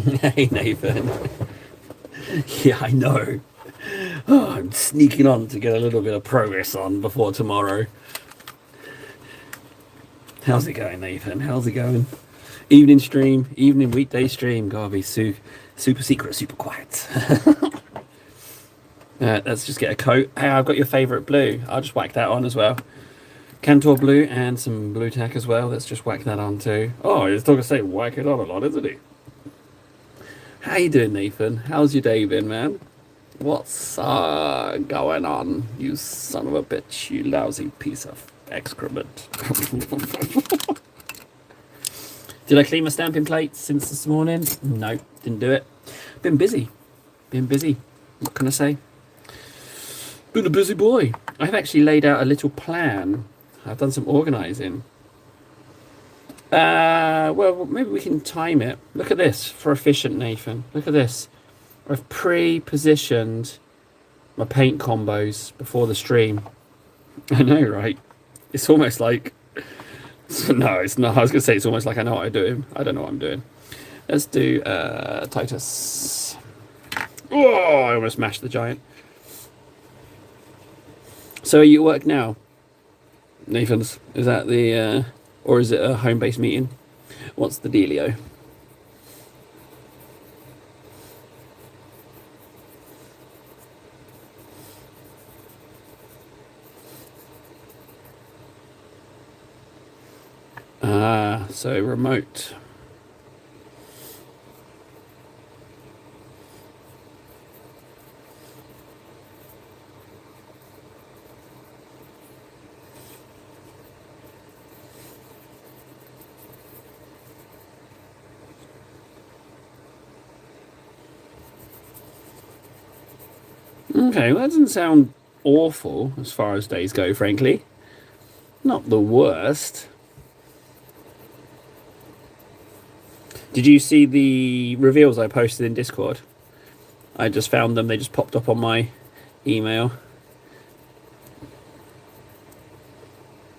Hey, Nathan. Yeah, I know. Oh, I'm sneaking on to get a little bit of progress on before tomorrow. How's it going, Nathan? How's it going? Evening stream, evening weekday stream. Gotta be super secret, super quiet. Let's just get a coat. Hey, I've got your favourite blue. I'll just whack that on as well. Cantor blue and some blue tack as well. Let's just whack that on too. Oh, he's talking to say whack it on a lot, isn't he? How you doing, Nathan? How's your day been, man? What's going on, you son of a bitch, you lousy piece of excrement? Did I clean my stamping plates since this morning? No, didn't do it. Been busy. What can I say? Been a busy boy. I've actually laid out a little plan. I've done some organising. Well, maybe we can time it. Look at this for efficient, Nathan. Look at this. I've pre-positioned my paint combos before the stream. I know, right? It's almost like... No, it's not. I was going to say it's almost like I know what I'm doing. I don't know what I'm doing. Let's do Titus. Oh, I almost mashed the giant. So are you at work now, Nathan's? Is that the... or is it a home-based meeting? What's the dealio? So remote. Okay, well, that doesn't sound awful as far as days go, frankly. Not the worst. Did you see the reveals I posted in Discord? I just found them. They just popped up on my email.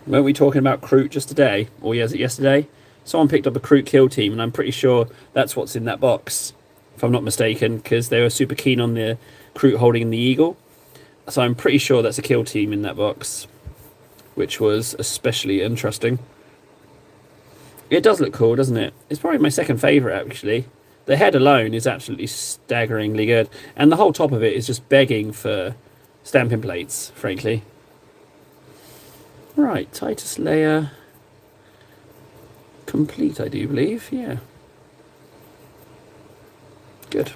Weren't we talking about Kroot just today? Or was it yesterday? Someone picked up a Kroot kill team, and I'm pretty sure that's what's in that box, if I'm not mistaken, because they were super keen on the Kroot holding the eagle. So I'm pretty sure that's a kill team in that box, which was especially interesting. It does look cool, doesn't it? It's probably my second favourite, actually. The head alone is absolutely staggeringly good. And the whole top of it is just begging for stamping plates, frankly. Right, Titus layer complete, I do believe. Yeah. Good.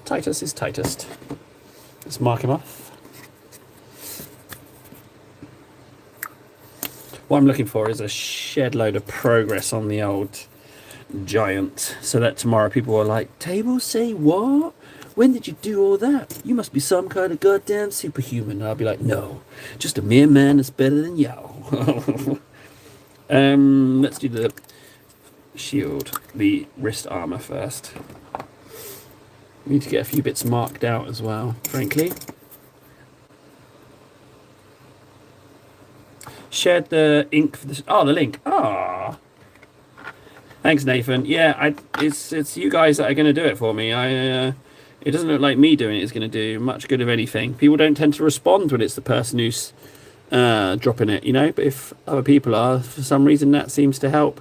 Titus is tightest. Let's mark him off. What I'm looking for is a shed load of progress on the old giant, so that tomorrow people are like, "Table, say what? When did you do all that? You must be some kind of goddamn superhuman." And I'll be like, "No, just a mere man that's better than you." Let's do the shield, the wrist armor first. We need to get a few bits marked out as well, frankly. Shared the ink for this. Oh, the link. Ah, thanks, Nathan. Yeah, it's you guys that are going to do it for me. It doesn't look like me doing it is going to do much good of anything. People don't tend to respond when it's the person who's dropping it, you know. But if other people are, for some reason, that seems to help.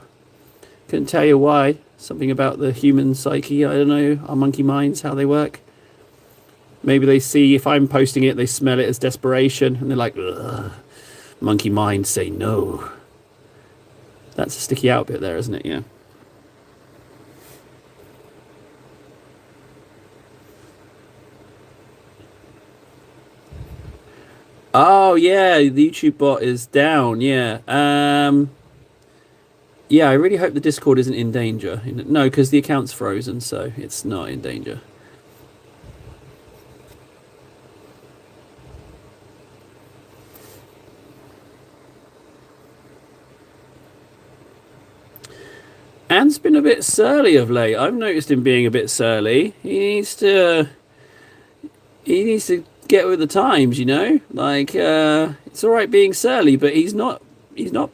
Couldn't tell you why. Something about the human psyche. I don't know. Our monkey minds, how they work. Maybe they see if I'm posting it, they smell it as desperation, and they're like, ugh. Monkey mind say no. That's a sticky out bit there, isn't it? Yeah. Oh yeah, the YouTube bot is down. Yeah. Yeah, I really hope the Discord isn't in danger. No, because the account's frozen, so it's not in danger. Ant's been a bit surly of late. I've noticed him being a bit surly. He needs to get with the times, you know? Like, it's all right being surly, but he's not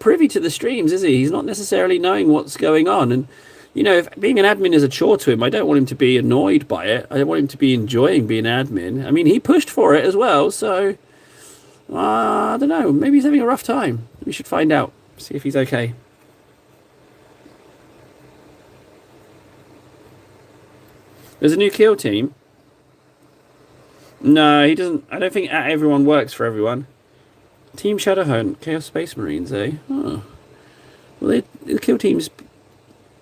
privy to the streams, is he? He's not necessarily knowing what's going on. And, you know, if being an admin is a chore to him, I don't want him to be annoyed by it. I want him to be enjoying being an admin. I mean, he pushed for it as well, so I don't know. Maybe he's having a rough time. We should find out. See if he's okay. There's a new kill team. No, he doesn't. I don't think everyone works for everyone. Team Shadowhunt, Chaos Space Marines, eh? Oh. Well, the kill teams,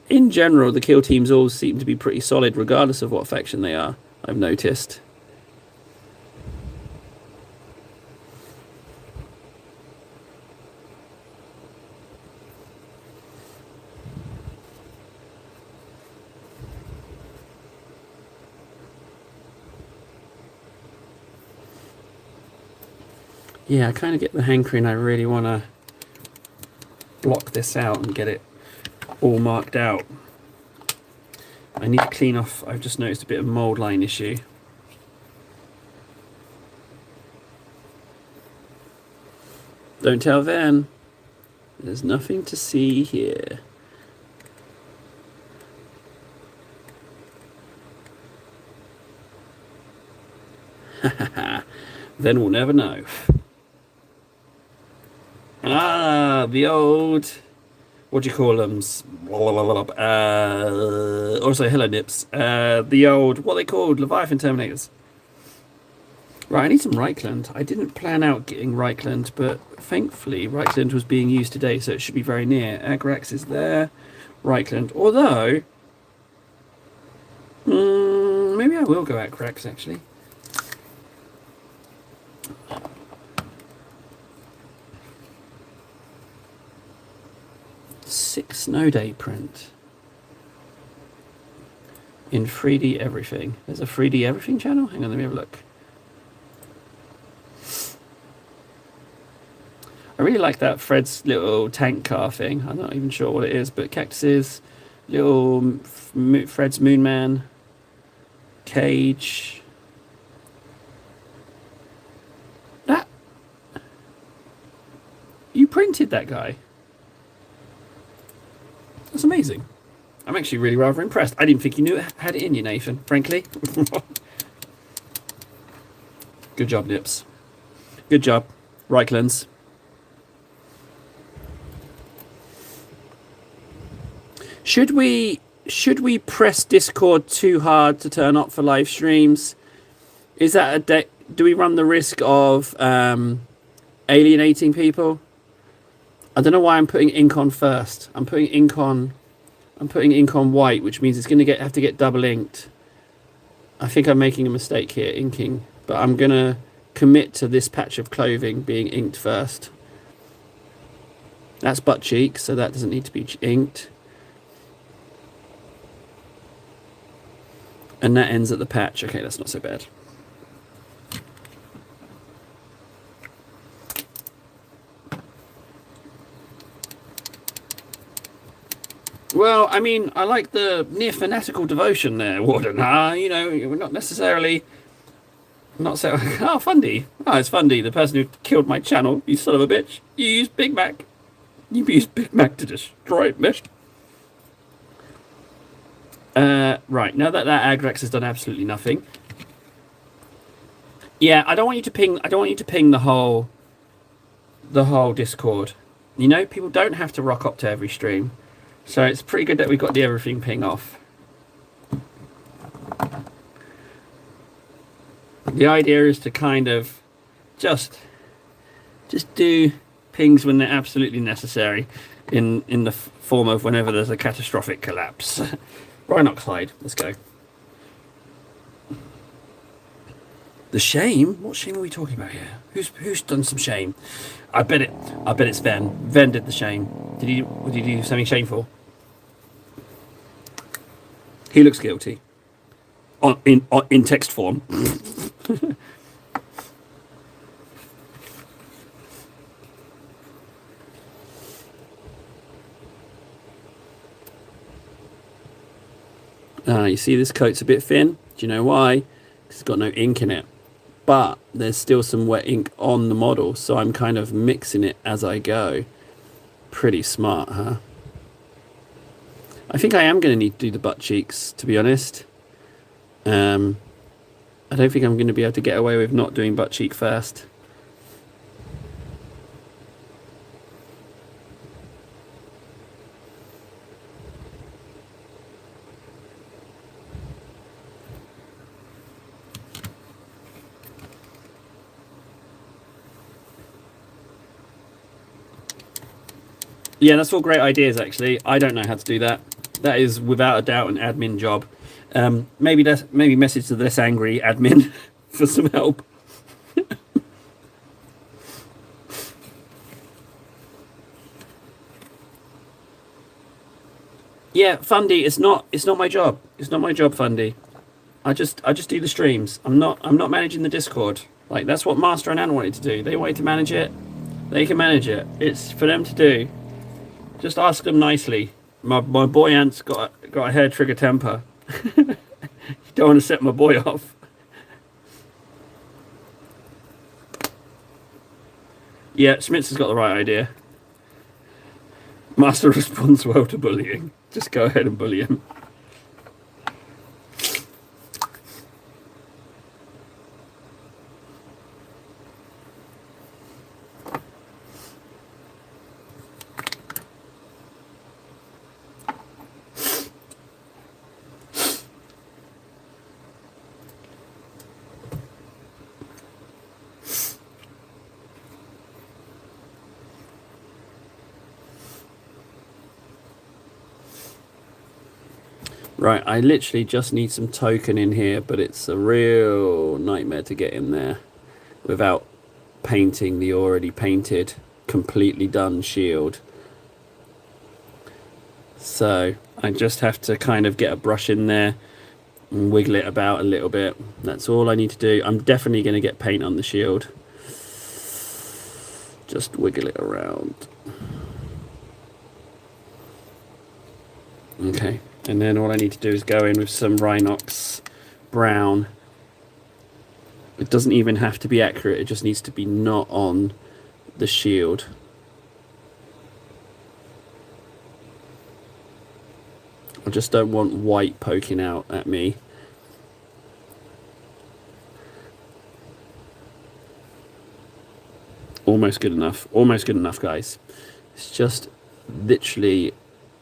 in general, the kill teams all seem to be pretty solid, regardless of what faction they are, I've noticed. Yeah, I kind of get the hankering. I really want to block this out and get it all marked out. I need to clean off. I've just noticed a bit of mold line issue. Don't tell Van. There's nothing to see here. Then we'll never know. Ah, the old, what do you call them? Also, hello nips. The old, what are they called? Leviathan Terminators. Right, I need some Reichland. I didn't plan out getting Reichland, but thankfully Reichland was being used today, so it should be very near. Agrax is there. Reichland. Although, maybe I will go Agrax actually. Six snow day print in 3D everything. There's a 3D everything channel. Hang on, let me have a look. I really like that Fred's little tank car thing. I'm not even sure what it is, but cactuses, little Fred's Moonman, cage. That you printed that guy. That's amazing. I'm actually really rather impressed. I didn't think you knew it had it in you, Nathan, frankly. Good job, Nips. Good job. Reichlands. Should we press Discord too hard to turn up for live streams? Is that do we run the risk of alienating people? I don't know why I'm putting ink on first. I'm putting ink on white, which means it's going to have to get double inked. I think I'm making a mistake here, inking, but I'm going to commit to this patch of clothing being inked first. That's butt cheek, so that doesn't need to be inked. And that ends at the patch. Okay, that's not so bad. Well, I mean, I like the near fanatical devotion there, Warden. You know, we're not necessarily... Not so... Oh, Fundy. Oh, it's Fundy, the person who killed my channel. You son of a bitch. You used Big Mac. You used Big Mac to destroy it, bitch. Right, now that Agrax has done absolutely nothing. Yeah, I don't want you to ping the whole Discord. You know, people don't have to rock up to every stream. So it's pretty good that we got the everything ping off. The idea is to kind of just do pings when they're absolutely necessary in the form of whenever there's a catastrophic collapse. Brine oxide, let's go. The shame? What shame are we talking about here? Who's done some shame? I bet it's Ven. Ven did the shame. Did he do something shameful? He looks guilty. In text form. You see this coat's a bit thin. Do you know why? 'Cause it's got no ink in it. But there's still some wet ink on the model, so I'm kind of mixing it as I go. Pretty smart, huh? I think I am going to need to do the butt cheeks, to be honest. I don't think I'm going to be able to get away with not doing butt cheek first. Yeah, that's all great ideas, actually. I don't know how to do that. That is, without a doubt, an admin job. Maybe message to the less angry admin for some help. Yeah, Fundy, it's not my job. It's not my job, Fundy. I just do the streams. I'm not managing the Discord. Like, that's what Master and Anna wanted to do. They wanted to manage it. They can manage it. It's for them to do. Just ask them nicely. My boy Ant's got a hair trigger temper. Don't want to set my boy off. Yeah, Schmitz has got the right idea. Master responds well to bullying. Just go ahead and bully him. Right, I literally just need some token in here, but it's a real nightmare to get in there without painting the already painted, completely done shield. So I just have to kind of get a brush in there and wiggle it about a little bit. That's all I need to do. I'm definitely going to get paint on the shield. Just wiggle it around. Okay. And then all I need to do is go in with some Rhinox brown. It doesn't even have to be accurate, it just needs to be not on the shield. I just don't want white poking out at me. Almost good enough. Almost good enough, guys. It's just literally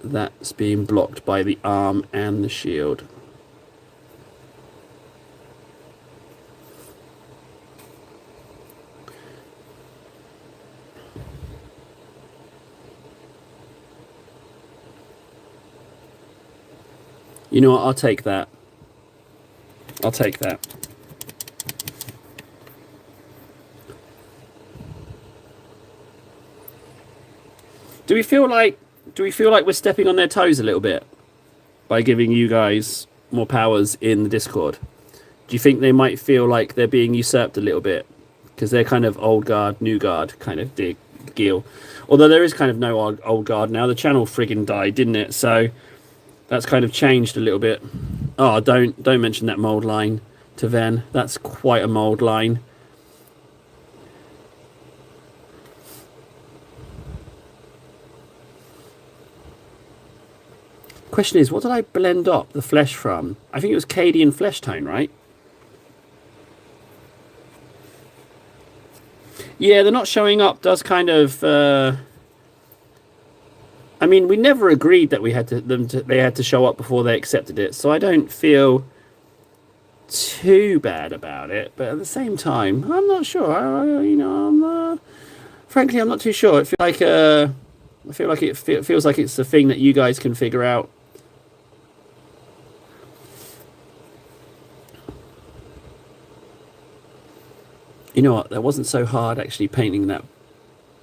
that's being blocked by the arm and the shield. You know what? I'll take that. I'll take that. Do we feel like we're stepping on their toes a little bit by giving you guys more powers in the Discord? Do you think they might feel like they're being usurped a little bit because they're kind of old guard, new guard kind of deal? Although there is kind of no old guard now. The channel friggin' died, didn't it? So that's kind of changed a little bit. Oh, don't mention that mold line to Ven. That's quite a mold line. Question is, what did I blend up the flesh from? I think it was Cadian flesh tone, right? Yeah, they're not showing up does kind of... I mean, we never agreed that they had to show up before they accepted it, so I don't feel too bad about it. But at the same time, I'm not sure. Frankly, I'm not too sure. I feel like it feels like it's a thing that you guys can figure out. You know what? That wasn't so hard actually painting that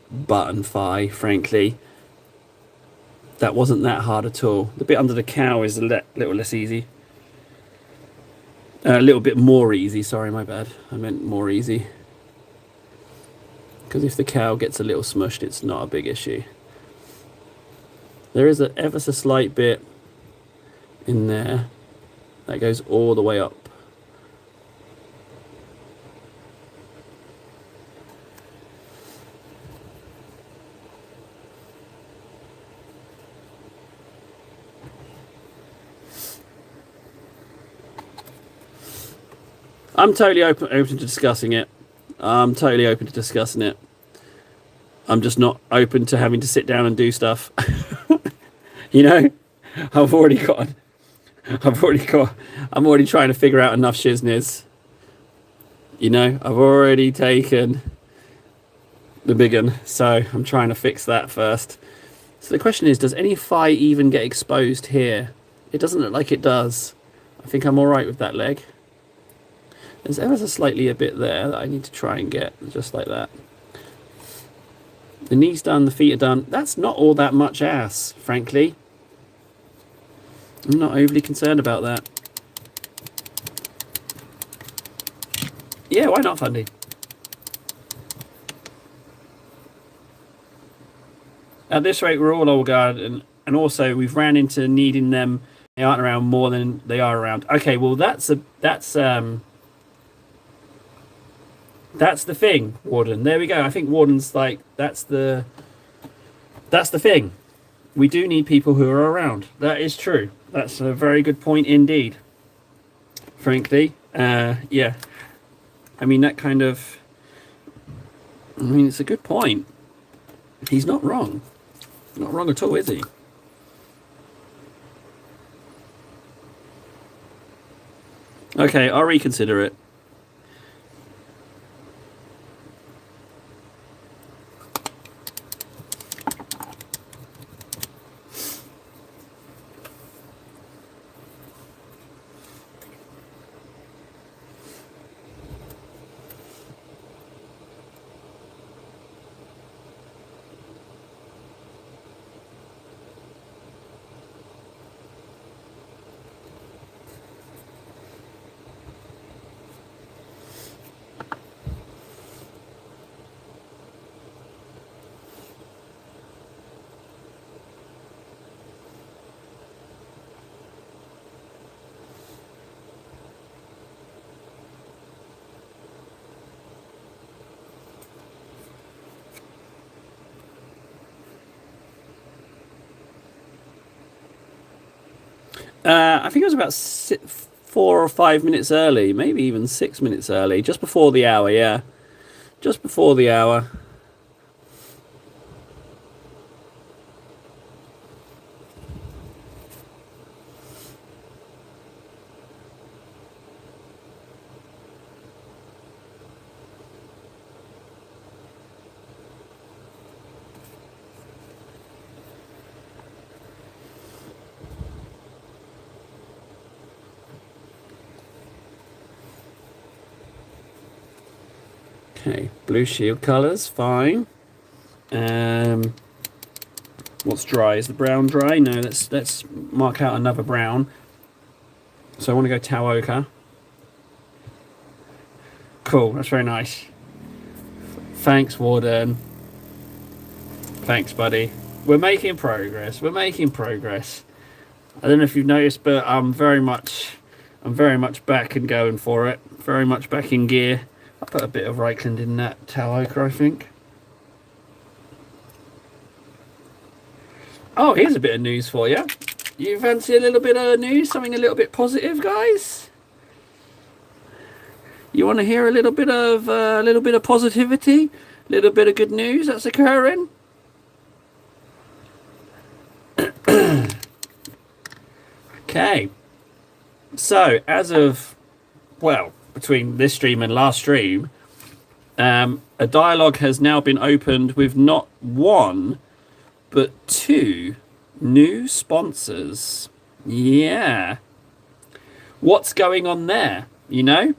button thigh, frankly. That wasn't that hard at all. The bit under the cow is a little less easy. A little bit more easy, sorry, my bad. I meant more easy. Because if the cow gets a little smushed, it's not a big issue. There is an ever so slight bit in there that goes all the way up. I'm totally open to discussing it. I'm totally open to discussing it. I'm just not open to having to sit down and do stuff. You know, I've already got. I've already got. I'm already trying to figure out enough shizness. You know, I've already taken the big one, so I'm trying to fix that first. So the question is, does any phi even get exposed here? It doesn't look like it does. I think I'm all right with that leg. There's ever so slightly a bit there that I need to try and get, just like that. The knee's done, the feet are done. That's not all that much ass, frankly. I'm not overly concerned about that. Yeah, why not, Fundy? At this rate, we're all old guard, and also we've ran into needing them. They aren't around more than they are around. Okay, well that's the thing, Warden. There we go. I think Warden's like that's the thing. We do need people who are around. That is true. That's a very good point indeed. Frankly, yeah. I mean that kind of. I mean it's a good point. He's not wrong. Not wrong at all, is he? Okay, I'll reconsider it. I think it was about 4 or 5 minutes early, maybe even 6 minutes early, just before the hour. Yeah, just before the hour. Okay, blue shield colours, fine. What's dry? Is the brown dry? No, let's mark out another brown. So I want to go Tau Ochre. Cool, that's very nice. Thanks, Warden. Thanks, buddy. We're making progress. We're making progress. I don't know if you've noticed, but I'm very much back and going for it. Very much back in gear. I put a bit of Reichland in that Tau Ochre, I think. Oh, here's a bit of news for you. You fancy a little bit of news? Something a little bit positive, guys? You want to hear a little bit of positivity? A little bit of good news that's occurring? Okay. So, as of, well, between this stream and last stream, a dialogue has now been opened with not one, but 2 new sponsors. Yeah. What's going on there? You know?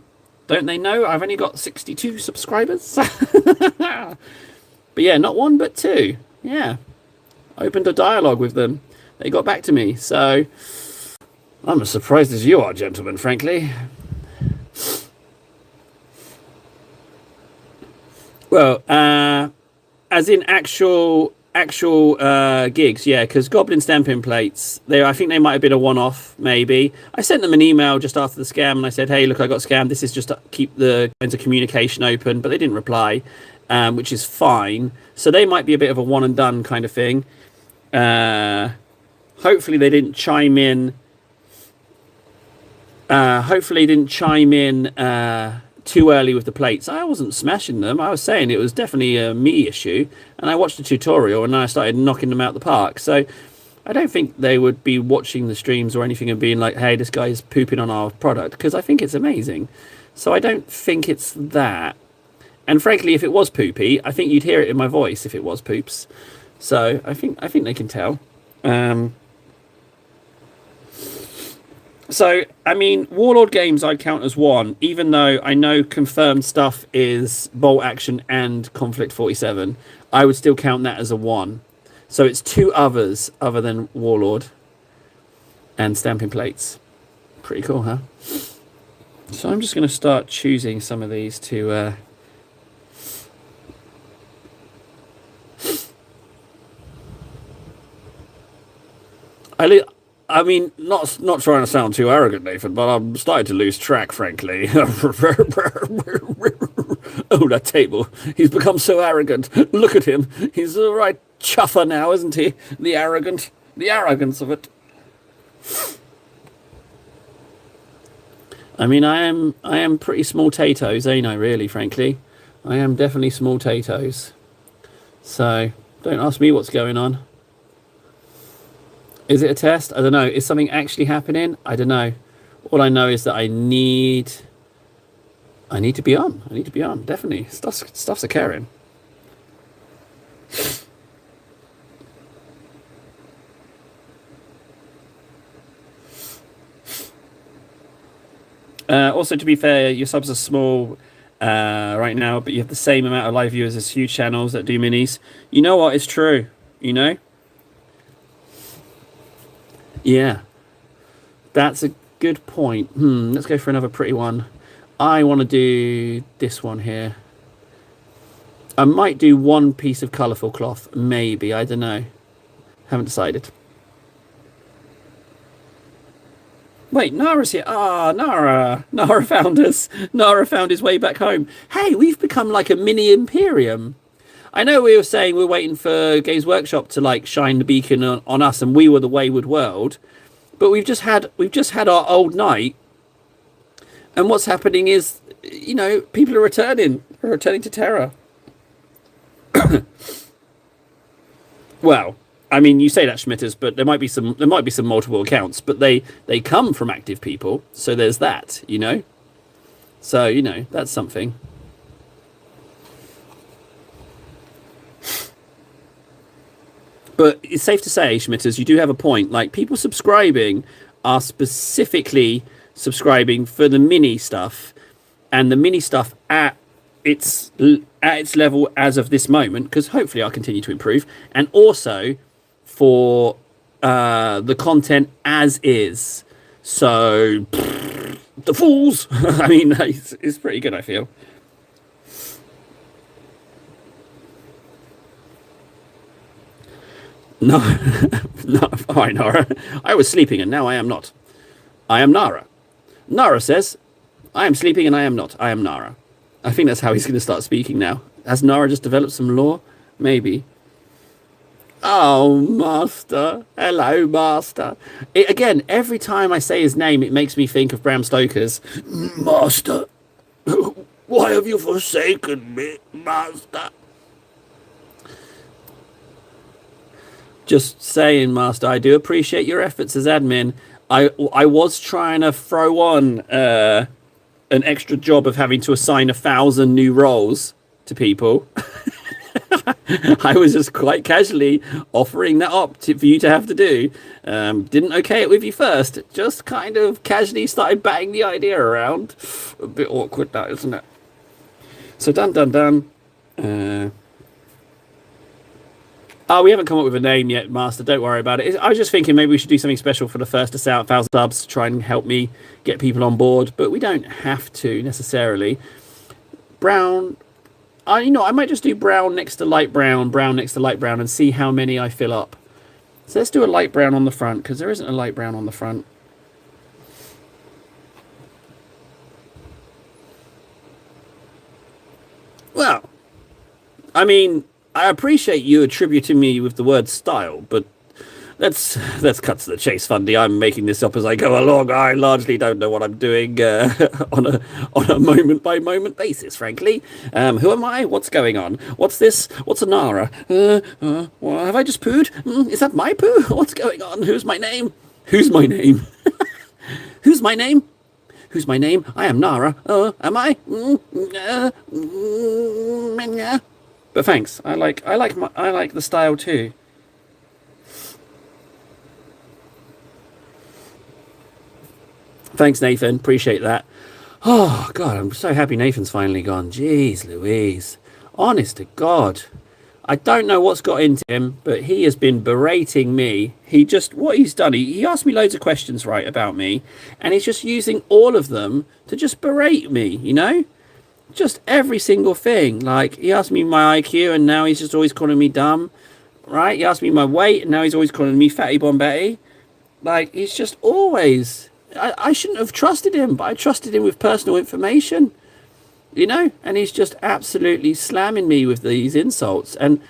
Don't they know I've only got 62 subscribers? But yeah, not 1, but 2. Yeah. Opened a dialogue with them. They got back to me. So I'm as surprised as you are, gentlemen, frankly. Well, as in actual gigs, yeah, because Goblin Stamping Plates, I think they might have been a one-off, maybe. I sent them an email just after the scam, and I said, hey, look, I got scammed. This is just to keep the lines of communication open, but they didn't reply, which is fine. So they might be a bit of a one-and-done kind of thing. Hopefully they didn't chime in Hopefully didn't chime in too early with the plates. I wasn't smashing them. I was saying it was definitely a me issue. And I watched the tutorial and then I started knocking them out the park. So I don't think they would be watching the streams or anything and being like, hey, this guy is pooping on our product, because I think it's amazing. So I don't think it's that. And frankly, if it was poopy, I think you'd hear it in my voice if it was poops. So I think they can tell. So, I mean, Warlord games I'd count as one, even though I know confirmed stuff is Bolt Action and Conflict 47. I would still count that as a one. So it's two others other than Warlord and Stamping Plates. Pretty cool, huh? So I'm just going to start choosing some of these to... I mean, not trying to sound too arrogant, Nathan, but I'm starting to lose track, frankly. Oh, that table. He's become so arrogant. Look at him. He's a right chuffer now, isn't he? The arrogance of it. I mean, I am pretty small potatoes, ain't I, really, frankly? I am definitely small potatoes. So, don't ask me what's going on. Is it a test? I don't know. Is something actually happening? I don't know. All I know is that I need to be on. I need to be on. Definitely. Stuff's occurring. Also, to be fair, your subs are small right now, but you have the same amount of live viewers as huge channels that do minis. You know what? It's true. You know? Yeah, that's a good point. Let's go for another pretty one. I want to do this one here. I might do one piece of colourful cloth, maybe. I don't know. Haven't decided. Wait, Nara's here. Ah, Nara. Nara found us. Nara found his way back home. Hey, we've become like a mini Imperium. I know we were saying we're waiting for Games Workshop to like shine the beacon on us, and we were the wayward world. But we've just had our old night, and what's happening is, you know, people are returning to Terra. Well, I mean, you say that, Schmitters, but there might be some multiple accounts, but they come from active people, so there's that, you know. So you know that's something. But it's safe to say, Schmitters, you do have a point. Like, people subscribing are specifically subscribing for the mini stuff, and the mini stuff at its level as of this moment, because hopefully I'll continue to improve, and also for the content as is. So, the fools! I mean, it's pretty good, I feel. No, no. All right, Nara. I was sleeping and now I am not. I am Nara. Nara says, I am sleeping and I am not. I am Nara. I think that's how he's going to start speaking now. Has Nara just developed some lore? Maybe. Oh, Master. Hello, Master. Again, every time I say his name, it makes me think of Bram Stoker's. Master, why have you forsaken me, Master? Just saying, Master, I do appreciate your efforts as admin. I was trying to throw on an extra job of having to assign 1,000 new roles to people. I was just quite casually offering that up for you to have to do. Didn't okay it with you first. Just kind of casually started batting the idea around. A bit awkward, that, isn't it? So done. Oh, we haven't come up with a name yet, Master. Don't worry about it. I was just thinking maybe we should do something special for the first 1,000 subs to try and help me get people on board. But we don't have to necessarily. Brown. I might just do brown next to light brown, brown next to light brown, and see how many I fill up. So let's do a light brown on the front, because there isn't a light brown on the front. Well, I mean, I appreciate you attributing me with the word style, but let's cut to the chase, Fundy. I'm making this up as I go along. I largely don't know what I'm doing on a moment by moment basis, frankly. Who am I? What's going on? What's this? What's a Nara? Well, have I just pooed? Is that my poo? What's going on? Who's my name? Who's my name? Who's my name? Who's my name? I am Nara. Am I? But thanks. I like the style too. Thanks, Nathan. Appreciate that. Oh, God, I'm so happy Nathan's finally gone. Jeez Louise. Honest to God. I don't know what's got into him, but he has been berating me. What he's done, he asked me loads of questions, right, about me, and he's just using all of them to just berate me, you know? Just every single thing. Like, he asked me my IQ, and now he's just always calling me dumb, right? He asked me my weight, and now he's always calling me Fatty Bombetti. Like, he's just always... I shouldn't have trusted him, but I trusted him with personal information, you know, and he's just absolutely slamming me with these insults and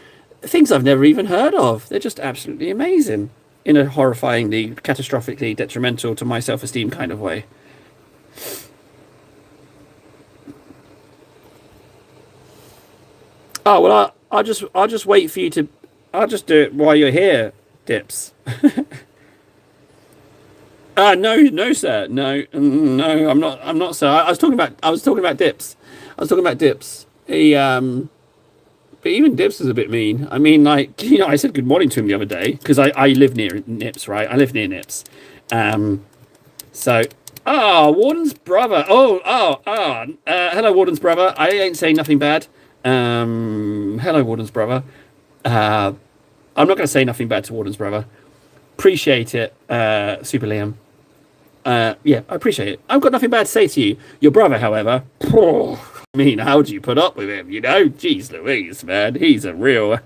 things I've never even heard of. They're just absolutely amazing in a horrifyingly, catastrophically detrimental to my self-esteem kind of way. Oh, well, I'll just wait for you to... I'll just do it while you're here, Dips. No, sir. No, I'm not, sir. I was talking about Dips. He, but even Dips is a bit mean. I mean, like, you know, I said good morning to him the other day because I live near Nips, right? I live near Nips. Warden's brother. Hello, Warden's brother. I ain't saying nothing bad. Hello, Warden's brother. I'm not going to say nothing bad to Warden's brother. Appreciate it, Super Liam. Yeah, I appreciate it. I've got nothing bad to say to you. Your brother, however, I mean, how do you put up with him? You know, jeez Louise, man, he's a real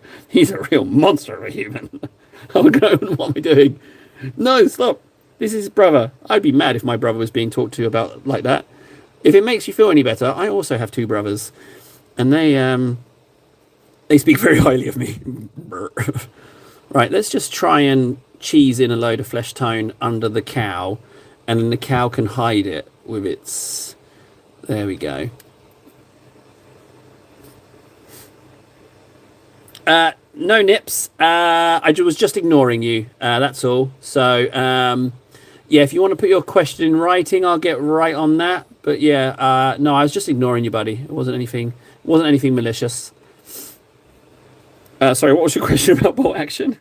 monster of a human. Oh no, what am I doing? No, stop. This is his brother. I'd be mad if my brother was being talked to about like that. If it makes you feel any better, I also have two brothers, and they speak very highly of me. Right, let's just try and cheese in a load of flesh tone under the cow, and then the cow can hide it with its... There we go. No, Nips. I was just ignoring you. That's all. So, yeah, if you want to put your question in writing, I'll get right on that. But yeah, no, I was just ignoring you, buddy. It wasn't anything malicious. Sorry, what was your question about bolt action?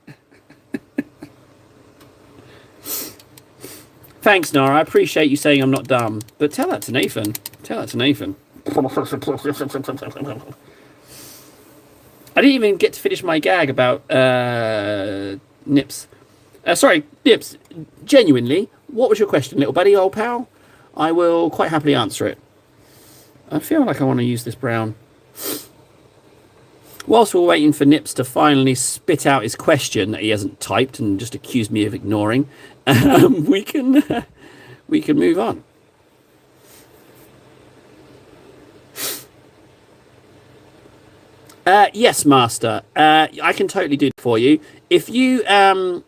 Thanks, Nara. I appreciate you saying I'm not dumb. But tell that to Nathan. I didn't even get to finish my gag about Nips. Sorry, Nips. Genuinely, what was your question, little buddy, old pal? I will quite happily answer it. I feel like I want to use this brown. Whilst we're waiting for Nips to finally spit out his question that he hasn't typed and just accused me of ignoring, we can move on. Yes, Master. I can totally do it for you. If you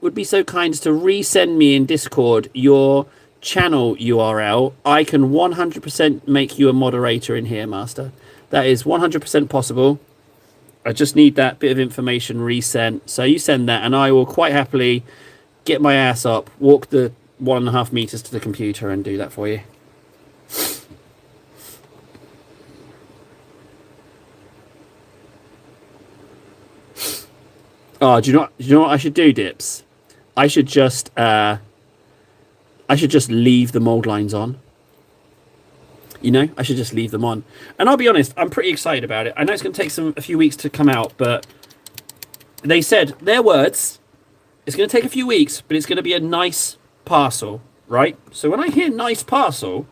would be so kind as to resend me in Discord your channel URL, I can 100% make you a moderator in here, Master. That is 100% possible. I just need that bit of information resent. So you send that, and I will quite happily get my ass up, walk the 1.5 meters to the computer, and do that for you. Oh, do you know what I should do, Dips? I should just leave the mold lines on. You know, I should just leave them on. And I'll be honest, I'm pretty excited about it. I know it's going to take a few weeks to come out, but they said, their words, it's going to take a few weeks, but it's going to be a nice parcel, right? So when I hear nice parcel,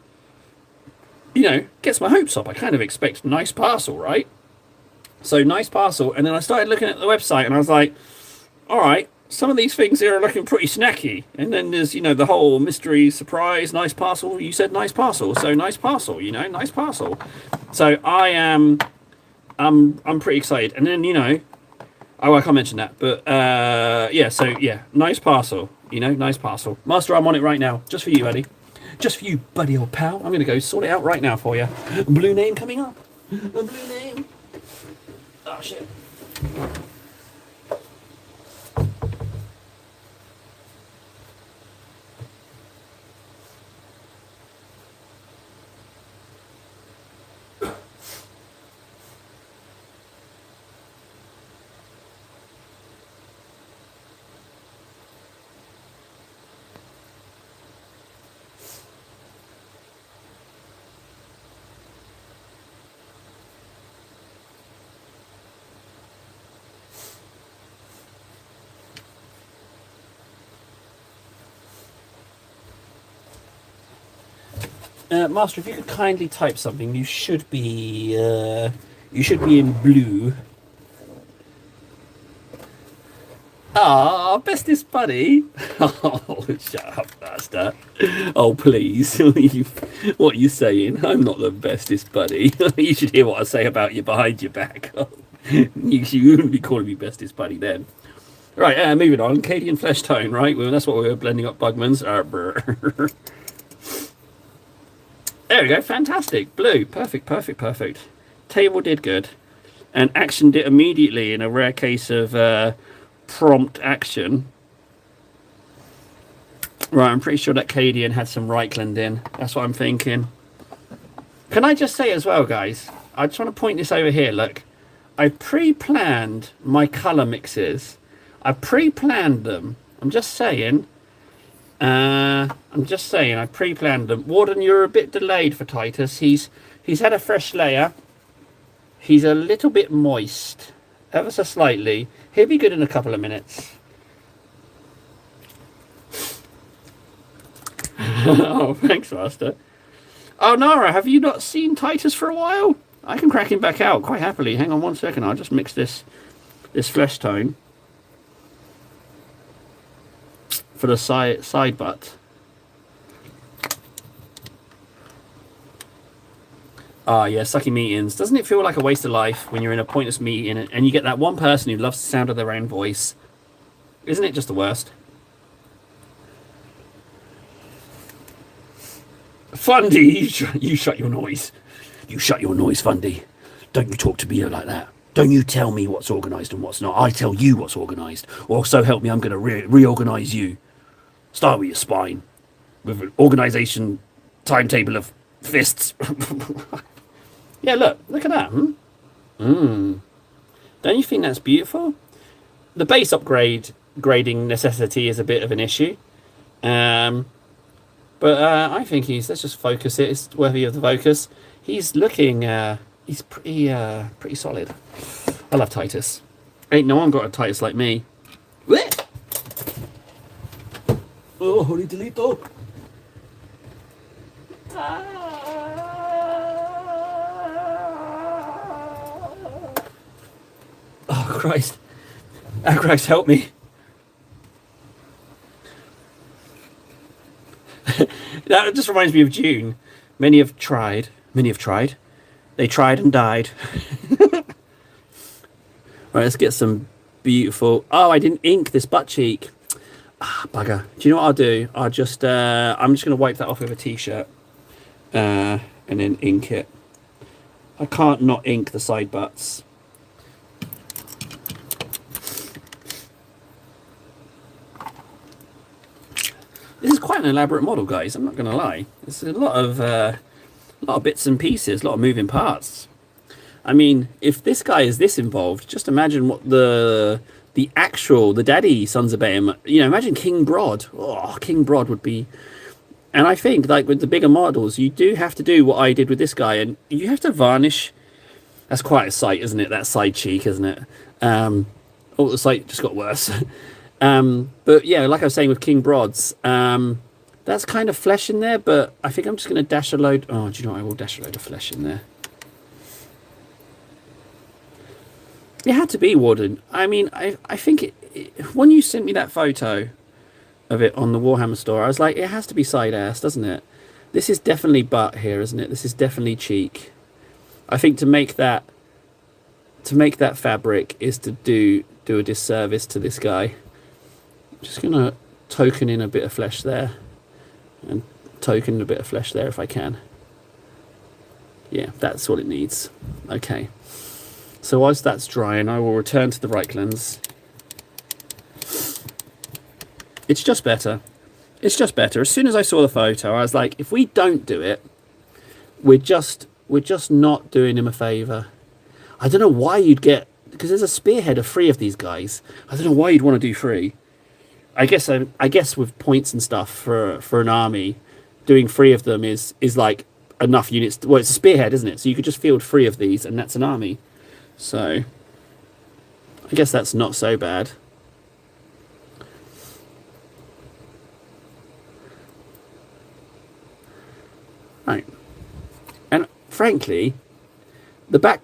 you know, gets my hopes up. I kind of expect nice parcel, right? So nice parcel. And then I started looking at the website and I was like, all right, some of these things here are looking pretty snacky. And then there's, you know, the whole mystery surprise, nice parcel. You said nice parcel. So nice parcel, you know, nice parcel. So I'm pretty excited. And then, you know, Oh, I can't mention that, but yeah. So yeah, nice parcel. You know, nice parcel. Master, I'm on it right now, just for you, buddy. Just for you, buddy, old pal. I'm gonna go sort it out right now for you. Blue name coming up. A blue name. Oh shit. Master, if you could kindly type something, you should be in blue. Ah, bestest buddy. Oh, shut up, Master. Oh, please. What are you saying? I'm not the bestest buddy. You should hear what I say about you behind your back. You wouldn't be calling me bestest buddy then. Right, moving on. Cadian flesh tone, right? Well, that's what we were blending up Bugman's. There we go. Fantastic. Blue. Perfect, perfect, perfect. Table did good. And actioned it immediately in a rare case of prompt action. Right, I'm pretty sure that Cadian had some Reichland in. That's what I'm thinking. Can I just say as well, guys? I just want to point this over here. Look, I pre-planned my colour mixes. I pre-planned them. I'm just saying. I pre-planned them. Warden, you're a bit delayed for Titus. He's had a fresh layer. He's a little bit moist, ever so slightly. He'll be good in a couple of minutes. Oh, thanks, Master. Oh, Nara, have you not seen Titus for a while? I can crack him back out quite happily. Hang on 1 second. I'll just mix this flesh tone for the side butt. Ah, yeah, sucky meetings. Doesn't it feel like a waste of life when you're in a pointless meeting and you get that one person who loves the sound of their own voice? Isn't it just the worst? Fundy, you shut your noise. You shut your noise, Fundy. Don't you talk to me like that. Don't you tell me what's organised and what's not. I tell you what's organised. Or so help me, I'm going to reorganise you. Start with your spine. With an organisation timetable of fists. Yeah, look at that. Don't you think that's beautiful? The base grading necessity is a bit of an issue. But I think let's just focus it. It's worthy of the focus. He's looking, he's pretty solid. I love Titus. Ain't no one got a Titus like me. Oh, holy delito. Oh, Christ. Oh, Christ, help me. That just reminds me of June. Many have tried. They tried and died. Right, let's get some beautiful... Oh, I didn't ink this butt cheek. Ah, bugger. Do you know what I'll do? I'm just going to wipe that off with a t-shirt. And then ink it. I can't not ink the side butts. This is quite an elaborate model, guys. I'm not going to lie. It's a lot of bits and pieces, a lot of moving parts. I mean, if this guy is this involved, just imagine what the daddy Sons of Behemoth. You know, imagine King Brod. Oh, King Brod would be. And I think, like with the bigger models, you do have to do what I did with this guy, and you have to varnish. That's quite a sight, isn't it? That side cheek, isn't it? Oh, the sight just got worse. But yeah, like I was saying with King Brods, that's kind of flesh in there, but I think I'm just going to dash a load. Oh, do you know what? I will dash a load of flesh in there. It had to be, Warden. I mean, I think when you sent me that photo of it on the Warhammer store, I was like, it has to be side ass, doesn't it? This is definitely butt here, isn't it? This is definitely cheek. I think to make that fabric is to do do a disservice to this guy. Just gonna token in a bit of flesh there, and token a bit of flesh there if I can. Yeah, that's all it needs. Okay. So whilst that's drying, I will return to the Reichlands. It's just better. It's just better. As soon as I saw the photo, I was like, if we don't do it, we're just not doing him a favour. I don't know why you'd get, because there's a spearhead of 3 of these guys. I don't know why you'd want to do 3. I guess with points and stuff for an army, doing 3 of them is like enough units. Well, it's a spearhead, isn't it? So you could just field 3 of these, and that's an army. So I guess that's not so bad. Right. And frankly, the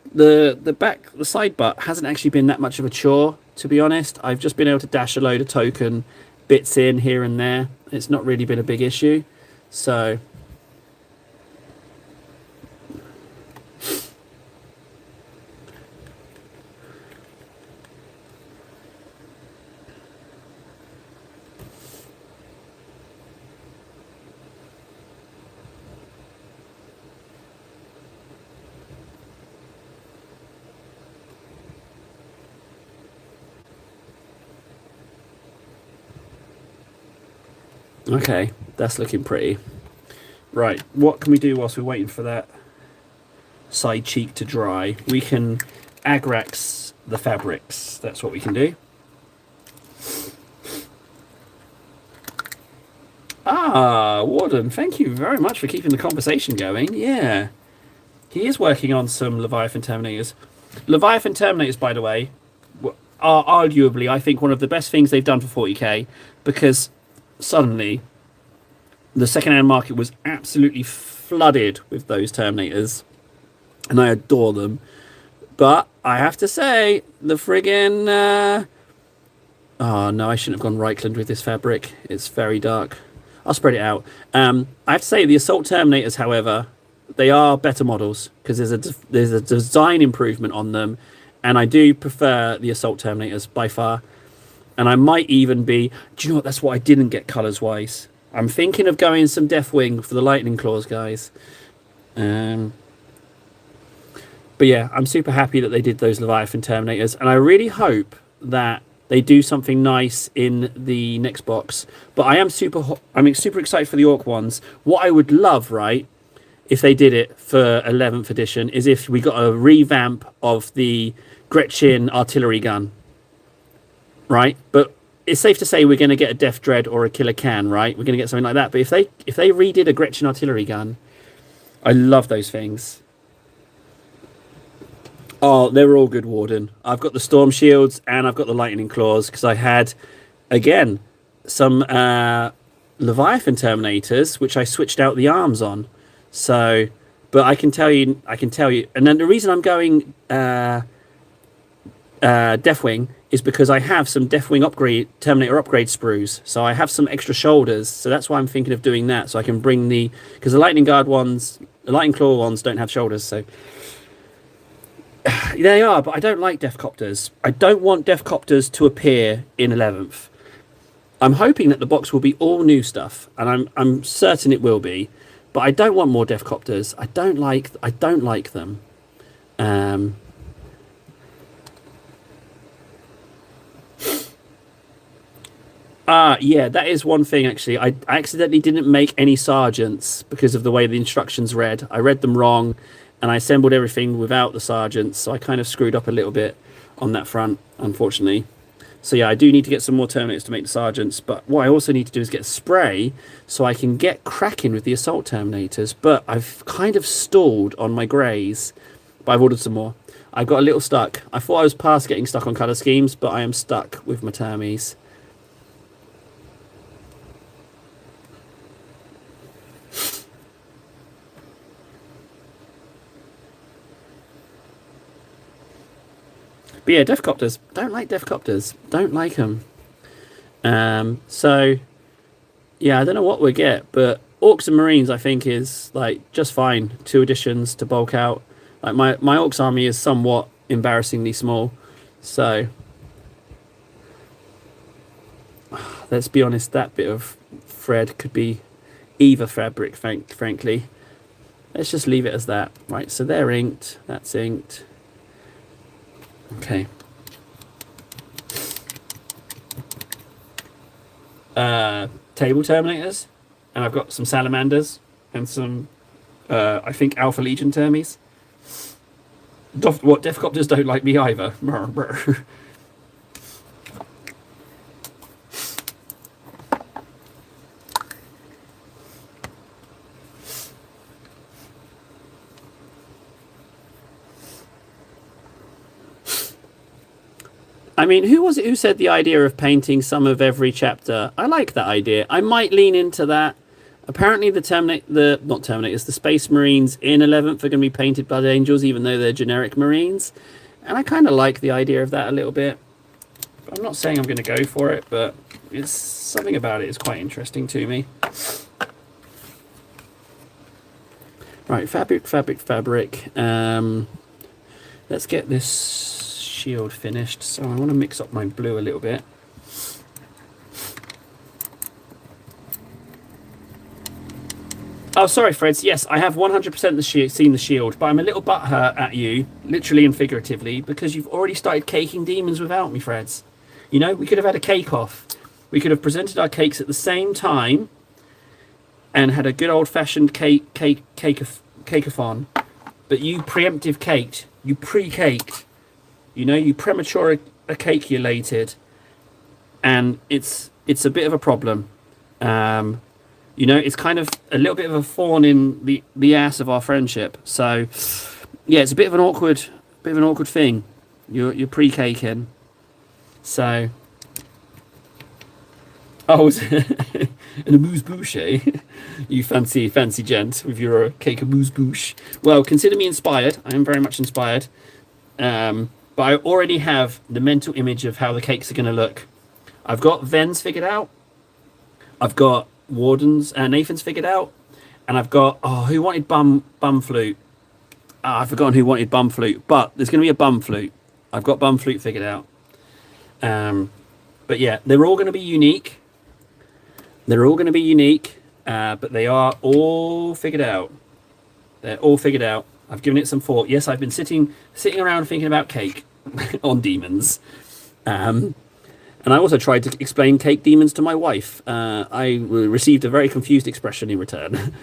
side butt hasn't actually been that much of a chore, to be honest. I've just been able to dash a load of token bits in here and there. It's not really been a big issue. So okay, that's looking pretty. Right, what can we do whilst we're waiting for that side cheek to dry? We can agrax the fabrics. That's what we can do. Ah, Warden, thank you very much for keeping the conversation going. Yeah, he is working on some Leviathan Terminators. Leviathan Terminators, by the way, are arguably, I think, one of the best things they've done for 40k, because suddenly the second-hand market was absolutely flooded with those Terminators, and I adore them. But I have to say, the friggin' oh no, I shouldn't have gone Reichland with this fabric. It's very dark. I'll spread it out. I have to say, the Assault Terminators, however, they are better models, because there's a design improvement on them, and I do prefer the Assault Terminators by far. And I might even be... Do you know what? That's what I didn't get colours-wise. I'm thinking of going some Deathwing for the Lightning Claws, guys. But yeah, I'm super happy that they did those Leviathan Terminators. And I really hope that they do something nice in the next box. But I'm super excited for the Orc ones. What I would love, right, if they did it for 11th edition, is if we got a revamp of the Gretchen artillery gun. Right, but it's safe to say we're going to get a Death Dread or a Killer Can, right? We're going to get something like that. But if they redid a Gretchen artillery gun, I love those things. Oh, they were all good, Warden. I've got the Storm Shields and I've got the Lightning Claws, because I had, again, some Leviathan Terminators, which I switched out the arms on. So, but I can tell you, and then the reason I'm going Deathwing is because I have some Deathwing Terminator upgrade sprues. So I have some extra shoulders. So that's why I'm thinking of doing that. So I can bring because the Lightning Guard ones, the Lightning Claw ones don't have shoulders. So they are, but I don't like Deathcopters. I don't want Deathcopters to appear in 11th. I'm hoping that the box will be all new stuff, and I'm certain it will be. But I don't want more Deathcopters. I don't like them. Yeah, that is one thing, actually. I accidentally didn't make any sergeants because of the way the instructions read. I read them wrong, and I assembled everything without the sergeants, so I kind of screwed up a little bit on that front, unfortunately. So yeah, I do need to get some more Terminators to make the sergeants, but what I also need to do is get a spray so I can get cracking with the Assault Terminators, but I've kind of stalled on my greys, but I've ordered some more. I got a little stuck. I thought I was past getting stuck on colour schemes, but I am stuck with my Termies. But yeah, Deathcopters. Don't like Deathcopters. Don't like them. So, yeah, I don't know what we'll get, but Orcs and Marines, I think, is like just fine. 2 additions to bulk out. Like my Orcs army is somewhat embarrassingly small. So, let's be honest, that bit of thread could be either fabric, frankly. Let's just leave it as that. Right, so they're inked, that's inked. Okay. Table terminators, and I've got some salamanders and some, I think, Alpha Legion termies. What, Deathcopters don't like me either. I mean, who was it who said the idea of painting some of every chapter? I like that idea. I might lean into that. Apparently the Space Marines in 11th are going to be painted Blood Angels, even though they're generic Marines. And I kind of like the idea of that a little bit. I'm not saying I'm going to go for it, but it's something about it is quite interesting to me. Right, fabric. Let's get this shield finished. So I want to mix up my blue a little bit. Oh, sorry, Freds. Yes, I have 100% seen the shield, but I'm a little butthurt at you, literally and figuratively, because you've already started caking demons without me, Freds. You know, we could have had a cake-off. We could have presented our cakes at the same time and had a good old-fashioned cake-a-thon. But you preemptive caked. You pre-caked. You know, you premature cake-ulated. And it's a bit of a problem. You know, it's kind of a little bit of a thorn in the ass of our friendship. So, yeah, it's a bit of an awkward thing. You're pre-caking. So, oh, and a amuse-bouche, eh? You fancy gent with your cake amuse-bouche. Well, consider me inspired. I am very much inspired. But I already have the mental image of how the cakes are going to look. I've got Ven's figured out. I've got Warden's, Nathan's figured out. And I've got, who wanted bum flute? I've forgotten who wanted bum flute. But there's going to be a bum flute. I've got bum flute figured out. But yeah, they're all going to be unique. But they are all figured out. They're all figured out. I've given it some thought. Yes, I've been sitting around thinking about cake on demons. And I also tried to explain cake demons to my wife. I received a very confused expression in return.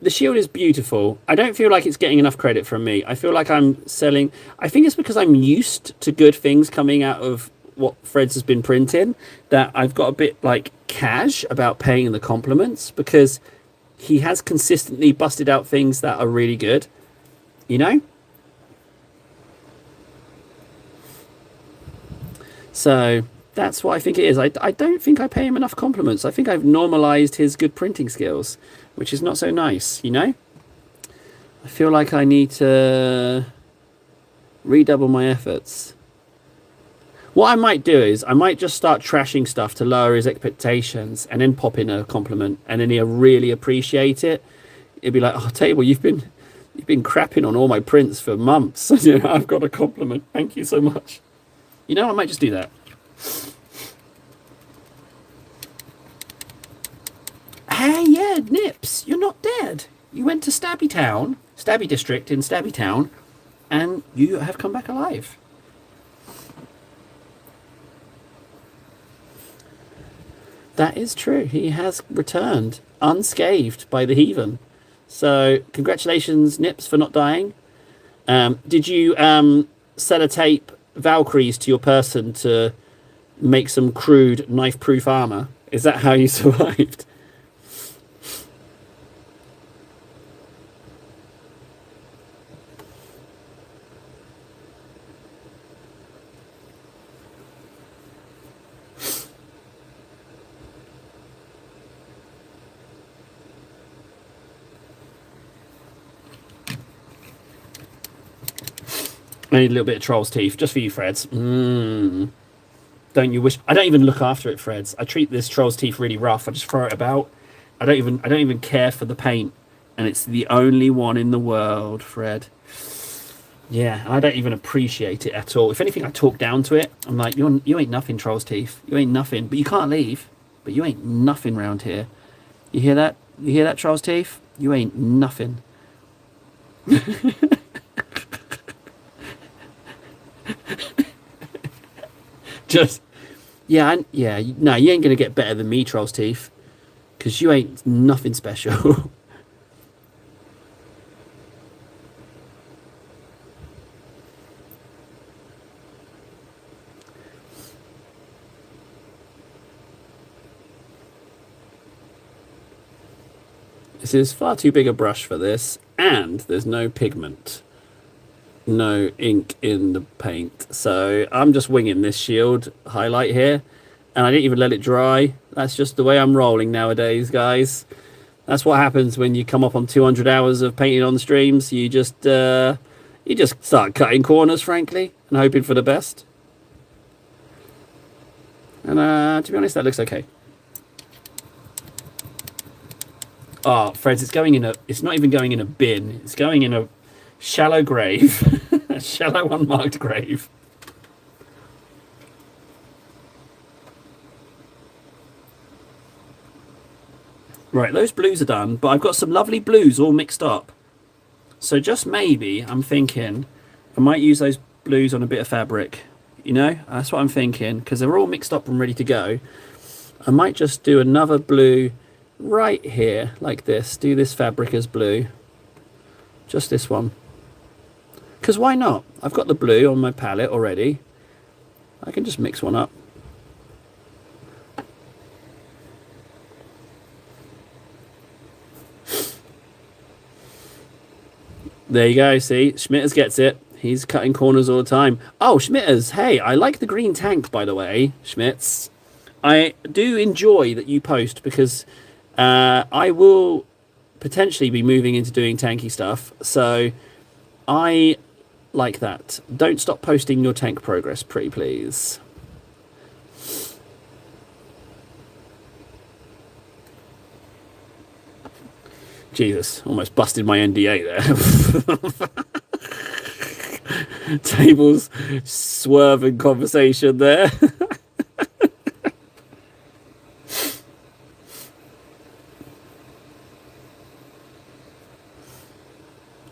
The shield is beautiful. I don't feel like it's getting enough credit from me. I feel like I'm selling... I think it's because I'm used to good things coming out of what Freds has been printing, that I've got a bit like cash about paying the compliments, because he has consistently busted out things that are really good, you know? So that's what I think it is. I don't think I pay him enough compliments. I think I've normalized his good printing skills, which is not so nice, you know? I feel like I need to redouble my efforts. What I might do is I might just start trashing stuff to lower his expectations and then pop in a compliment, and then he'll really appreciate it. It'd be like, oh, Table, you've been crapping on all my prints for months. You know, I've got a compliment. Thank you so much. You know, I might just do that. Hey, yeah, Nips, you're not dead. You went to Stabby District in Stabby Town, and you have come back alive. That is true. He has returned unscathed by the heathen. So, congratulations, Nips, for not dying. Did you sellotape Valkyries to your person to make some crude knife-proof armor? Is that how you survived? I need a little bit of troll's teeth, just for you, Freds. Don't you wish? I don't even look after it, Freds. I treat this troll's teeth really rough. I just throw it about. I don't even care for the paint, and it's the only one in the world, Fred. Yeah, I don't even appreciate it at all. If anything, I talk down to it. I'm like, you ain't nothing, troll's teeth. You ain't nothing. But you can't leave. But you ain't nothing round here. You hear that? You hear that, troll's teeth? You ain't nothing. Just, yeah, no, you ain't gonna get better than me, troll's teeth, because you ain't nothing special. This is far too big a brush for this, and there's no pigment, no ink in the paint. So I'm just winging this shield highlight here, and I didn't even let it dry. That's just the way I'm rolling nowadays, guys. That's what happens when you come up on 200 hours of painting on streams. You just start cutting corners, frankly, and hoping for the best. And to be honest, that looks okay. Oh, Freds, it's not even going in a bin. It's going in a shallow grave. A shallow, unmarked grave. Right, those blues are done, but I've got some lovely blues all mixed up. So just maybe, I'm thinking, I might use those blues on a bit of fabric. You know, that's what I'm thinking, because they're all mixed up and ready to go. I might just do another blue right here, like this. Do this fabric as blue. Just this one. Because why not? I've got the blue on my palette already. I can just mix one up. There you go, see? Schmitters gets it. He's cutting corners all the time. Oh, Schmitters, hey, I like the green tank, by the way, Schmitz. I do enjoy that you post, because I will potentially be moving into doing tanky stuff. So I like that. Don't stop posting your tank progress, pretty please. Jesus, almost busted my NDA there. Tables swerving conversation there.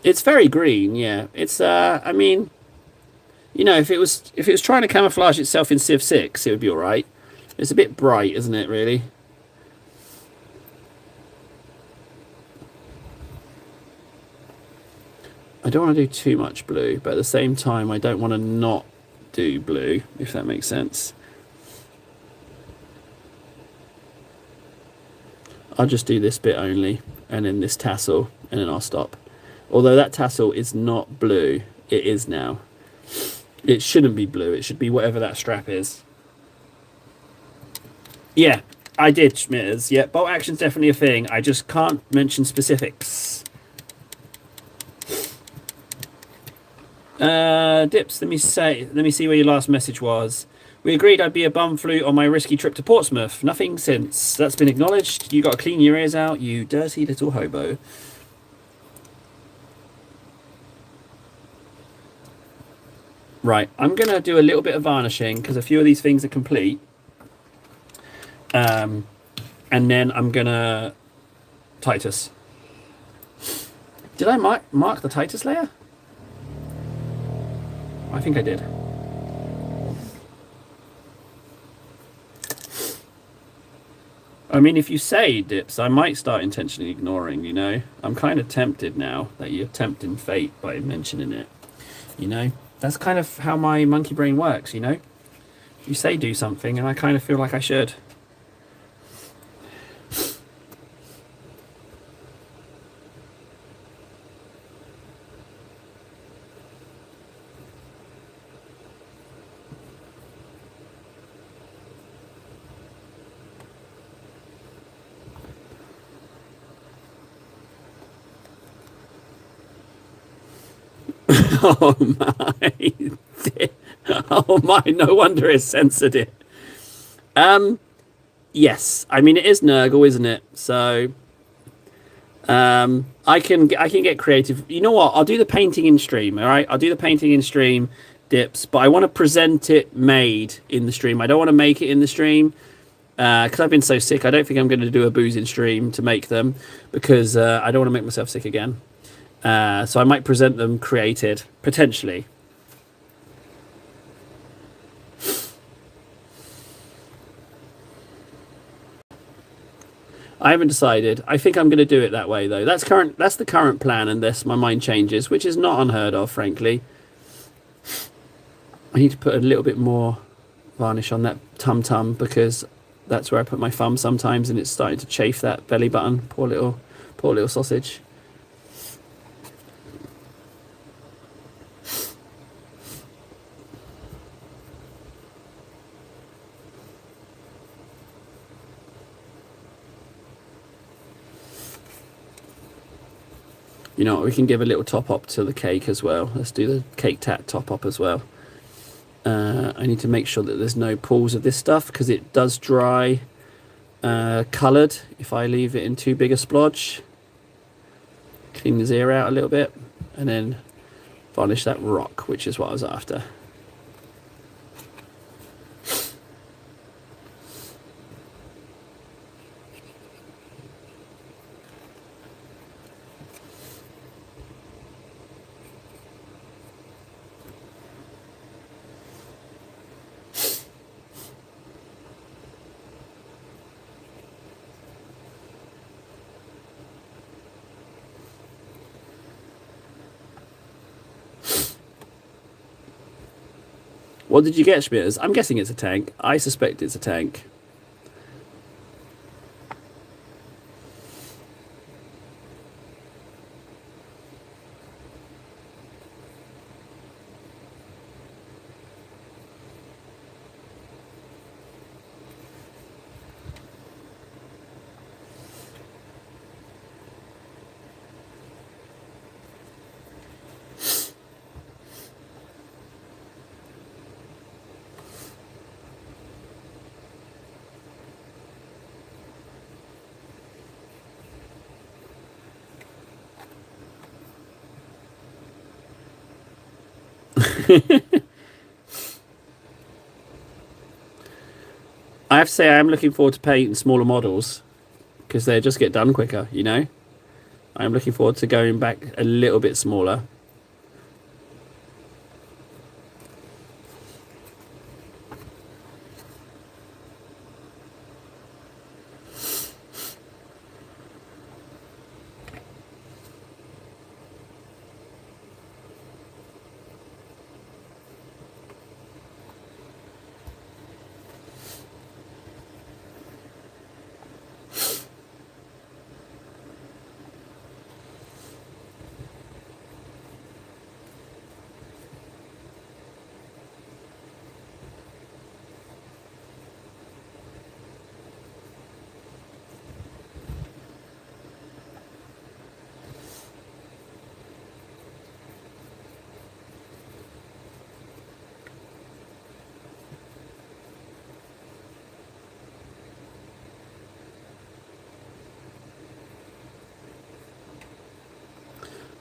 It's very green, yeah. It's I mean, you know, if it was trying to camouflage itself in Civ 6, it would be all right. It's a bit bright, isn't it, really? I don't want to do too much blue, but at the same time, I don't want to not do blue, if that makes sense. I'll just do this bit only, and then this tassel, and then I'll stop. Although that tassel is not blue, it is now. It shouldn't be blue, it should be whatever that strap is. Yeah, I did, Schmitters. Yeah, bolt action's definitely a thing. I just can't mention specifics. Dips, let me see where your last message was. We agreed I'd be a bum flute on my risky trip to Portsmouth. Nothing since. That's been acknowledged. You got to clean your ears out, you dirty little hobo. Right, I'm going to do a little bit of varnishing because a few of these things are complete. And then I'm going to Titus. Did I mark the Titus layer? I think I did. I mean, if you say, Dips, I might start intentionally ignoring, you know? I'm kind of tempted now that you're tempting fate by mentioning it, you know? That's kind of how my monkey brain works, you know? You say do something, and I kind of feel like I should. Oh my! Oh my! No wonder it's sensitive. Yes, I mean it is Nurgle, isn't it? So I can get creative. You know what? I'll do the painting in stream. All right, I'll do the painting in stream, dips. But I want to present it made in the stream. I don't want to make it in the stream because I've been so sick. I don't think I'm going to do a boozing stream to make them because I don't want to make myself sick again. So I might present them created potentially. I haven't decided. I think I'm going to do it that way, though. That's the current plan, unless my mind changes, which is not unheard of, frankly. I need to put a little bit more varnish on that tum-tum because that's where I put my thumb sometimes, and it's starting to chafe that belly button. Poor little sausage. You know what, we can give a little top up to the cake as well. Let's do the cake tat top up as well. I need to make sure that there's no pools of this stuff because it does dry coloured if I leave it in too big a splodge. Clean his ear out a little bit and then varnish that rock, which is what I was after. What did you get, Schmitters? I'm guessing it's a tank. I suspect it's a tank. I have to say I am looking forward to painting smaller models because they just get done quicker, you know? I'm looking forward to going back a little bit smaller.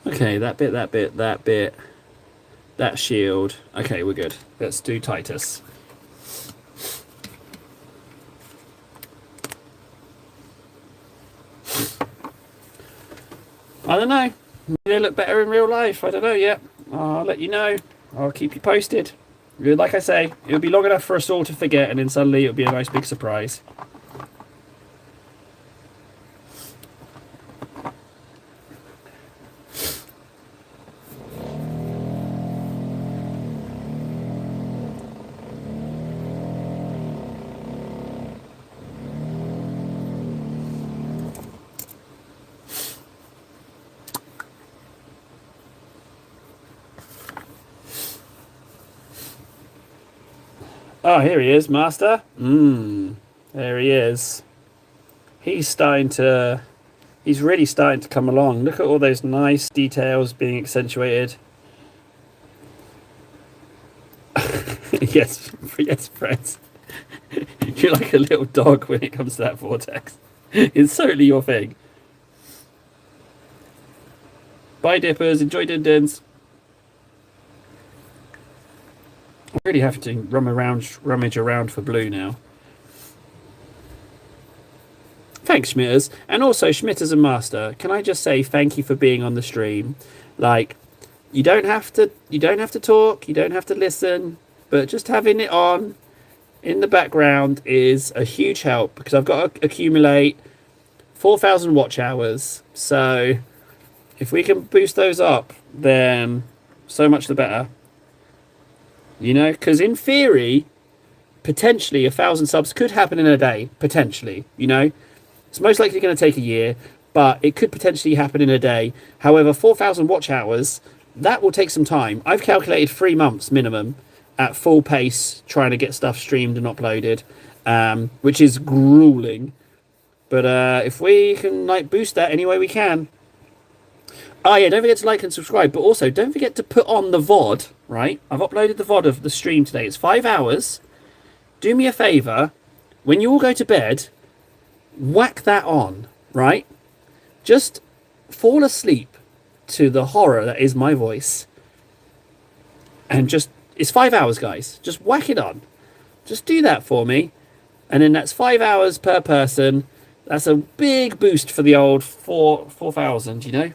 Okay, that bit, that shield. Okay, we're good. Let's do Titus. I don't know. They look better in real life. I don't know yet. I'll let you know. I'll keep you posted. Like I say, it'll be long enough for us all to forget, and then suddenly it'll be a nice big surprise. Oh, here he is, Master. There he is. He's really starting to come along. Look at all those nice details being accentuated. yes, friends. You're like a little dog when it comes to that vortex. It's totally your thing. Bye, dippers. Enjoy din-dins. I really have to rummage around for blue now. Thanks, Schmitters. And also, Schmitters and Master, can I just say thank you for being on the stream? Like, you don't have to talk, you don't have to listen, but just having it on in the background is a huge help because I've got to accumulate 4,000 watch hours. So if we can boost those up, then so much the better. You know, because in theory, potentially 1,000 subs could happen in a day. Potentially, you know, it's most likely going to take a year, but it could potentially happen in a day. However, 4,000 watch hours, that will take some time. I've calculated 3 months minimum at full pace trying to get stuff streamed and uploaded, which is grueling. But if we can like boost that any way we can. Oh yeah, don't forget to like and subscribe, but also don't forget to put on the VOD, right? I've uploaded the VOD of the stream today. It's 5 hours. Do me a favour, when you all go to bed, whack that on, right? Just fall asleep to the horror that is my voice. And just, it's 5 hours, guys. Just whack it on. Just do that for me. And then that's 5 hours per person. That's a big boost for the old 4,000, you know?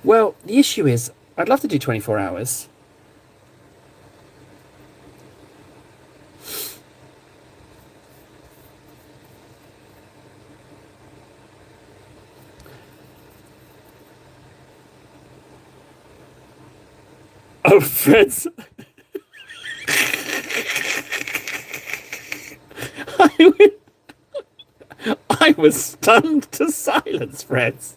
Well, the issue is, I'd love to do 24 hours. Oh, Fred's... I was stunned to silence, Freds.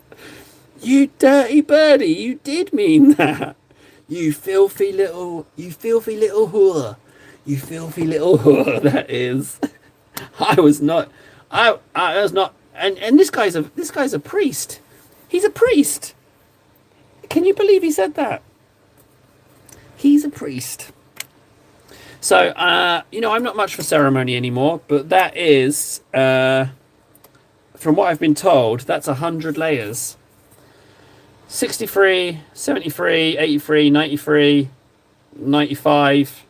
You dirty birdie, you did mean that. You filthy little whore. You filthy little whore, that is. I was not, and this guy's a priest. He's a priest. Can you believe he said that? He's a priest. So, you know, I'm not much for ceremony anymore, but that is, from what I've been told, that's 100 layers. 63, 73, 83, 93, 95,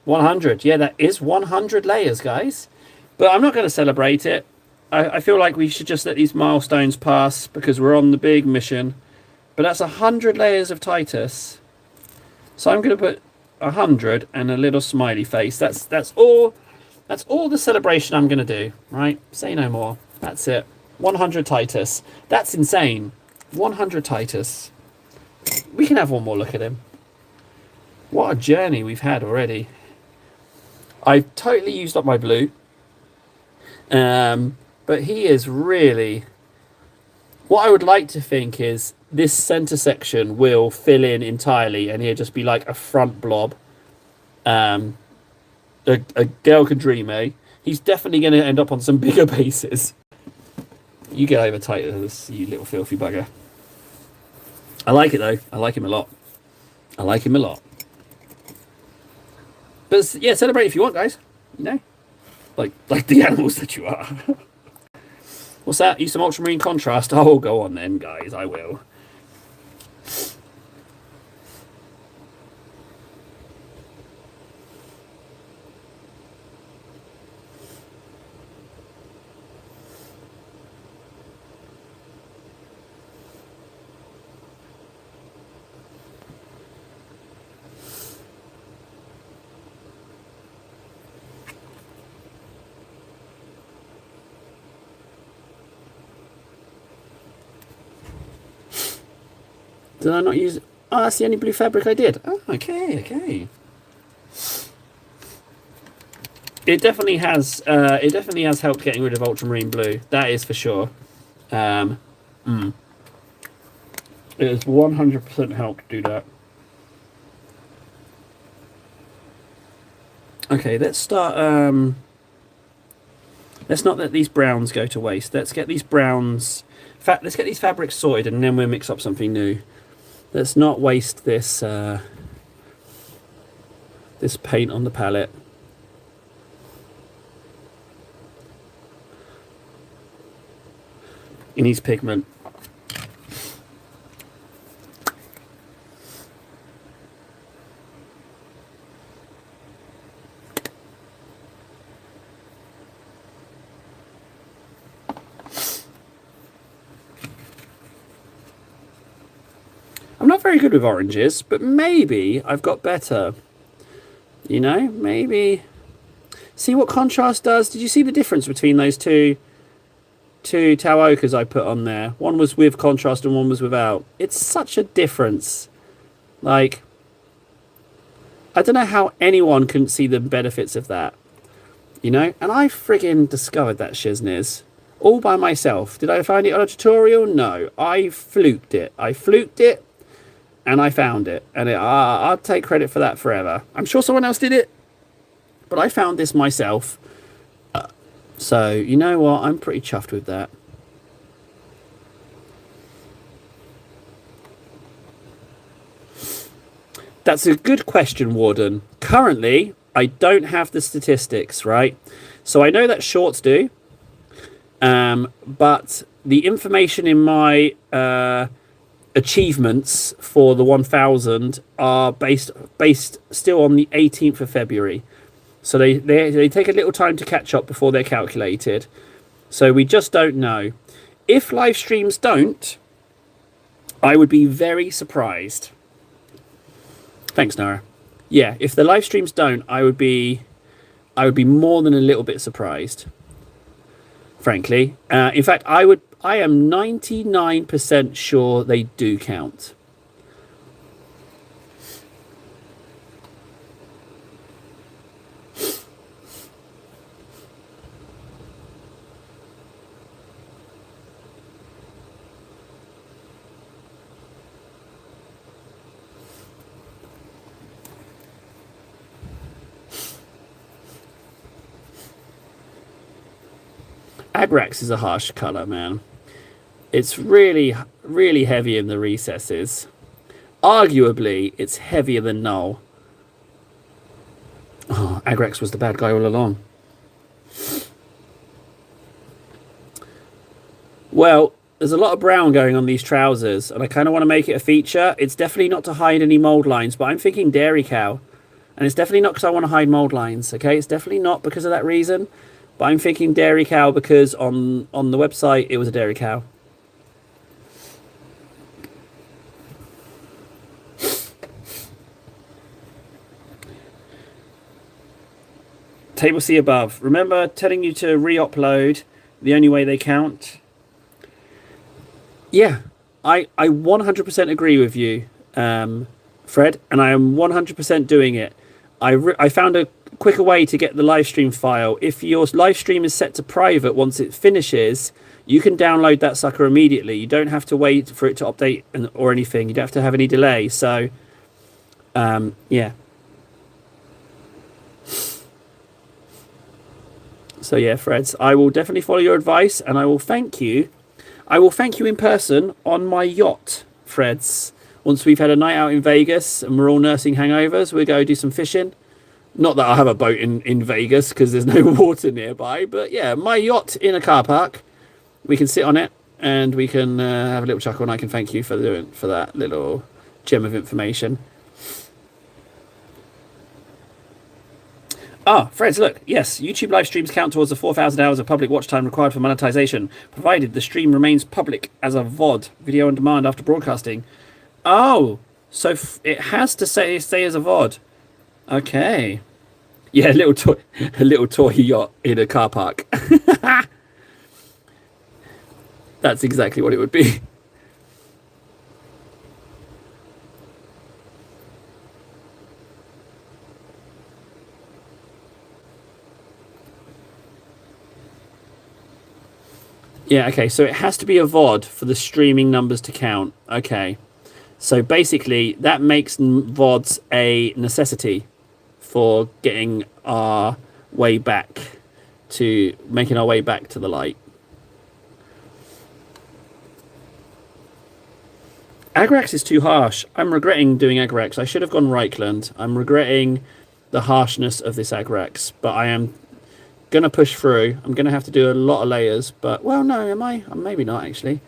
100. Yeah, that is 100 layers, guys. But I'm not going to celebrate it. I feel like we should just let these milestones pass because we're on the big mission. But that's 100 layers of Titus. So I'm going to put 100 and a little smiley face. That's all the celebration I'm going to do, right? Say no more. That's it. 100 Titus. That's insane. 100 Titus. We can have one more look at him. What a journey we've had already. I've totally used up my blue. But he is really... What I would like to think is this center section will fill in entirely and he'll just be like a front blob. A girl can dream, eh? He's definitely going to end up on some bigger bases. You get over Titus, you little filthy bugger. I like it though. I like him a lot. I like him a lot. But yeah, celebrate if you want, guys. You know, like the animals that you are. What's that? Use some ultramarine contrast. Oh, go on then, guys. I will. Did I not use... Oh, that's the only blue fabric I did. Oh, okay, okay. It definitely has helped getting rid of ultramarine blue. That is for sure. It has 100% helped do that. Okay, let's start... let's not let these browns go to waste. Let's get these browns... let's get these fabrics sorted and then we'll mix up something new. Let's not waste this this paint on the palette. It needs pigment. I'm not very good with oranges, but maybe I've got better. You know, maybe. See what contrast does? Did you see the difference between those two tau ochres I put on there? One was with contrast and one was without. It's such a difference. Like, I don't know how anyone couldn't see the benefits of that. You know? And I friggin' discovered that shizness all by myself. Did I find it on a tutorial? No. I fluked it. And I found it. And I'll take credit for that forever. I'm sure someone else did it, but I found this myself. So, you know what? I'm pretty chuffed with that. That's a good question, Warden. Currently, I don't have the statistics, right? So I know that shorts do. But the information in my achievements for the 1000 are based still on the 18th of February. So they take a little time to catch up before they're calculated. So we just don't know. If live streams don't, I would be very surprised. Thanks, Nara. Yeah, if the live streams don't, I would be more than a little bit surprised. Frankly. In fact, I am 99% sure they do count. Agrax is a harsh colour, man. It's really, really heavy in the recesses. Arguably, it's heavier than Null. Oh, Agrax was the bad guy all along. Well, there's a lot of brown going on these trousers, and I kind of want to make it a feature. It's definitely not to hide any mould lines, but I'm thinking dairy cow. And it's definitely not because I want to hide mould lines, okay? It's definitely not because of that reason. But I'm thinking dairy cow because on the website it was a dairy cow. Table C above. Remember telling you to re-upload the only way they count? Yeah, I 100% agree with you, Fred, and I am 100% doing it. I found a quicker way to get the live stream file. If your live stream is set to private, once it finishes, you can download that sucker immediately. You don't have to wait for it to update or anything. You don't have to have any delay. So, yeah. So yeah, Freds, I will definitely follow your advice, and I will thank you. I will thank you in person on my yacht, Freds. Once we've had a night out in Vegas and we're all nursing hangovers, we'll go do some fishing. Not that I have a boat in Vegas because there's no water nearby, but yeah, my yacht in a car park. We can sit on it and we can have a little chuckle, and I can thank you for that little gem of information. Ah, Freds, look, yes, YouTube live streams count towards the 4,000 hours of public watch time required for monetization, provided the stream remains public as a VOD, video on demand after broadcasting. Oh, so it has to stay as a VOD. Okay. Yeah, a little toy yacht in a car park. That's exactly what it would be. Yeah, okay, so it has to be a VOD for the streaming numbers to count. Okay. So basically, that makes VODs a necessity for getting our way back to making our way back to the light. Agrax is too harsh. I'm regretting doing Agrax. I should have gone Reichland. I'm regretting the harshness of this Agrax, but I am going to push through. I'm going to have to do a lot of layers, but, well, no, am I? Maybe not, actually.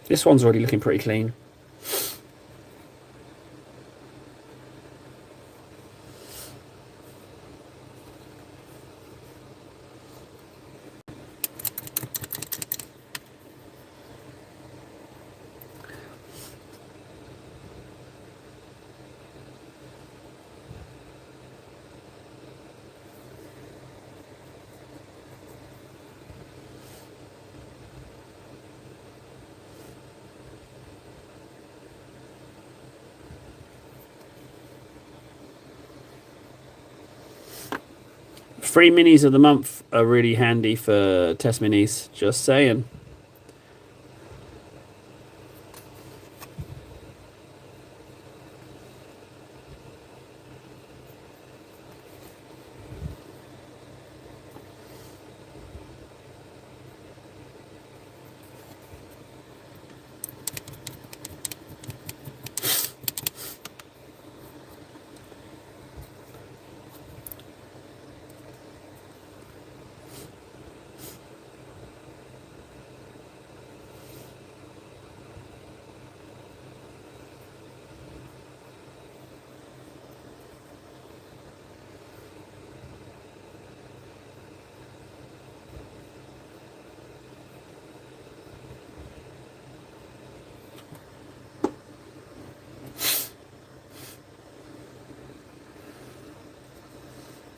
This one's already looking pretty clean. Free minis of the month are really handy for test minis, just saying.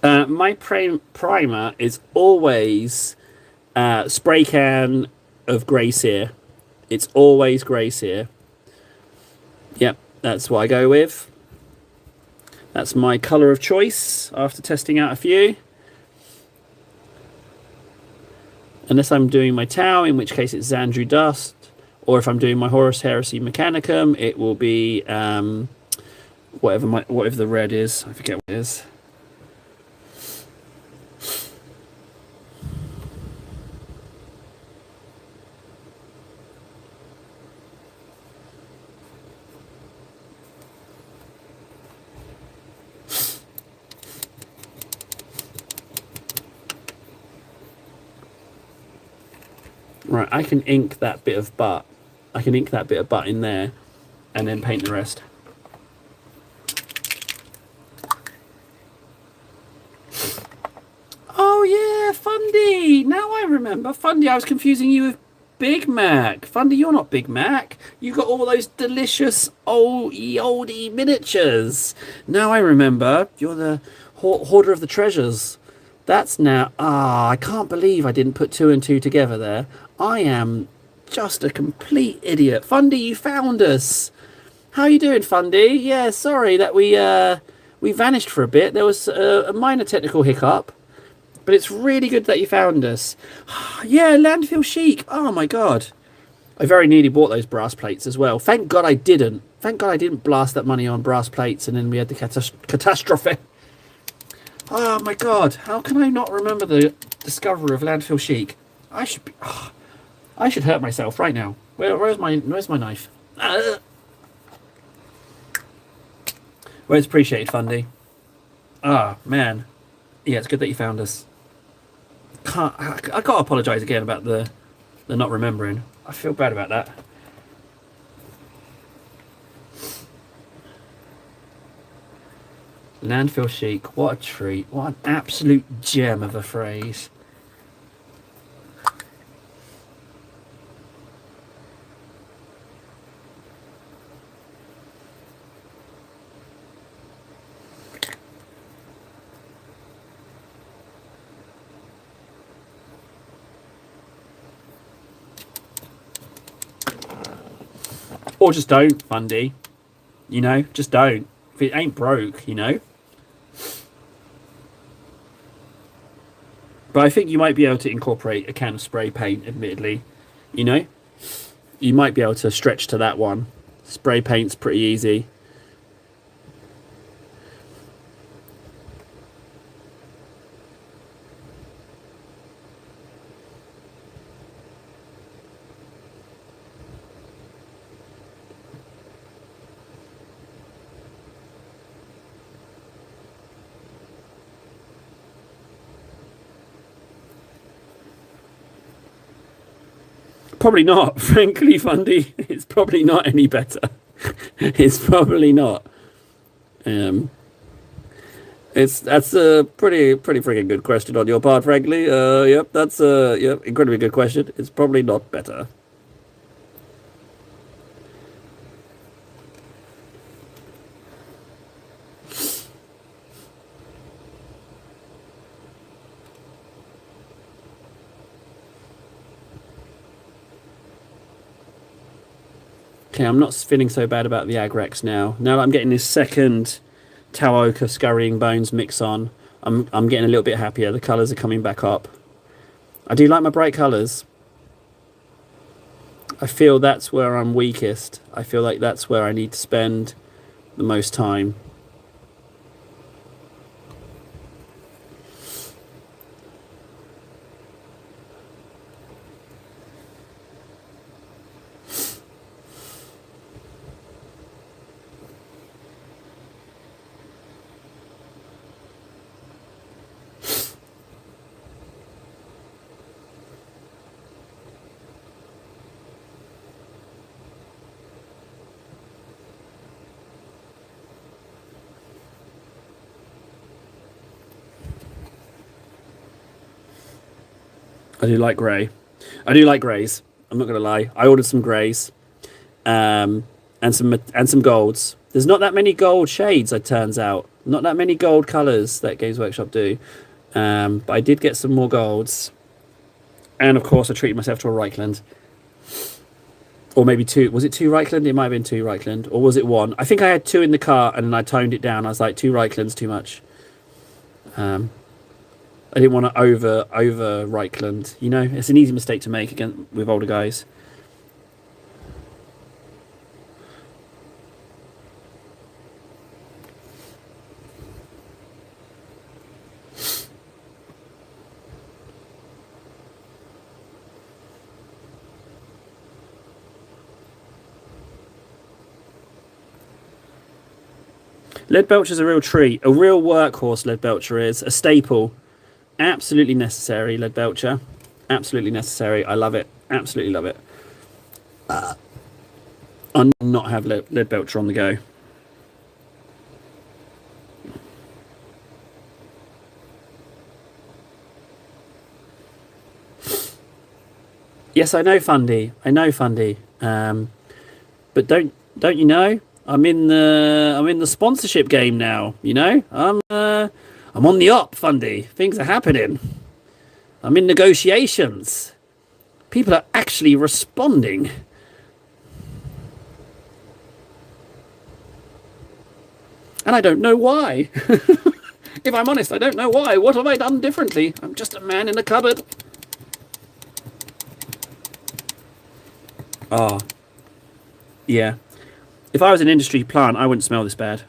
My primer is always spray can of grey sear. It's always grey sear. Yep, that's what I go with. That's my colour of choice after testing out a few. Unless I'm doing my Tau, in which case it's Xandru Dust. Or if I'm doing my Horus Heresy Mechanicum, it will be whatever the red is. I forget what it is. Right, I can ink that bit of butt. I can ink that bit of butt in there and then paint the rest. Oh yeah, Fundy! Now I remember. Fundy, I was confusing you with Big Mac. Fundy, you're not Big Mac. You got all those delicious oldie miniatures. Now I remember. You're the hoarder of the treasures. That's now... I can't believe I didn't put 2 and 2 together there. I am just a complete idiot. Fundy, you found us. How you doing, Fundy? Yeah, sorry that we vanished for a bit. There was a minor technical hiccup, but it's really good that you found us. Yeah, Landfill Chic. Oh my god. I very nearly bought those brass plates as well. Thank God I didn't. Thank God I didn't blast that money on brass plates and then we had the catastrophe. Oh my god. How can I not remember the discovery of Landfill Chic? I should be... I should hurt myself right now. Where's my knife? Well, it's appreciated, Fundy. Ah, man. Yeah, it's good that you found us. I gotta apologise again about the not remembering. I feel bad about that. Landfill Chic, what a treat. What an absolute gem of a phrase. Or just don't, Fundy. You know, just don't. If it ain't broke, you know. But I think you might be able to incorporate a can of spray paint, admittedly. You know? You might be able to stretch to that one. Spray paint's pretty easy. Probably not. Frankly, Fundy, it's probably not any better. It's probably not. Um, that's a pretty freaking good question on your part, frankly. Yep, that's a incredibly good question. It's probably not better. Okay, I'm not feeling so bad about the Agrex now. Now that I'm getting this second Taoka Scurrying Bones mix on, I'm getting a little bit happier. The colours are coming back up. I do like my bright colours. I feel that's where I'm weakest. I feel like that's where I need to spend the most time. I do like grey. I do like greys. I'm not gonna lie. I ordered some greys, and some golds. There's not that many gold shades. It turns out, not that many gold colours that Games Workshop do. But I did get some more golds, and of course I treated myself to a Reichland, or maybe two. Was it two Reichland? It might have been two Reichland, or was it one? I think I had two in the car, and then I toned it down. I was like, two Reichlands too much. I didn't want to over Reichland. You know, it's an easy mistake to make again with older guys. Leadbelcher's a real treat, a real workhorse. Leadbelcher is a staple. Absolutely necessary, Leadbelcher. Absolutely necessary. I love it. Absolutely love it. I'll not have Leadbelcher on the go. Yes, I know, Fundy. I know, Fundy. But don't you know? I'm in the sponsorship game now. You know, I'm on the up, Fundy. Things are happening. I'm in negotiations. People are actually responding. And I don't know why. If I'm honest, I don't know why. What have I done differently? I'm just a man in a cupboard. Oh. Yeah. If I was an industry plant, I wouldn't smell this bad.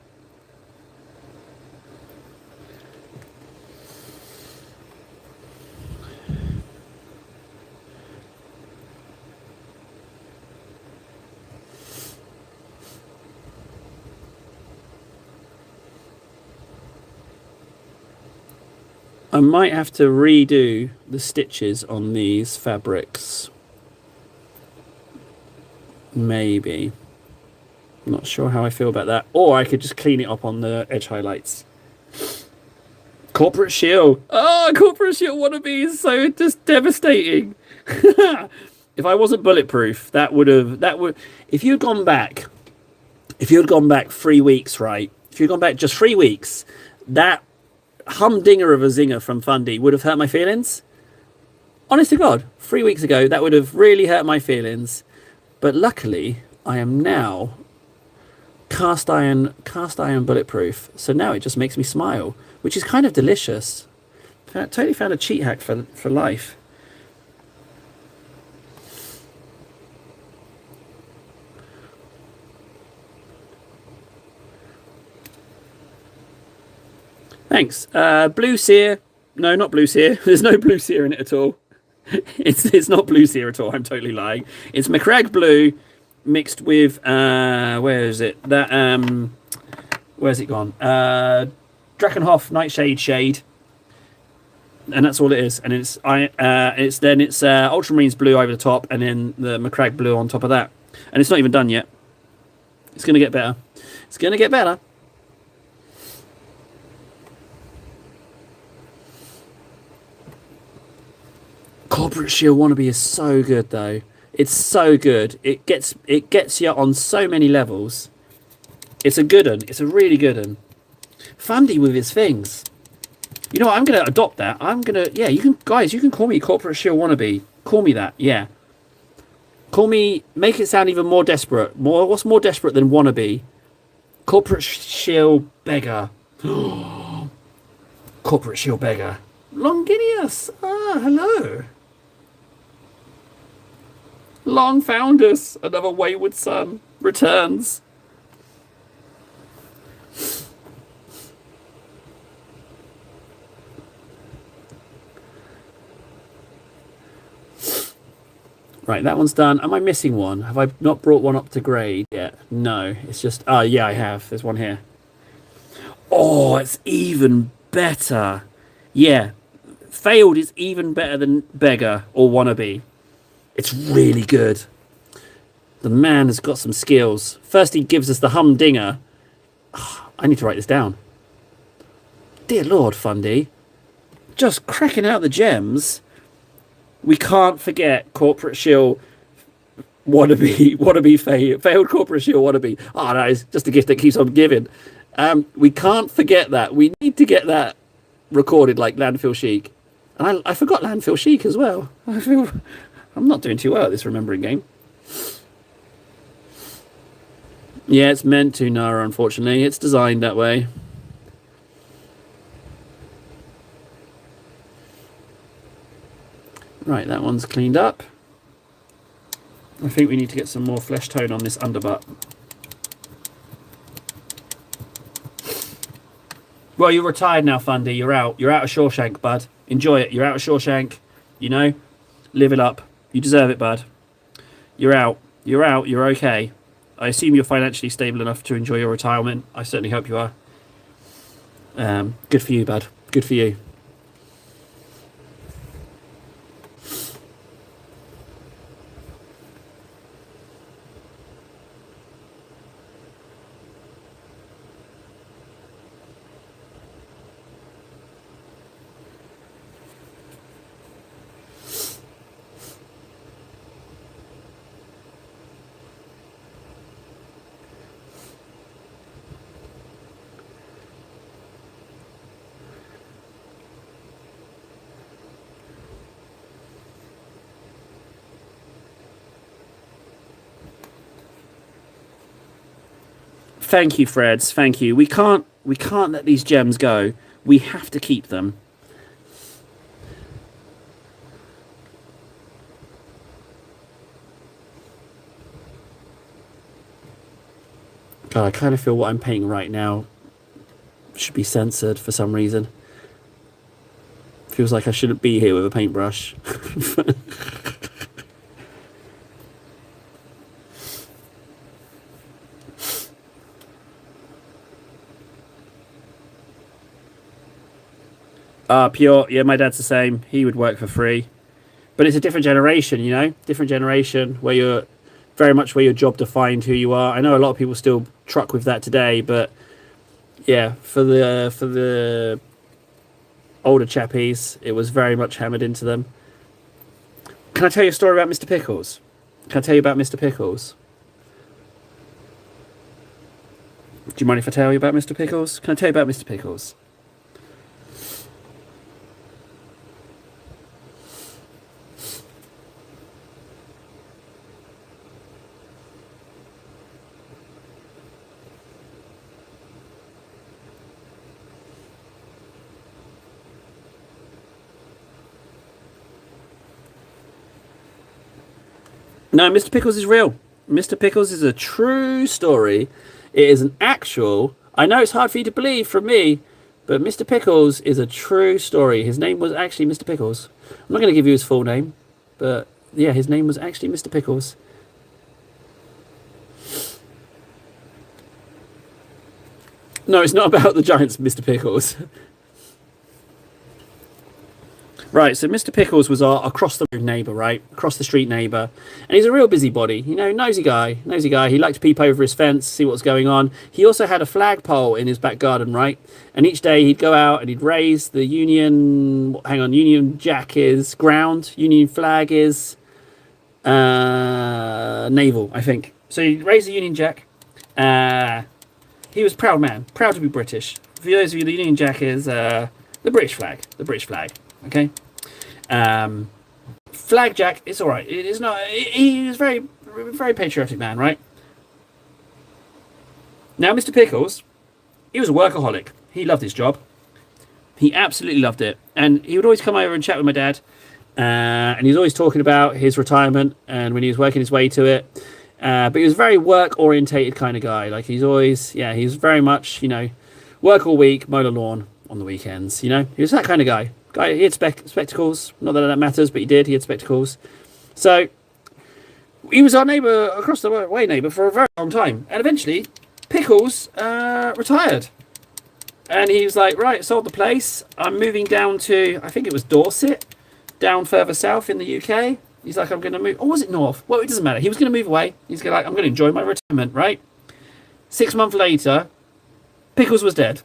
I might have to redo the stitches on these fabrics. Maybe. I'm not sure how I feel about that. Or I could just clean it up on the edge highlights. Corporate Shield. Oh, Corporate Shield wannabe is so just devastating. If I wasn't bulletproof, that would if you'd gone back 3 weeks, right? If you'd gone back just 3 weeks, that humdinger of a zinger from Fundy would have hurt my feelings. Honest to God, 3 weeks ago, that would have really hurt my feelings. But luckily, I am now cast iron bulletproof. So now it just makes me smile, which is kind of delicious. I totally found a cheat hack for life. Thanks. Blue Sear. No, not Blue Sear. There's no Blue Sear in it at all. It's not Blue Sear at all. I'm totally lying. It's Macragge Blue mixed with where is it? Where's it gone? Drakenhof Nightshade Shade. and that's all it is. And it's Ultramarines blue over the top, and then the Macragge blue on top of that. And it's not even done yet. It's going to get better. It's going to get better. Corporate Shield Wannabe is so good though. It's so good. It gets you on so many levels. It's a good one. It's a really good one. Fundy with his things. You know what? I'm gonna adopt that. Yeah. You can call me Corporate Shield Wannabe. Call me that. Yeah. Call me. Make it sound even more desperate. What's more desperate than wannabe? Corporate Shield Beggar. Corporate Shield Beggar. Longinius. Ah, hello. Long found us. Another wayward son returns. Right, that one's done. Am I missing one? Have I not brought one up to grade yet? No, it's just... Oh, yeah, I have. There's one here. Oh, it's even better. Yeah, failed is even better than beggar or wannabe. It's really good. The man has got some skills. First, he gives us the humdinger. Oh, I need to write this down. Dear Lord, Fundy. Just cracking out the gems. We can't forget Corporate Shield wannabe failed Corporate Shield wannabe. Oh, no, it's just a gift that keeps on giving. We can't forget that. We need to get that recorded like Landfill Chic. And I forgot Landfill Chic as well. I'm not doing too well at this remembering game. Yeah, it's meant to, Nara, unfortunately. It's designed that way. Right, that one's cleaned up. I think we need to get some more flesh tone on this underbutt. Well, you're retired now, Fundy. You're out. You're out of Shawshank, bud. Enjoy it. You're out of Shawshank. You know? Live it up. You deserve it, bud. You're out. You're out. You're okay. I assume you're financially stable enough to enjoy your retirement. I certainly hope you are. Good for you, bud. Good for you. Thank you, Freds. Thank you. We can't let these gems go. We have to keep them. God, I kind of feel what I'm painting right now should be censored for some reason. Feels like I shouldn't be here with a paintbrush. Pure. Yeah, my dad's the same. He would work for free. But it's a different generation, you know? Different generation where you're very much where your job defined who you are. I know a lot of people still truck with that today, but yeah, for the older chappies, it was very much hammered into them. Can I tell you a story about Mr. Pickles? Can I tell you about Mr. Pickles? Do you mind if I tell you about Mr. Pickles? Can I tell you about Mr. Pickles? No, Mr. Pickles is real. Mr. Pickles is a true story. It is an actual... I know it's hard for you to believe from me, but Mr. Pickles is a true story. His name was actually Mr. Pickles. I'm not going to give you his full name, but yeah, his name was actually Mr. Pickles. No, it's not about the Giants, Mr. Pickles. Right, so Mr. Pickles was our across the road neighbour, right? Across the street neighbour. And he's a real busybody, you know, nosy guy, nosy guy. He liked to peep over his fence, see what's going on. He also had a flagpole in his back garden, right? And each day he'd go out and he'd raise the Union Jack is ground, Union flag is naval, I think. So he'd raise the Union Jack. He was a proud man, proud to be British. For those of you, the Union Jack is the British flag, okay? Flag Jack, it's all right. It is not. He was very, very patriotic man, right? Now, Mr. Pickles, he was a workaholic. He loved his job. He absolutely loved it, and he would always come over and chat with my dad. And he was always talking about his retirement and when he was working his way to it. But he was a very work-orientated kind of guy. Like he's always, he's very much, work all week, mow the lawn on the weekends. He was that kind of guy. He had spectacles. Not that matters, but he did. He had spectacles. So he was our neighbour, across the way neighbour, for a very long time. And eventually, Pickles retired. And he was like, right, sold the place. I'm moving down to, I think it was Dorset, down further south in the UK. He's like, I'm going to move. Or was it north? Well, it doesn't matter. He was going to move away. He's like, I'm going to enjoy my retirement, right? 6 months later, Pickles was dead.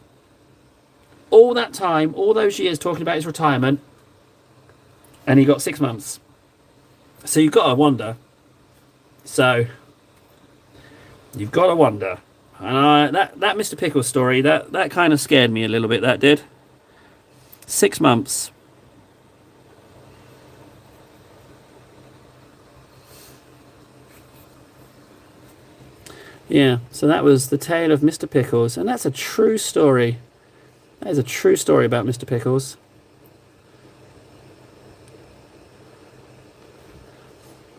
All that time, all those years talking about his retirement, and he got 6 months. So you've got to wonder. And that Mr. Pickles story, that kind of scared me a little bit, that did. 6 months. Yeah, so that was the tale of Mr. Pickles, and that's a true story. That is a true story about Mr. Pickles.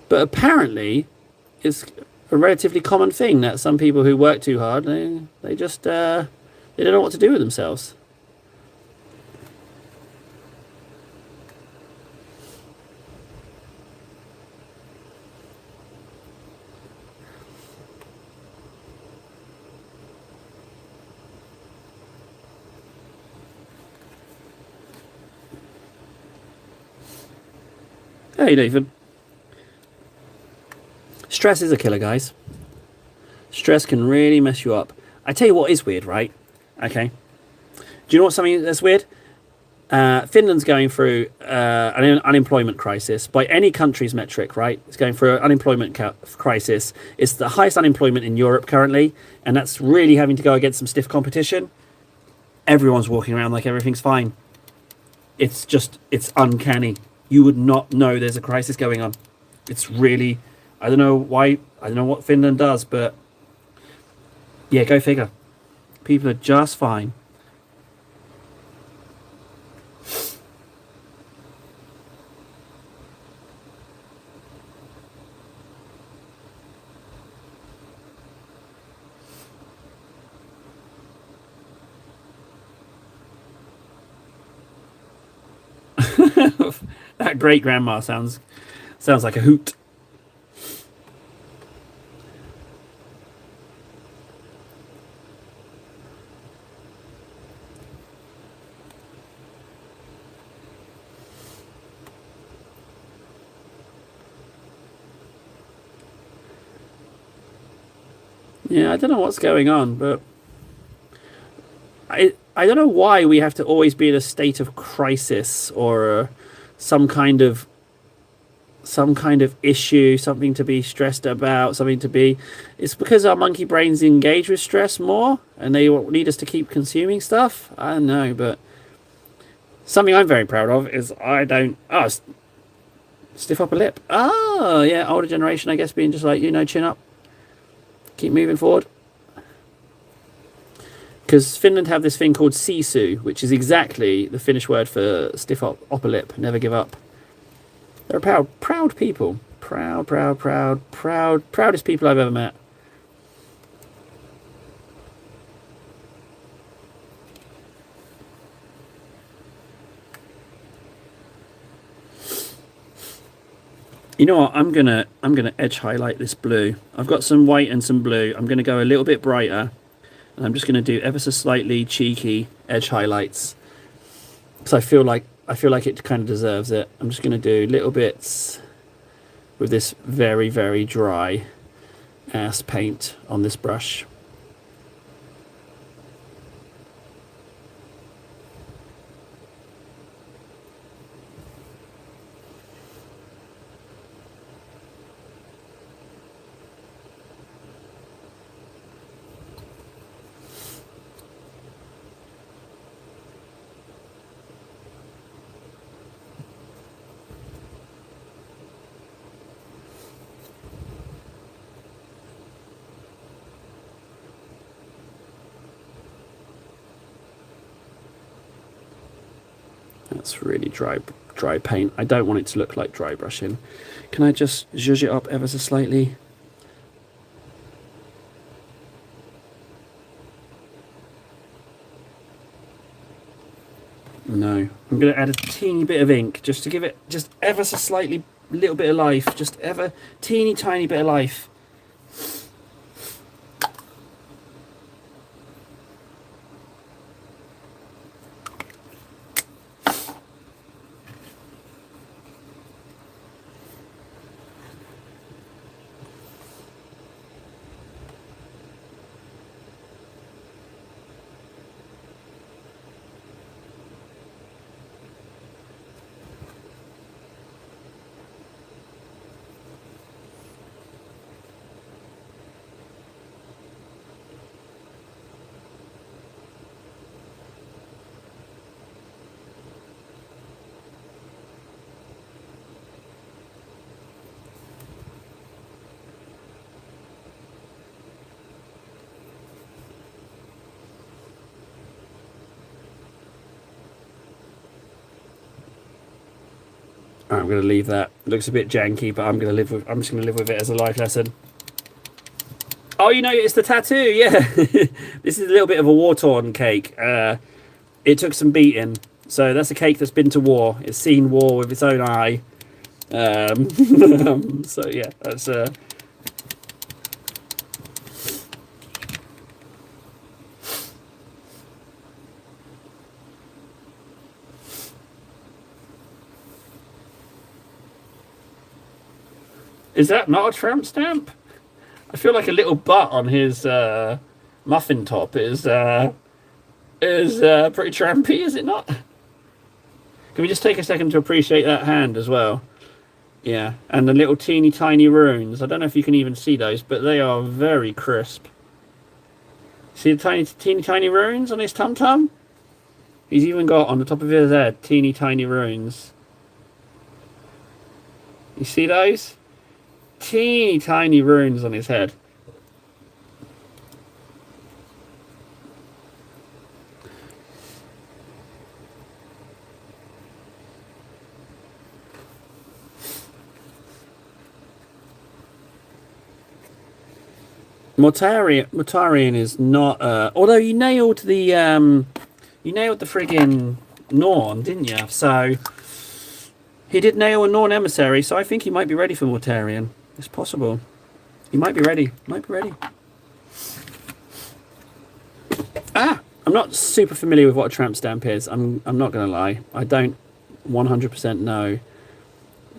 But apparently, it's a relatively common thing that some people who work too hard, they just they don't know what to do with themselves. Hey, Nathan. Stress is a killer, guys. Stress can really mess you up. I tell you what is weird, right? Okay. Do you know what's something that's weird? Finland's going through an unemployment crisis by any country's metric, right? It's going through an unemployment crisis. It's the highest unemployment in Europe currently, and that's really having to go against some stiff competition. Everyone's walking around like everything's fine. It's uncanny. You would not know there's a crisis going on. It's really, I don't know why, I don't know what Finland does, but yeah, go figure. People are just fine. That great grandma sounds like a hoot. Yeah, I don't know what's going on, but I don't know why we have to always be in a state of crisis or some kind of issue, something to be stressed about, it's because our monkey brains engage with stress more and they need us to keep consuming stuff. I don't know, but something I'm very proud of is stiff upper lip. Oh yeah, older generation, I guess, being just like, chin up, keep moving forward. Because Finland have this thing called sisu, which is exactly the Finnish word for stiff upper lip, never give up. They're proud people. Proudest people I've ever met. You know what? I'm gonna edge highlight this blue. I've got some white and some blue. I'm gonna go a little bit brighter. And I'm just going to do ever so slightly cheeky edge highlights. Because I feel like I feel like it kind of deserves it. I'm just going to do little bits with this very, very dry ass paint on this brush. That's really dry paint. I don't want it to look like dry brushing. Can I just zhuzh it up ever so slightly? No. I'm going to add a teeny bit of ink just to give it just ever so slightly, little bit of life. Just ever teeny tiny bit of life. Right, I'm going to leave that. It looks a bit janky, but I'm just going to live with it as a life lesson. Oh, you know, it's the tattoo. Yeah, this is a little bit of a war-torn cake. It took some beating, so that's a cake that's been to war. It's seen war with its own eye. So yeah, that's. Is that not a tramp stamp? I feel like a little butt on his muffin top is pretty trampy, is it not? Can we just take a second to appreciate that hand as well? Yeah, and the little teeny tiny runes. I don't know if you can even see those, but they are very crisp. See the teeny tiny runes on his tum tum? He's even got on the top of his head teeny tiny runes. You see those? Teeny tiny runes on his head. Mortarian is not. Although you nailed the friggin' Norn, didn't you? So he did nail a Norn emissary. So I think he might be ready for Mortarian. It's possible. He might be ready. Ah, I'm not super familiar with what a tramp stamp is. I'm not gonna lie. I don't 100% know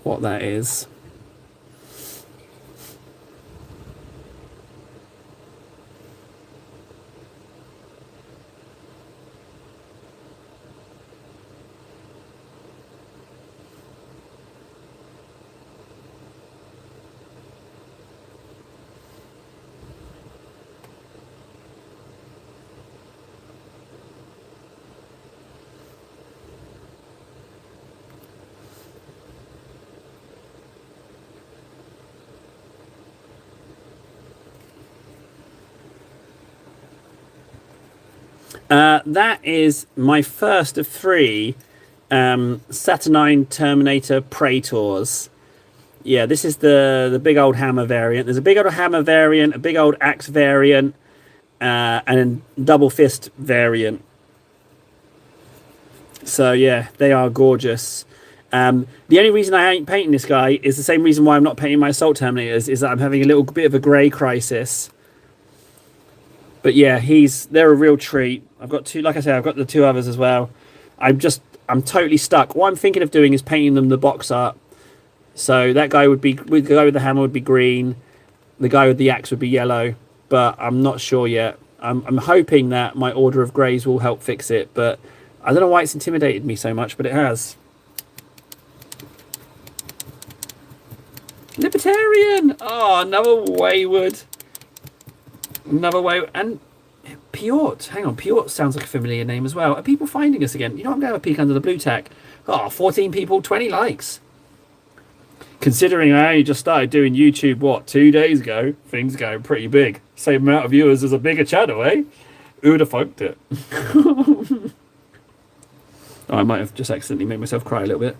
what that is. That is my first of 3 Saturnine Terminator Praetors. Yeah, this is the big old hammer variant. There's a big old hammer variant, a big old axe variant, and a double fist variant. So yeah, they are gorgeous. The only reason I ain't painting this guy is the same reason why I'm not painting my Assault Terminators, is that I'm having a little bit of a grey crisis. But yeah, they're a real treat. I've got 2, like I said, I've got the 2 others as well. I'm just I'm totally stuck. What I'm thinking of doing is painting them the box art. So that guy would be, the guy with the hammer would be green. The guy with the axe would be yellow. But I'm not sure yet. I'm hoping that my order of greys will help fix it. But I don't know why it's intimidated me so much, but it has. Libertarian! Oh, another wayward. Another wayward. And Piort. Hang on, Piort sounds like a familiar name as well. Are people finding us again? You know, I'm going to have a peek under the blue tack. Oh, 14 people, 20 likes. Considering I only just started doing YouTube, what, 2 days ago? Things going pretty big. Same amount of viewers as a bigger channel, eh? Who would have funked it? Oh, I might have just accidentally made myself cry a little bit.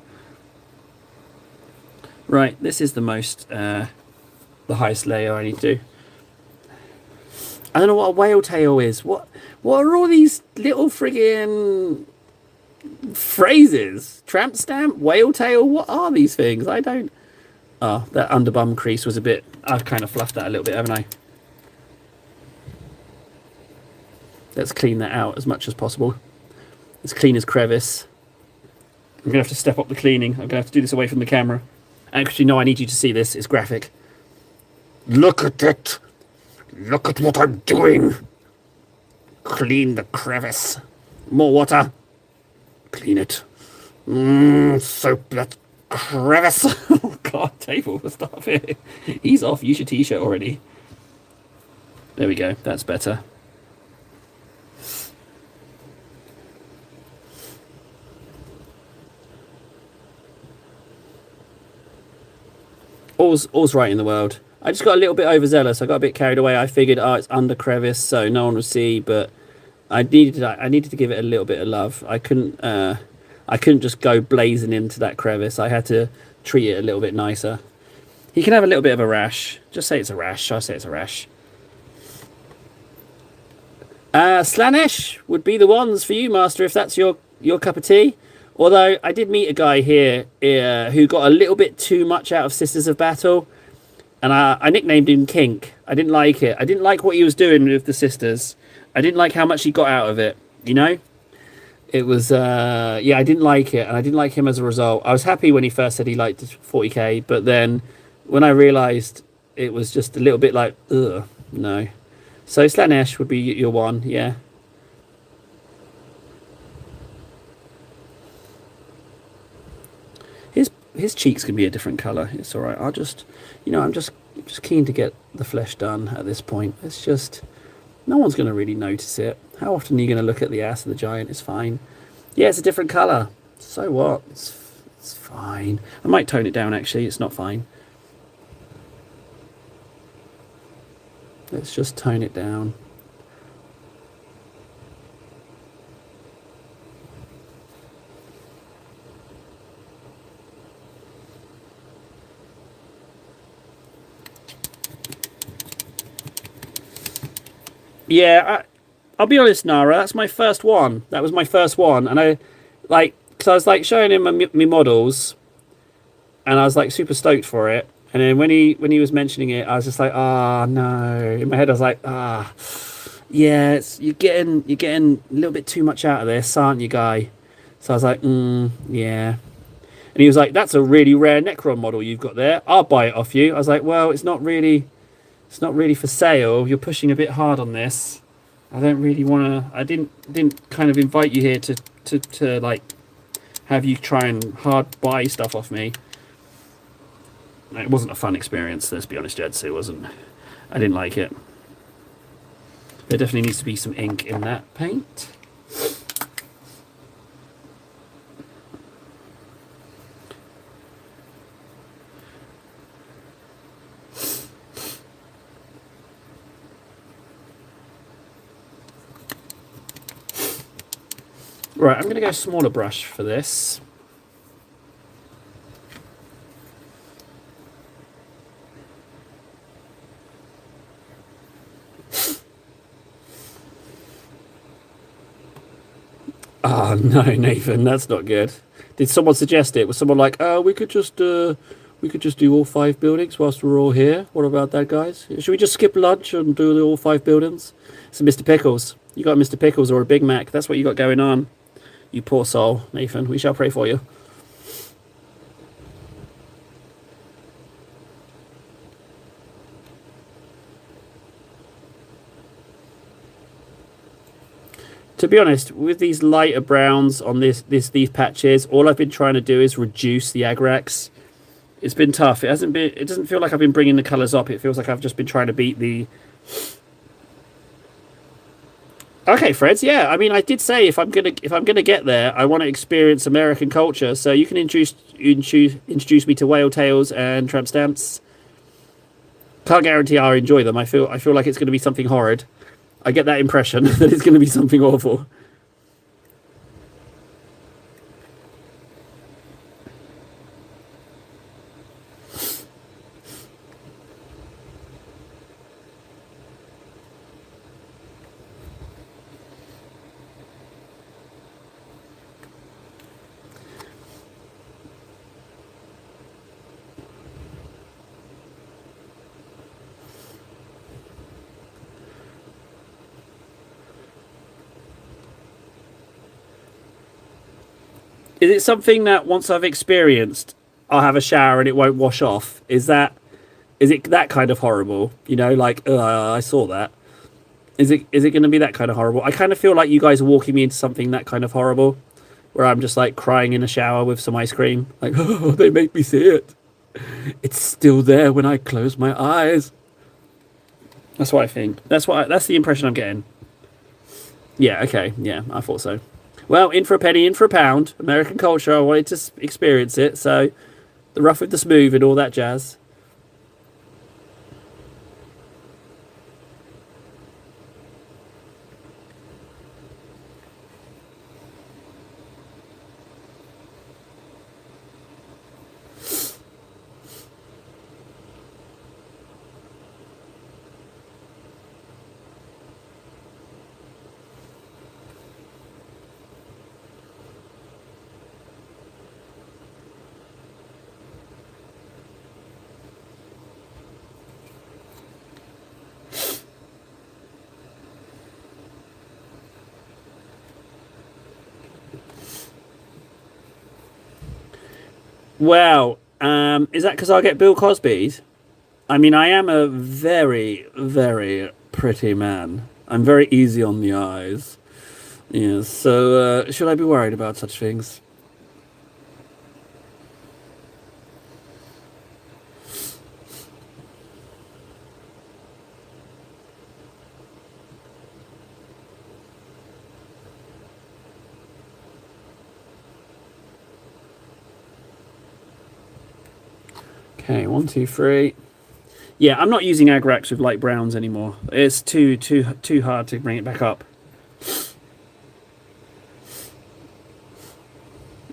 Right, this is the most, the highest layer I need to do. I don't know what a whale tail is. What are all these little friggin' phrases? Tramp stamp? Whale tail? What are these things? I don't... Oh, that underbum crease was a bit... I've kind of fluffed that a little bit, haven't I? Let's clean that out as much as possible. As clean as crevice. I'm going to have to step up the cleaning. I'm going to have to do this away from the camera. Actually, no, I need you to see this. It's graphic. Look at it. Look at what I'm doing. Clean the crevice. More water. Clean it. Soap that crevice. Oh, God, table, stop it. He's off. Use your t-shirt already. There we go. That's better. All's right in the world. I just got a little bit overzealous. I got a bit carried away. I figured, oh, it's under crevice, so no one will see. But I needed to give it a little bit of love. I couldn't just go blazing into that crevice. I had to treat it a little bit nicer. He can have a little bit of a rash. Just say it's a rash. I say it's a rash. Slanesh would be the ones for you, Master, if that's your cup of tea. Although I did meet a guy here who got a little bit too much out of Sisters of Battle. And I nicknamed him Kink. I didn't like it. I didn't like what he was doing with the sisters. I didn't like how much he got out of it, you know? It was, yeah, I didn't like it. And I didn't like him as a result. I was happy when he first said he liked 40k. But then when I realised it was just a little bit like, ugh, no. So Slanesh would be your one, yeah. His cheeks can be a different colour. It's all right. I'll just, you know, I'm just keen to get the flesh done at this point. It's just, no one's going to really notice it. How often are you going to look at the ass of the giant? It's fine. Yeah, it's a different colour. So what? It's fine. I might tone it down, actually. It's not fine. Let's just tone it down. Yeah, I'll be honest, Nara, that's my first one. That was my first one. And I, like, because I was, like, showing him my models, and I was, like, super stoked for it. And then when he was mentioning it, I was just like, ah, no. In my head, I was like, ah, yeah, you're getting a little bit too much out of this, aren't you, guy? So I was like, yeah. And he was like, that's a really rare Necron model you've got there. I'll buy it off you. I was like, well, it's not really for sale. You're pushing a bit hard on this. I don't really want to... I didn't kind of invite you here to like, have you try and hard buy stuff off me. It wasn't a fun experience, let's be honest, Jeds. It wasn't. I didn't like it. There definitely needs to be some ink in that paint. Right, I'm going to go smaller brush for this. Oh no, Nathan, that's not good. Did someone suggest it? Was someone like, oh, we could just do all 5 buildings whilst we're all here? What about that, guys? Should we just skip lunch and do all 5 buildings? So Mr. Pickles. You got Mr. Pickles or a Big Mac. That's what you got going on. You poor soul, Nathan. We shall pray for you. To be honest, with these lighter browns on these patches, all I've been trying to do is reduce the agrax. It's been tough. It hasn't been. It doesn't feel like I've been bringing the colours up. It feels like I've just been trying to beat the. Okay, Freds. Yeah, I mean, I did say if I'm gonna get there, I want to experience American culture. So you can introduce me to whale tails and tramp stamps. Can't guarantee I'll enjoy them. I feel like it's going to be something horrid. I get that impression that it's going to be something awful. Is it something that once I've experienced, I'll have a shower and it won't wash off? Is it that kind of horrible? You know, like I saw that. Is it going to be that kind of horrible? I kind of feel like you guys are walking me into something that kind of horrible, where I'm just like crying in a shower with some ice cream. Like, oh, they make me see it. It's still there when I close my eyes. That's what I think. That's the impression I'm getting. Yeah. Okay. Yeah, I thought so. Well, in for a penny, in for a pound. American culture. I wanted to experience it, so the rough with the smooth and all that jazz. Well, is that because I'll get Bill Cosby's? I mean, I am a very, very pretty man. I'm very easy on the eyes. Yes, so should I be worried about such things? Okay, one, two, three. Yeah, I'm not using Agrax with light browns anymore. It's too hard to bring it back up.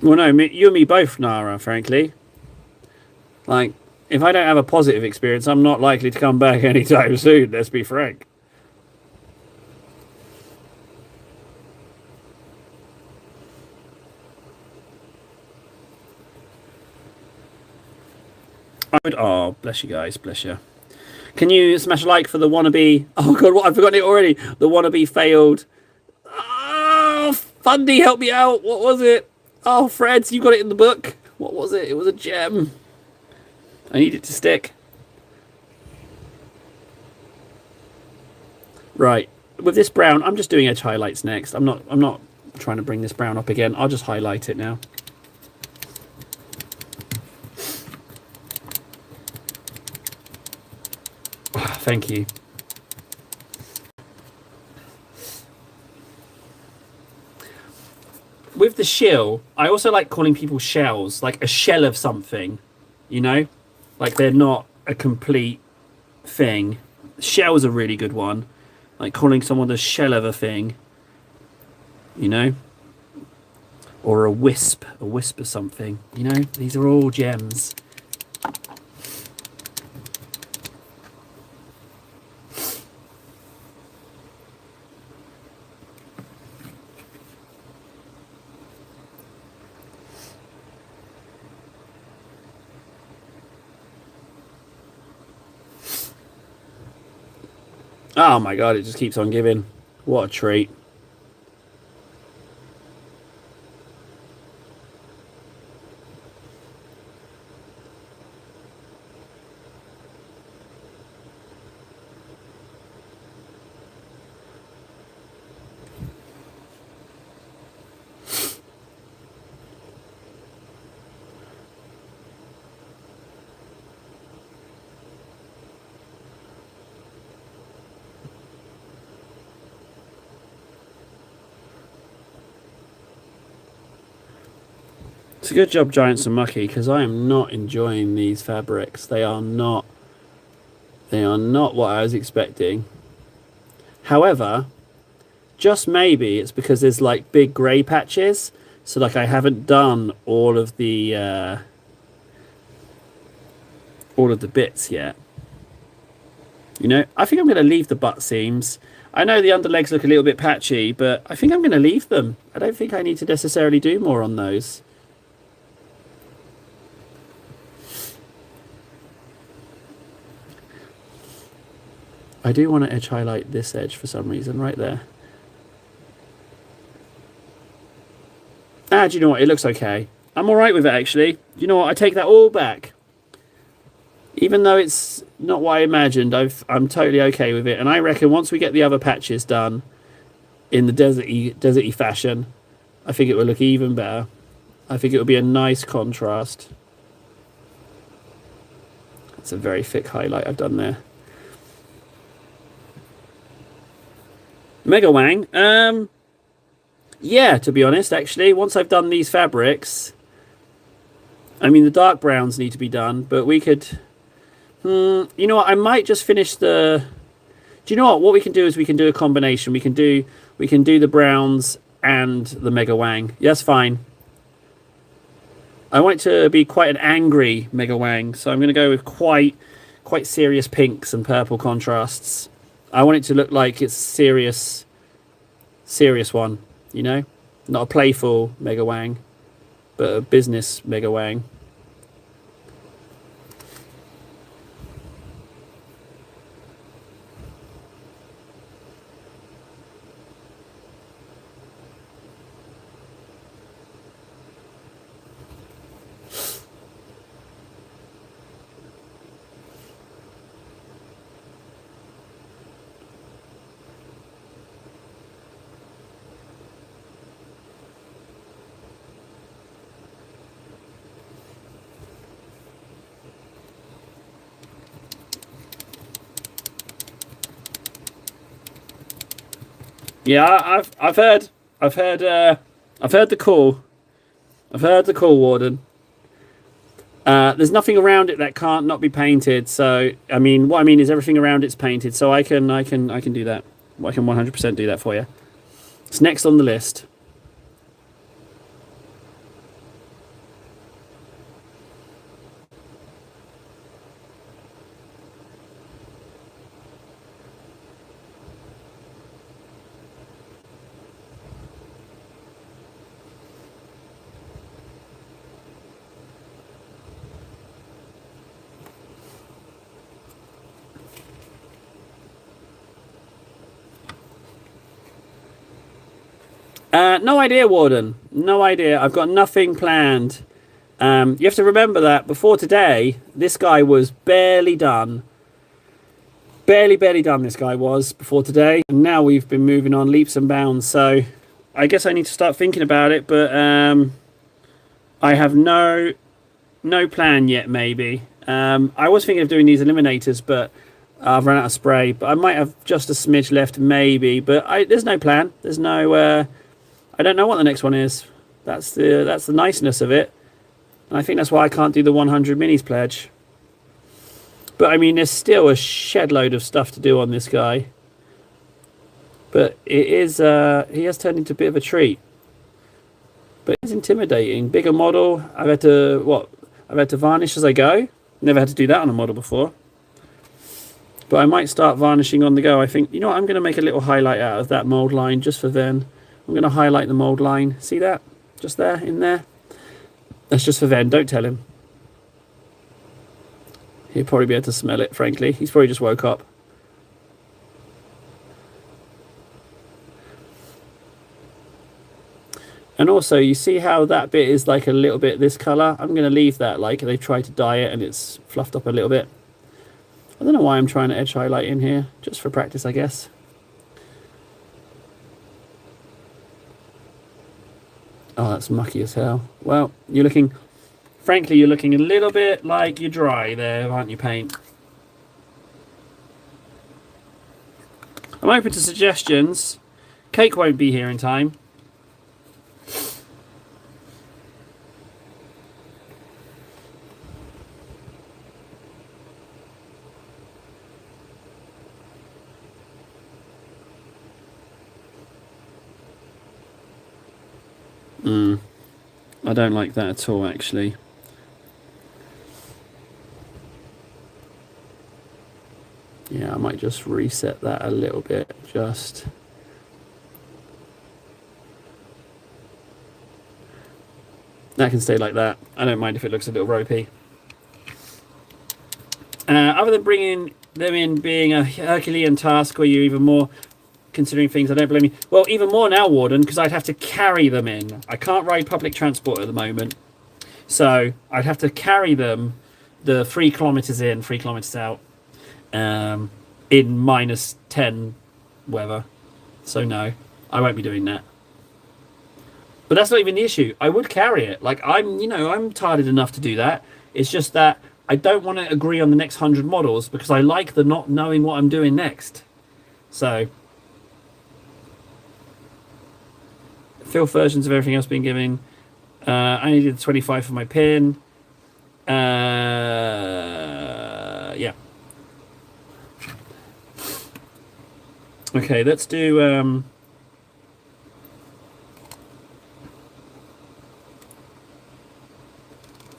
Well, no, you and me both, Nara. Frankly, like if I don't have a positive experience, I'm not likely to come back anytime soon. Let's be frank. I would. Oh, bless you guys. Bless you. Can you smash a like for the wannabe? Oh god, what I've forgotten it already. The wannabe failed. Oh, Fundy, help me out. What was it? Oh, Freds, you got it in the book. What was it? It was a gem. I need it to stick. Right. With this brown, I'm just doing edge highlights next. I'm not trying to bring this brown up again. I'll just highlight it now. Thank you. With the shill, I also like calling people shells, like a shell of something, you know? Like they're not a complete thing. Shell is a really good one. Like calling someone the shell of a thing, you know? Or a wisp of something, you know? These are all gems. Oh my god, it just keeps on giving. What a treat. It's a good job, Giants and Mucky, because I am not enjoying these fabrics. They are not what I was expecting. However, just maybe it's because there's like big grey patches, so like I haven't done all of the bits yet. You know, I think I'm going to leave the butt seams. I know the underlegs look a little bit patchy, but I think I'm going to leave them. I don't think I need to necessarily do more on those. I do want to edge highlight this edge for some reason, right there. Ah, do you know what? It looks okay. I'm all right with it, actually. Do you know what? I take that all back. Even though it's not what I imagined, I'm totally okay with it. And I reckon once we get the other patches done in the deserty fashion, I think it will look even better. I think it will be a nice contrast. It's a very thick highlight I've done there. Mega Wang. Yeah, to be honest, actually, once I've done these fabrics, I mean, the dark browns need to be done, but we could... you know what? I might just finish the... Do you know what? What we can do is we can do a combination. We can do the browns and the Mega Wang. Yeah, that's fine. I want it to be quite an angry Mega Wang, so I'm going to go with quite serious pinks and purple contrasts. I want it to look like it's serious one, you know? Not a playful Mega Wang, but a business Mega Wang. Yeah, I've heard the call. I've heard the call, Warden. There's nothing around it that can't not be painted. So I mean, what I mean is everything around it's painted. So I can do that. I can 100% do that for you. It's next on the list. No idea, Warden. No idea. I've got nothing planned. You have to remember that before today, this guy was barely done. Barely done, this guy was before today. And now we've been moving on leaps and bounds. So I guess I need to start thinking about it. But I have no plan yet, maybe. I was thinking of doing these eliminators, but I've run out of spray. But I might have just a smidge left, maybe. But there's no plan. There's no... I don't know what the next one is. That's the niceness of it. And I think that's why I can't do the 100 minis pledge. But I mean, there's still a shed load of stuff to do on this guy. But it is he has turned into a bit of a treat. But it's intimidating. Bigger model. I've had to varnish as I go. Never had to do that on a model before. But I might start varnishing on the go. I think, you know what, I'm going to make a little highlight out of that mold line just for then. I'm going to highlight the mold line. See that? Just there, in there. That's just for Ven. Don't tell him. He'll probably be able to smell it, frankly. He's probably just woke up. And also, you see how that bit is like a little bit this colour? I'm going to leave that like they've tried to dye it and it's fluffed up a little bit. I don't know why I'm trying to edge highlight in here. Just for practice, I guess. Oh, that's mucky as hell. Well, frankly, you're looking a little bit like you're dry there, aren't you, paint? I'm open to suggestions. Cake won't be here in time. I don't like that at all, actually. Yeah, I might just reset that a little bit. Just. That can stay like that. I don't mind if it looks a little ropey. Other than bringing them in being a Herculean task where you're even more considering things, I don't blame you. Well, even more now, Warden, because I'd have to carry them in. I can't ride public transport at the moment. So I'd have to carry them the 3 kilometres in, 3 kilometres out, in -10 weather. So no, I won't be doing that. But that's not even the issue. I would carry it. Like, I'm tired enough to do that. It's just that I don't want to agree on the next 100 models because I like the not knowing what I'm doing next. So, fill versions of everything else being given. I only did 25 for my pin. Yeah. Okay, let's do...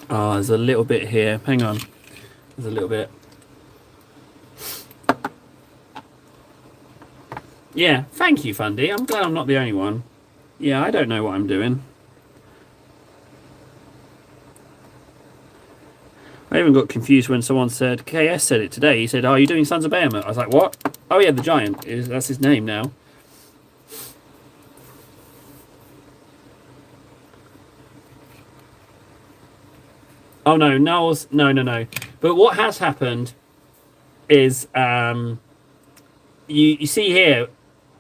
Oh, there's a little bit here. Hang on. There's a little bit. Yeah, thank you, Fundy. I'm glad I'm not the only one. Yeah, I don't know what I'm doing. I even got confused when someone said, KS said it today. He said, oh, are you doing Sons of Behemoth? I was like, what? Oh, yeah, the Giant. That's his name now. Oh, no, Noel's... No. But what has happened is... You see here...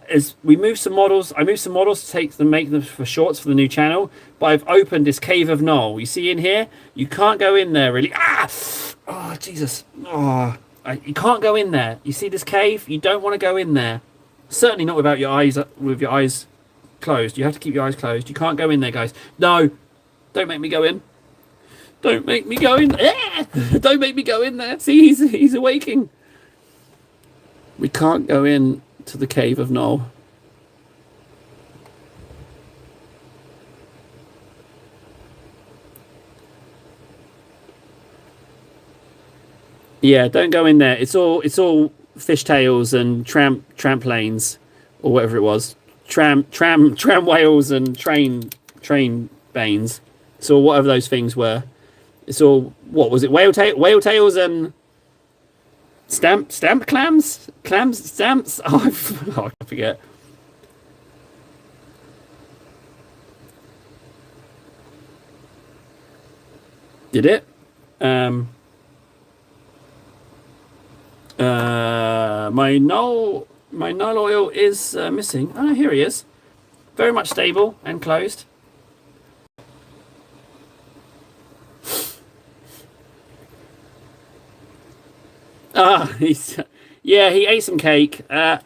is we moved some models. I moved some models to make them for shorts for the new channel. But I've opened this Cave of Knoll. You see in here, you can't go in there really. Oh Jesus! You can't go in there. You see this cave? You don't want to go in there. Certainly not without your eyes closed. You have to keep your eyes closed. You can't go in there, guys. No, don't make me go in. Don't make me go in. Don't make me go in there. See, he's awaking. We can't go in to the Cave of Knoll. Yeah, don't go in there. It's all fishtails and tramp lanes, or whatever it was. Tram whales and train banes. So whatever those things were. It's all, what was it? Whale tails and stamp clams? Stamps? Oh, I forget. Did it? My null oil is missing. Oh, here he is. Very much stable and closed. He ate some cake. I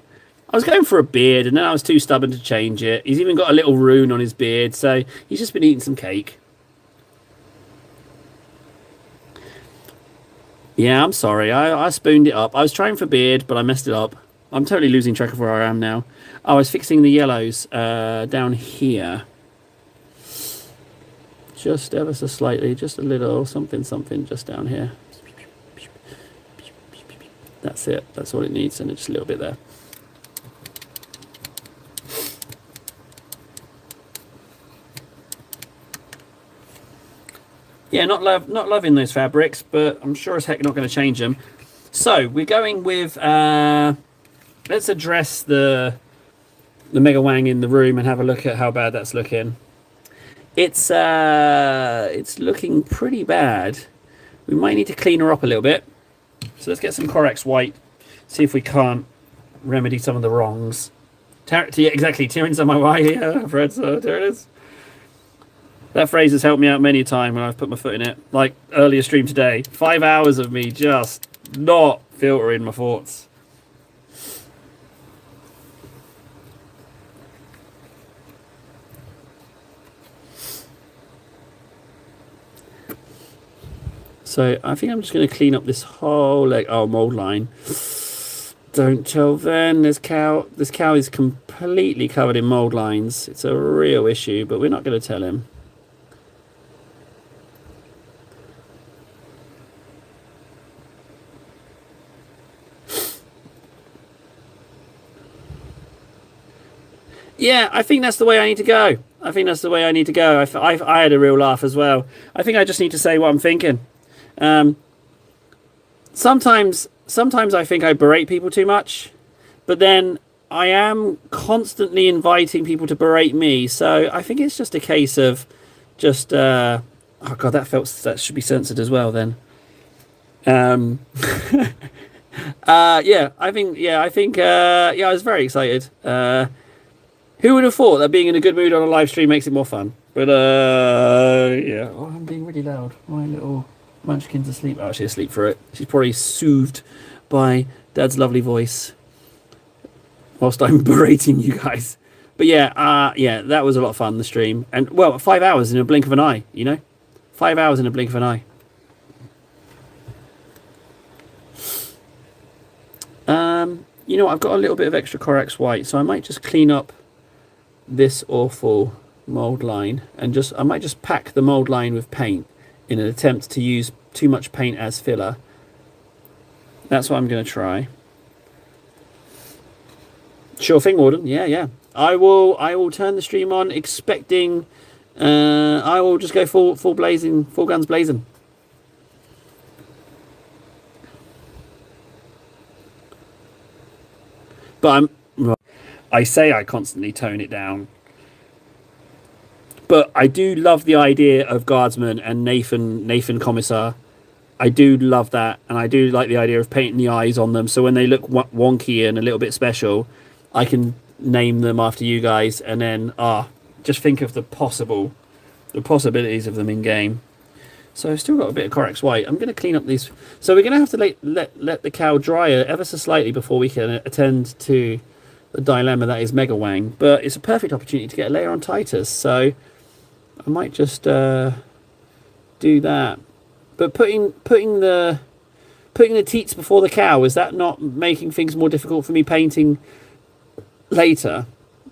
was going for a beard, and then I was too stubborn to change it. He's even got a little rune on his beard, so he's just been eating some cake. Yeah, I'm sorry. I spooned it up. I was trying for beard, but I messed it up. I'm totally losing track of where I am now. I was fixing the yellows down here. Just ever so slightly, just a little something just down here. That's it. That's all it needs, and just a little bit there. Yeah, not loving those fabrics, but I'm sure as heck not going to change them. So we're going with let's address the Mega Wang in the room and have a look at how bad that's looking. It's looking pretty bad. We might need to clean her up a little bit. So let's get some Corex white. See if we can't remedy some of the wrongs. Yeah, exactly. Tyrants on my way. Yeah, I've read so. There it is. That phrase has helped me out many a time when I've put my foot in it. Like earlier stream today. 5 hours of me just not filtering my thoughts. So I think I'm just going to clean up this whole mold line. Don't tell Ven. This cow is completely covered in mold lines. It's a real issue, but we're not going to tell him. Yeah, I think that's the way I need to go. I think that's the way I need to go. I had a real laugh as well. I think I just need to say what I'm thinking. Um, sometimes I think I berate people too much, but then I am constantly inviting people to berate me. So I think it's just a case of just oh god, that should be censored as well then. Um, I was very excited. Who would have thought that being in a good mood on a live stream makes it more fun? But yeah. Oh, I'm being really loud. My little munchkin's asleep. Oh, she's asleep for it. She's probably soothed by Dad's lovely voice whilst I'm berating you guys. But yeah, that was a lot of fun, the stream. And well, 5 hours in a blink of an eye, you know? 5 hours in a blink of an eye. You know, I've got a little bit of extra Corax white, so I might just clean up this awful mold line and I might just pack the mold line with paint in an attempt to use too much paint as filler. That's what I'm going to try. Sure thing, Warden. Yeah. I will turn the stream on expecting I will just go full blazing, full guns blazing. But I say I constantly tone it down. But I do love the idea of Guardsman and Nathan Commissar. I do love that, and I do like the idea of painting the eyes on them, so when they look wonky and a little bit special, I can name them after you guys, and then just think of the possibilities of them in game. So I've still got a bit of Corax white. I'm going to clean up these. So we're going to have to let the cow dry ever so slightly before we can attend to the dilemma that is Mega Wang. But it's a perfect opportunity to get a layer on Titus, so I might just do that. But putting the teats before the cow, is that not making things more difficult for me painting later?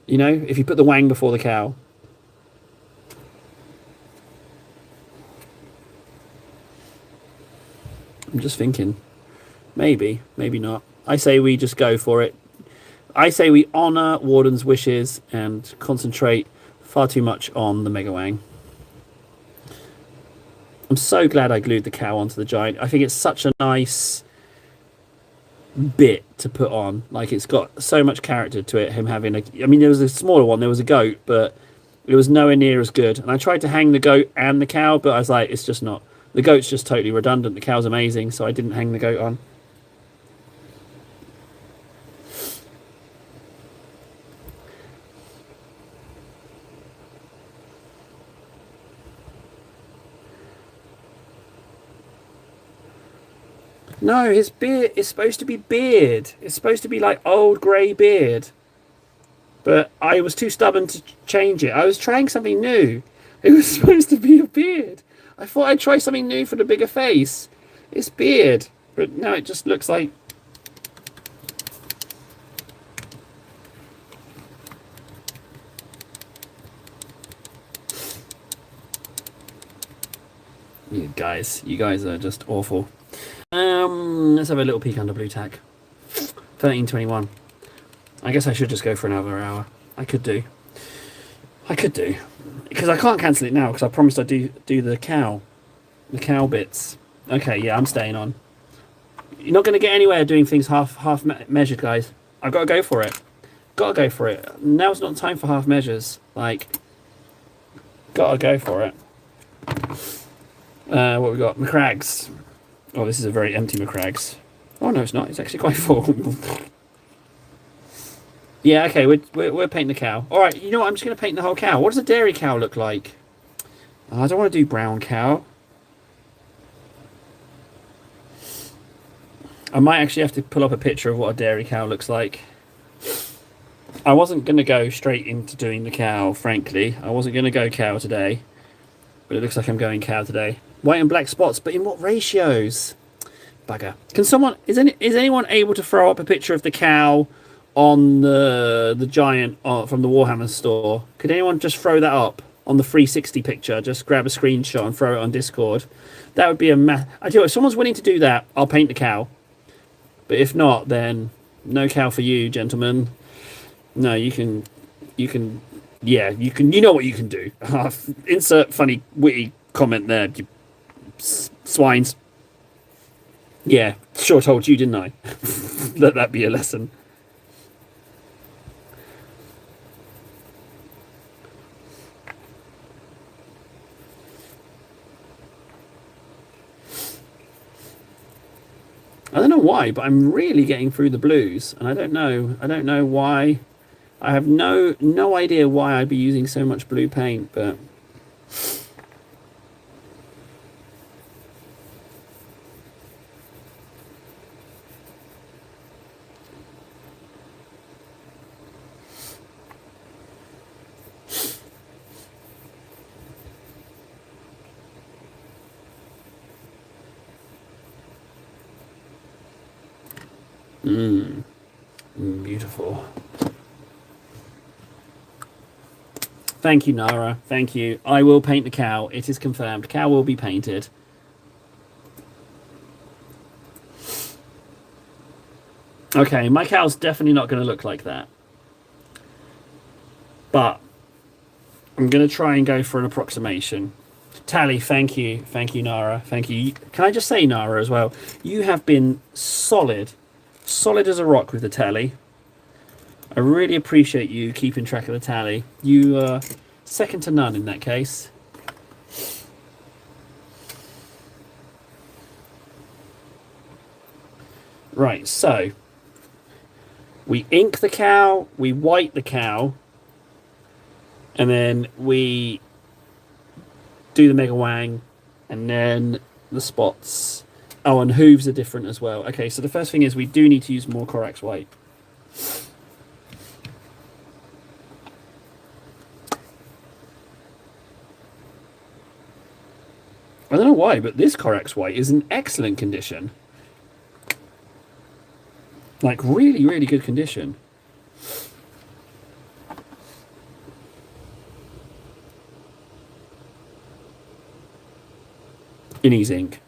You know, if you put the Wang before the cow. I'm just thinking. Maybe not. I say we just go for it. I say we honour Warden's wishes and concentrate far too much on the Mega Wang. I'm so glad I glued the cow onto the giant. I think it's such a nice bit to put on. Like, it's got so much character to it, him having I mean, there was a smaller one. There was a goat, but it was nowhere near as good. And I tried to hang the goat and the cow, but I was like, it's just not. The goat's just totally redundant. The cow's amazing, so I didn't hang the goat on. No, his beard is supposed to be beard. It's supposed to be like old grey beard. But I was too stubborn to change it. I was trying something new. It was supposed to be a beard. I thought I'd try something new for the bigger face. It's beard. But now it just looks like... You guys are just awful. Let's have a little peek under blue tack. 13:21. I guess I should just go for another hour. I could do. Because I can't cancel it now because I promised I'd do the cow bits. Okay, yeah, I'm staying on. You're not going to get anywhere doing things half measured, guys. I've got to go for it. Now's not time for half measures. Like, gotta go for it. What we got? McCrags. Oh, this is a very empty McCrags. Oh no, it's not. It's actually quite full. Yeah, okay, we're painting the cow. All right, you know what? I'm just going to paint the whole cow. What does a dairy cow look like? I don't want to do brown cow. I might actually have to pull up a picture of what a dairy cow looks like. I wasn't going to go straight into doing the cow, frankly. I wasn't going to go cow today. But it looks like I'm going cow today. White and black spots, but in what ratios? bugger. Can someone is anyone able to throw up a picture of the cow on the giant from the Warhammer store? Could anyone just throw that up on the 360 picture? Just grab a screenshot and throw it on Discord. That would be a I tell you what, if someone's willing to do that, I'll paint the cow. But if not, then no cow for you, gentlemen. No, you can, yeah, you can. You know what you can do. Insert funny, witty comment there, you swines. Yeah, sure told you, didn't I? Let that be a lesson. I don't know why, but I'm really getting through the blues, and I don't know why. I have no idea why I'd be using so much blue paint, but beautiful. Thank you, Nara. Thank you. I will paint the cow. It is confirmed. Cow will be painted. Okay, my cow's definitely not going to look like that. But I'm going to try and go for an approximation. Tally, thank you. Thank you, Nara. Thank you. Can I just say, Nara, as well, you have been solid as a rock with the tally. I really appreciate you keeping track of the tally. You are second to none in that case. Right, so we ink the cow, we white the cow, and then we do the Mega Wang, and then the spots. Oh, and hooves are different as well. Okay, so the first thing is we do need to use more Corax white. I don't know why, but this Corax white is in excellent condition. Like, really, really good condition. In his ink.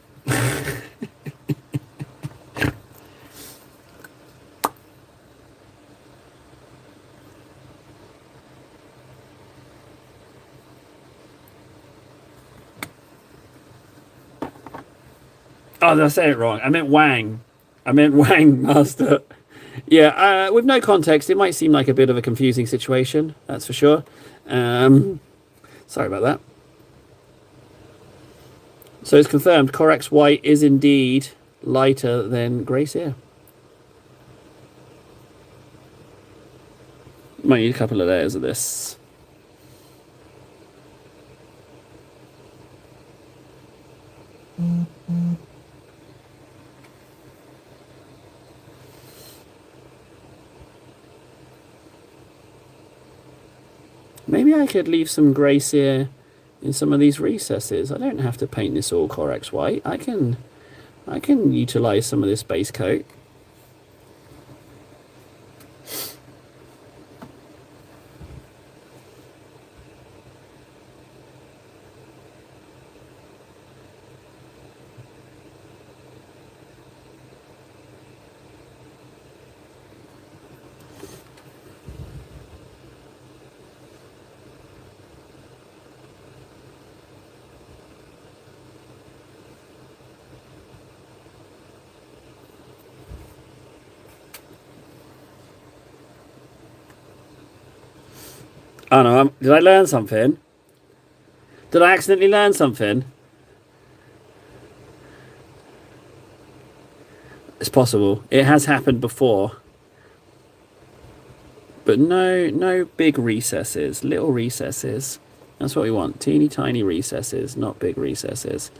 Oh, did I say it wrong? I meant Wang. I meant Wang, Master. Yeah, with no context, it might seem like a bit of a confusing situation. That's for sure. Sorry about that. So it's confirmed. Corax white is indeed lighter than Grey Seer. Might need a couple of layers of this. Maybe I could leave some Grey Seer in some of these recesses. I don't have to paint this all Corax white. I can utilize some of this base coat. Oh no, did I learn something? Did I accidentally learn something? It's possible. It has happened before. But no big recesses. Little recesses. That's what we want. Teeny tiny recesses, not big recesses.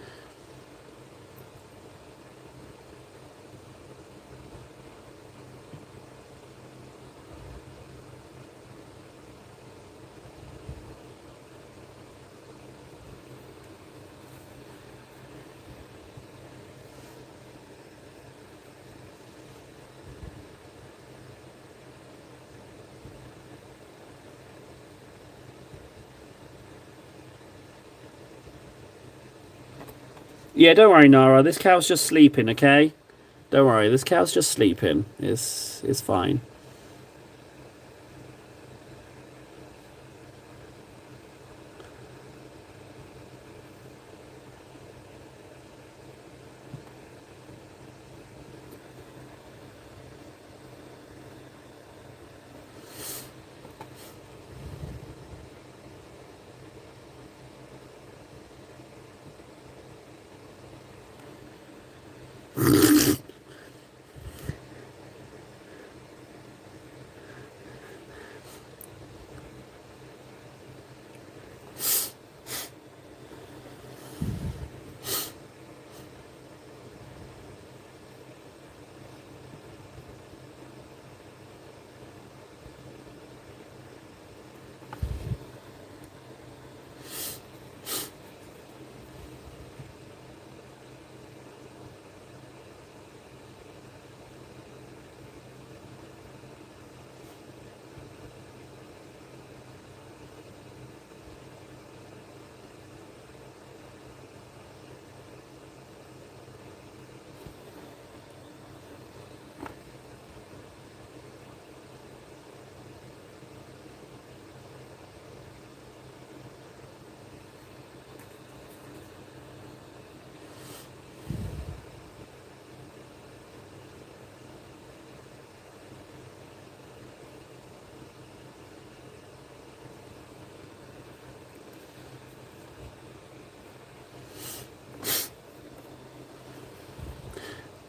Yeah, don't worry, Nara. This cow's just sleeping, okay? Don't worry, this cow's just sleeping. It's fine.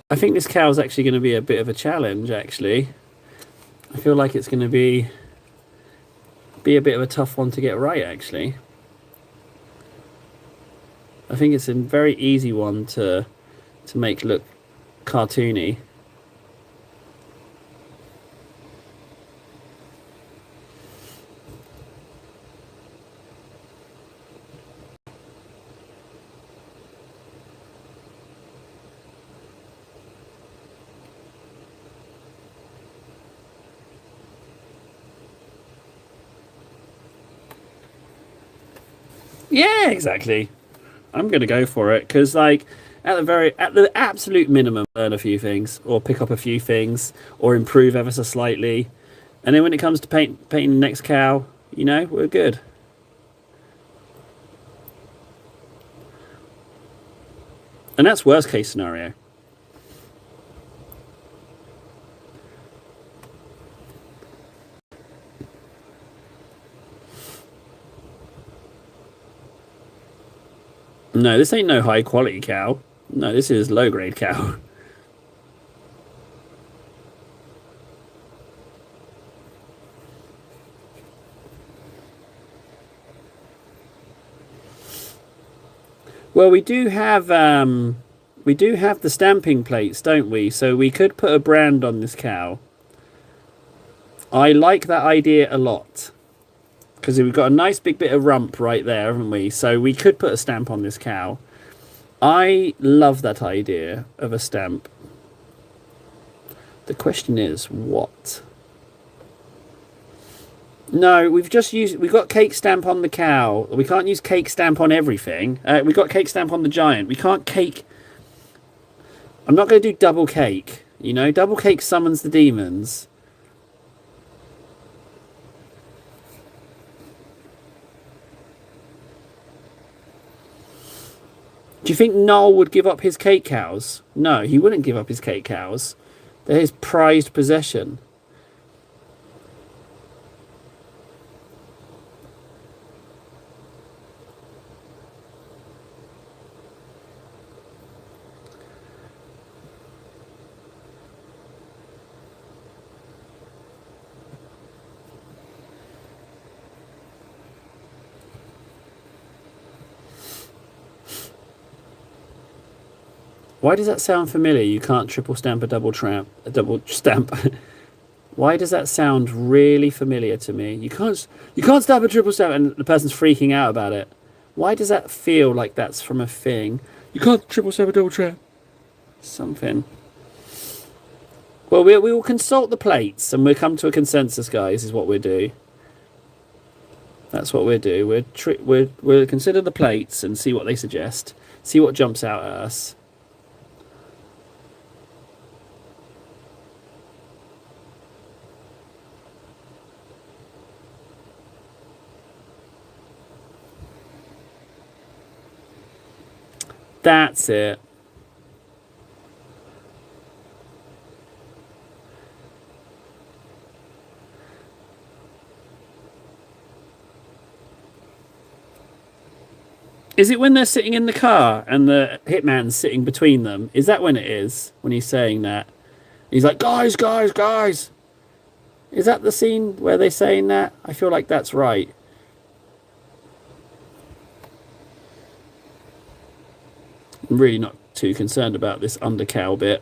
I think this cow's actually going to be a bit of a challenge, actually. I feel like it's going to be a bit of a tough one to get right, actually. I think it's a very easy one to make look cartoony. Yeah, exactly. I'm gonna go for it because, like, at the absolute minimum, learn a few things, or pick up a few things, or improve ever so slightly, and then when it comes to painting the next cow, you know, we're good. And that's worst case scenario. No, this ain't no high quality cow. No, this is low grade cow. Well, we do have the stamping plates, don't we? So we could put a brand on this cow. I like that idea a lot because we've got a nice big bit of rump right there, haven't we? So we could put a stamp on this cow. I love that idea of a stamp. The question is, what? No, we've got cake stamp on the cow. We can't use cake stamp on everything. We got cake stamp on the giant. We can't cake. I'm not going to do double cake. You know, double cake summons the demons. Do you think Noel would give up his cake cows? No, he wouldn't give up his cake cows. They're his prized possession. Why does that sound familiar? You can't triple stamp a double stamp. Why does that sound really familiar to me? You can't stamp a triple stamp, and the person's freaking out about it. Why does that feel like that's from a thing? You can't triple stamp a double tramp. Something. Well, we will consult the plates and we'll come to a consensus, guys. Is what we'll do. That's what we'll do. We'll consider the plates and see what they suggest. See what jumps out at us. That's it. Is it when they're sitting in the car and the hitman's sitting between them? Is that when it is? When he's saying that? He's like, guys, guys, guys. Is that the scene where they're saying that? I feel like that's right. I'm really not too concerned about this undercow bit.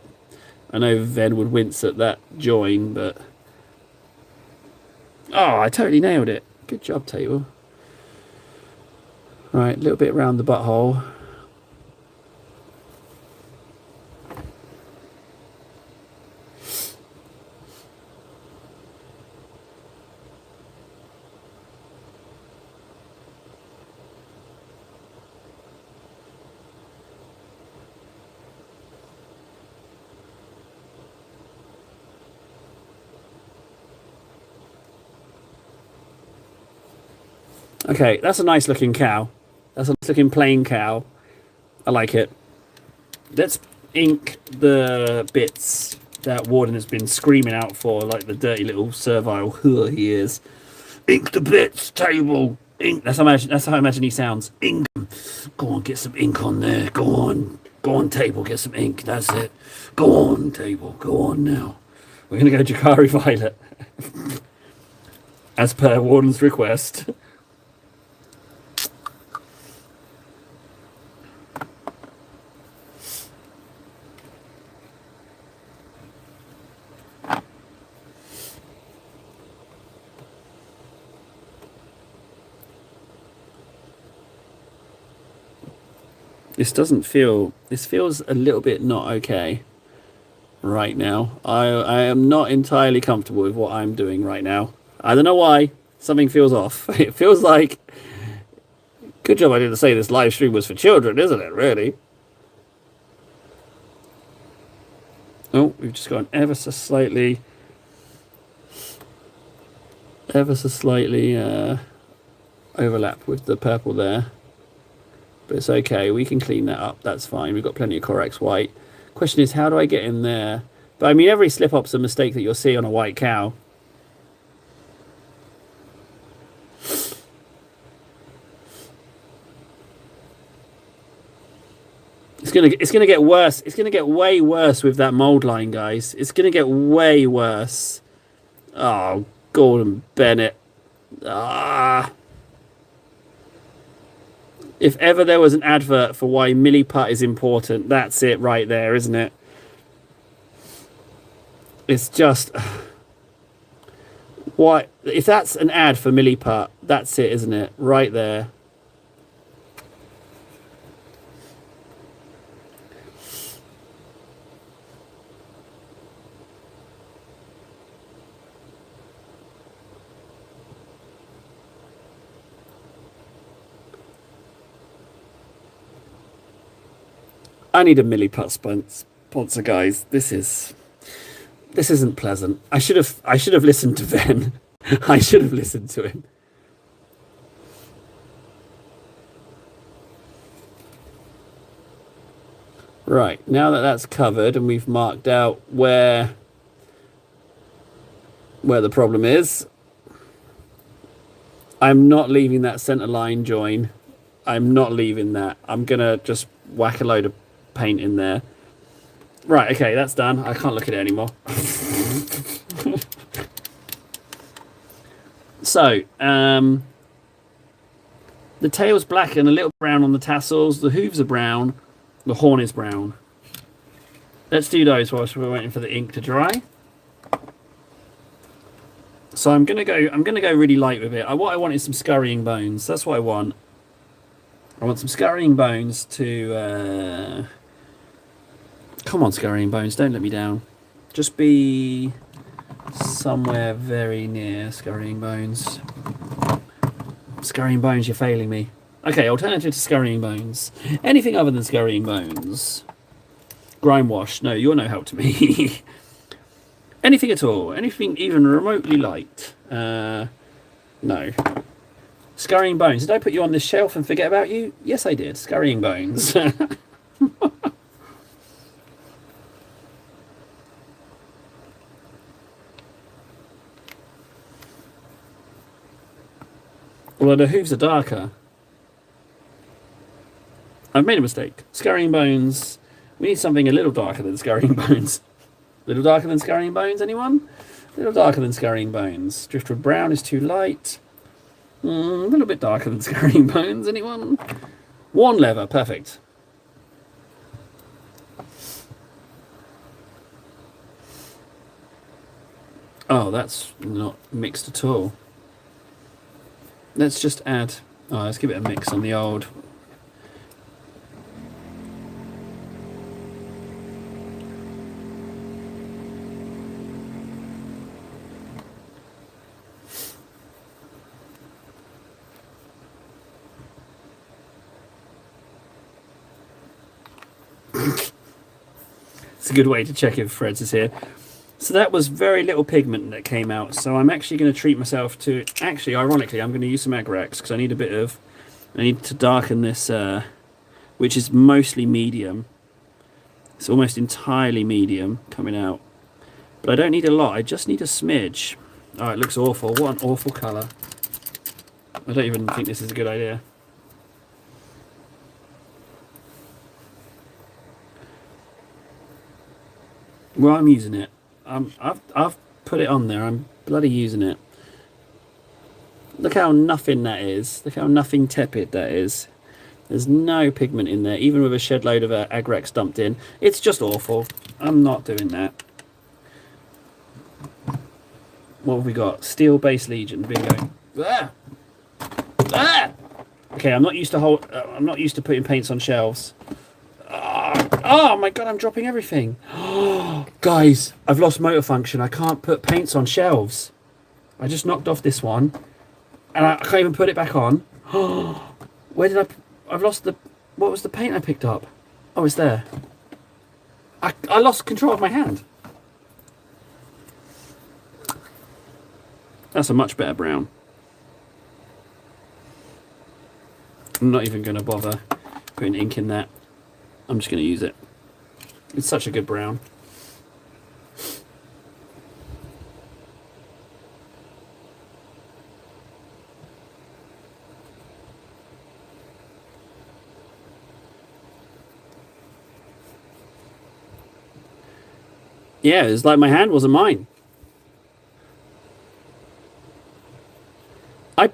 I know Ven would wince at that join, but... Oh, I totally nailed it. Good job, table. Right, a little bit around the butthole. Okay, that's a nice looking cow. That's a nice looking plain cow. I like it. Let's ink the bits that Warden has been screaming out for, like the dirty little servile he is. Ink the bits, table. Ink. That's how I imagine he sounds. Ink. Go on, get some ink on there. Go on, table, get some ink. That's it. Go on, table. Go on now. We're gonna go Jakari Violet, as per Warden's request. This feels a little bit not okay right now. I am not entirely comfortable with what I'm doing right now. I don't know why. Something feels off. It feels like, good job I didn't say this live stream was for children, isn't it, really? Oh, we've just gone ever so slightly overlap with the purple there. But it's okay, we can clean that up, that's fine. We've got plenty of Corex white. Question is, how do I get in there? But I mean, every slip-up's a mistake that you'll see on a white cow. It's gonna get worse. It's gonna get way worse with that mold line, guys. It's gonna get way worse. Oh, Gordon Bennett. Ah. If ever there was an advert for why milliput is important, that's it right there, isn't it? It's just... Why? If that's an ad for milliput, that's it, isn't it? Right there. I need a milliput sponsor, guys. This isn't pleasant. I should have listened to Ben. I should have listened to him. Right, now that that's covered and we've marked out where the problem is, I'm not leaving that center line join. I'm not leaving that. I'm gonna just whack a load of paint in there. Right, okay, that's done. I can't look at it anymore. So, the tail's black and a little brown on the tassels. The hooves are brown. The horn is brown. Let's do those whilst we're waiting for the ink to dry. So I'm gonna go really light with it. What I want is some scurrying bones. That's what I want. I want some scurrying bones to... Come on, scurrying bones, don't let me down. Just be somewhere very near scurrying bones. Scurrying bones, you're failing me. Okay, alternative to scurrying bones. Anything other than scurrying bones. Grime wash. No, you're no help to me. Anything at all. Anything even remotely light. No. Scurrying bones. Did I put you on this shelf and forget about you? Yes, I did. Scurrying bones. Although the hooves are darker. I've made a mistake. Scurrying bones. We need something a little darker than scurrying bones. A little darker than scurrying bones, anyone? A little darker than scurrying bones. Driftwood brown is too light. A little bit darker than scurrying bones, anyone? Worn leather, perfect. Oh, that's not mixed at all. Let's just add... Oh, let's give it a mix on the old... It's a good way to check if Fred's is here. So that was very little pigment that came out. So I'm actually going to treat myself to... Actually, ironically, I'm going to use some Agrax because I need a bit of... I need to darken this, which is mostly medium. It's almost entirely medium coming out. But I don't need a lot. I just need a smidge. Oh, it looks awful. What an awful colour. I don't even think this is a good idea. Well, I'm using it. I've put it on there. I'm bloody using it. Look how nothing that is. Look how nothing tepid that is. There's no pigment in there, even with a shed load of Agrax dumped in. It's just awful. I'm not doing that. What have we got? Steel Base Legion. Bingo. Ah! Ah! Okay, I'm not used to putting paints on shelves. Oh my god, I'm dropping everything. Guys, I've lost motor function. I can't put paints on shelves. I just knocked off this one. And I can't even put it back on. Where did I've lost the... What was the paint I picked up? Oh, it's there. I lost control of my hand. That's a much better brown. I'm not even going to bother putting ink in that. I'm just going to use it. It's such a good brown. Yeah, it's like my hand wasn't mine. I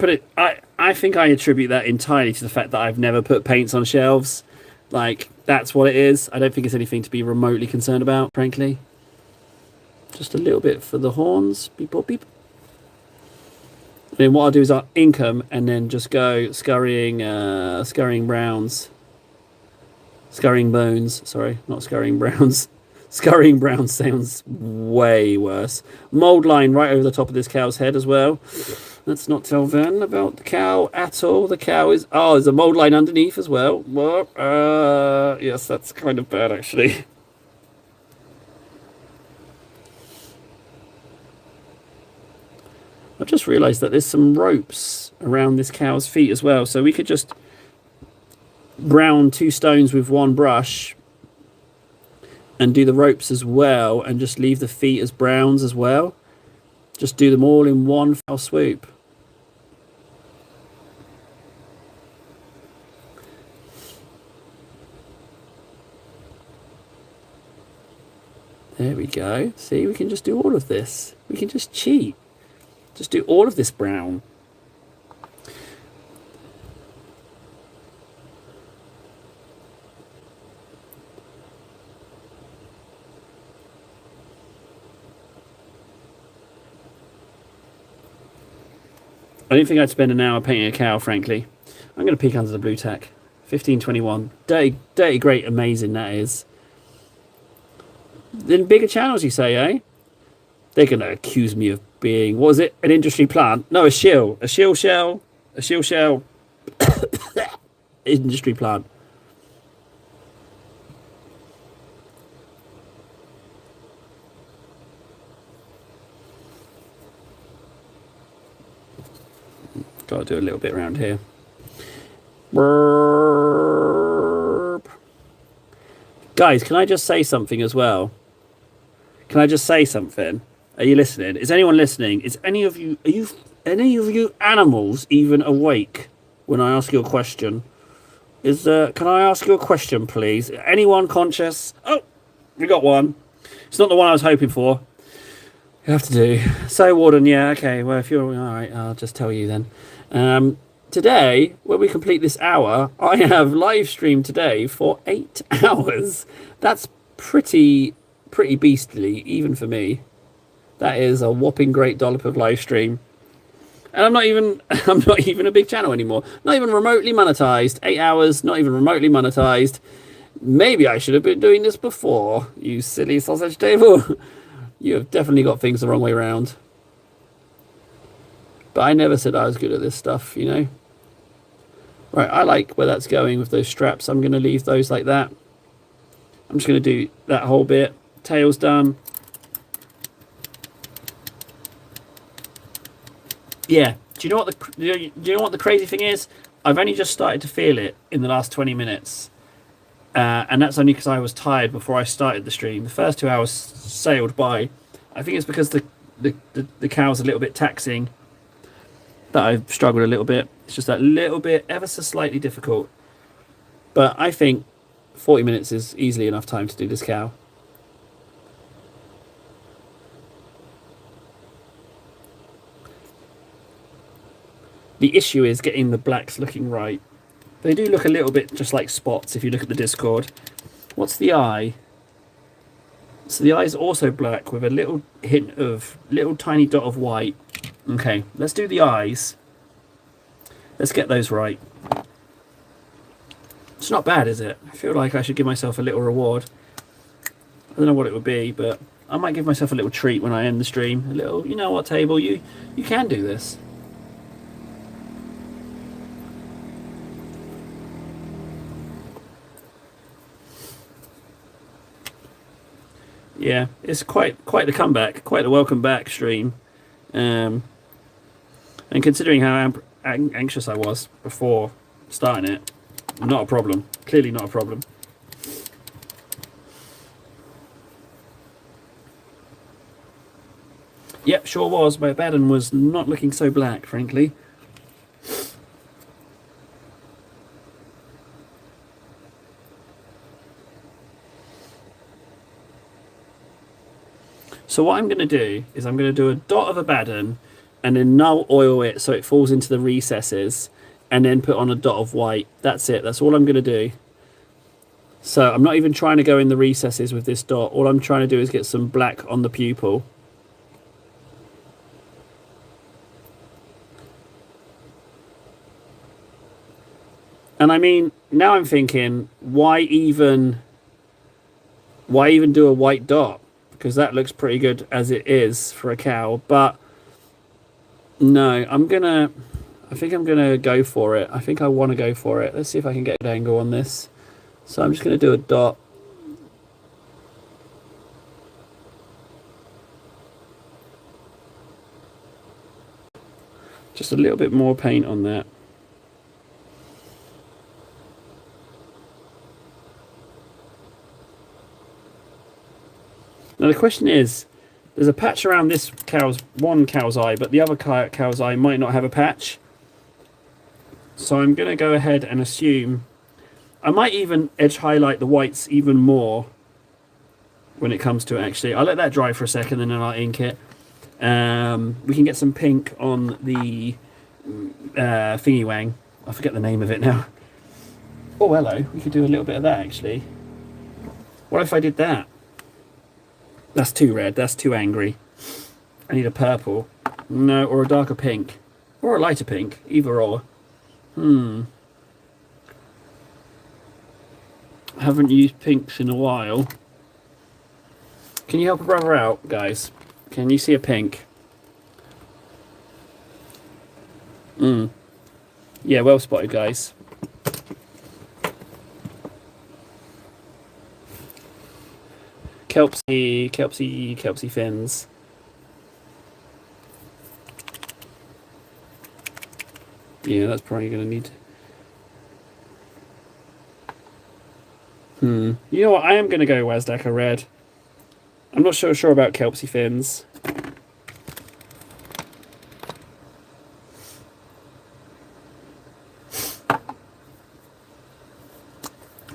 think I attribute that entirely to the fact that I've never put paints on shelves. Like, that's what it is. I don't think it's anything to be remotely concerned about, frankly. Just a little bit for the horns. Beep, boop, beep. And then what I'll do is I'll ink them and then just go scurrying browns. Scurrying bones. Sorry, not scurrying browns. Scurrying browns sounds way worse. Mould line right over the top of this cow's head as well. Let's not tell Van about the cow at all. The cow is... Oh, there's a mould line underneath as well. Yes, that's kind of bad, actually. I've just realised that there's some ropes around this cow's feet as well. So we could just brown 2 stones with 1 brush and do the ropes as well and just leave the feet as browns as well. Just do them all in one fell swoop. There we go. See, we can just do all of this. We can just cheat. Just do all of this brown. I didn't think I'd spend an hour painting a cow, frankly. I'm going to peek under the blue tack. 1521. Dirty, great, amazing that is. In bigger channels, you say, eh? They're going to accuse me of being, what was it? An industry plant? No, a shill. A shill shell. A shill shell. industry plant. Got to do a little bit around here. Burp. Guys, can I just say something as well? Can I just say something? Are you listening? Is anyone listening? Is any of you, any of you animals even awake when I ask you a question? Can I ask you a question, please? Anyone conscious? Oh, we got one. It's not the one I was hoping for. You have to do. So, Warden, yeah, okay. Well, if you're all right, I'll just tell you then. Today, when we complete this hour, I have live streamed today for 8 hours. That's pretty beastly, even for me. That is a whopping great dollop of live stream. And I'm not even a big channel anymore. Not even remotely monetized. 8 hours, not even remotely monetized. Maybe I should have been doing this before, you silly sausage table. You have definitely got things the wrong way around. But I never said I was good at this stuff, you know. Right, I like where that's going with those straps. I'm going to leave those like that. I'm just going to do that whole bit. Tail's done. Yeah. Do you know what the crazy thing is? I've only just started to feel it in the last 20 minutes. And that's only because I was tired before I started the stream. The first 2 hours sailed by. I think it's because the cow's a little bit taxing that I've struggled a little bit. It's just that little bit, ever so slightly difficult. But I think 40 minutes is easily enough time to do this cow. The issue is getting the blacks looking right. They do look a little bit just like spots if you look at the Discord. What's the eye? So the eye is also black with a little hint of, little tiny dot of white. Okay, let's do the eyes. Let's get those right. It's not bad, is it? I feel like I should give myself a little reward. I don't know what it would be, but I might give myself a little treat when I end the stream. A little, you know what, table, you can do this. Yeah, it's quite the comeback, quite the welcome back stream. And considering how anxious I was before starting it, not a problem. Clearly not a problem. Yep, sure was. My Baden was not looking so black, frankly. So what I'm going to do is I'm going to do a dot of a Baden and then null oil it so it falls into the recesses and then put on a dot of white. That's it. That's all I'm going to do. So I'm not even trying to go in the recesses with this dot. All I'm trying to do is get some black on the pupil. And I mean, now I'm thinking, why even do a white dot? Because that looks pretty good as it is for a cow. But no, I think I'm gonna go for it. I think I want to go for it. Let's see if I can get an angle on this. So I'm just gonna do a dot. Just a little bit more paint on that. Now the question is, there's a patch around this one cow's eye, but the other cow's eye might not have a patch. So I'm going to go ahead and assume, I might even edge highlight the whites even more when it comes to it actually. I'll let that dry for a second and then I'll ink it. We can get some pink on the thingy wang. I forget the name of it now. Oh hello, we could do a little bit of that actually. What if I did that? That's too red, that's too angry. I need a purple. No, or a darker pink. Or a lighter pink, either or. I haven't used pinks in a while. Can you help a brother out, guys? Can you see a pink? Yeah, well spotted, guys. Kelpsy fins. Yeah, that's probably going to need... You know what? I am going to go Wazdaka Red. I'm not sure about Kelpsy fins.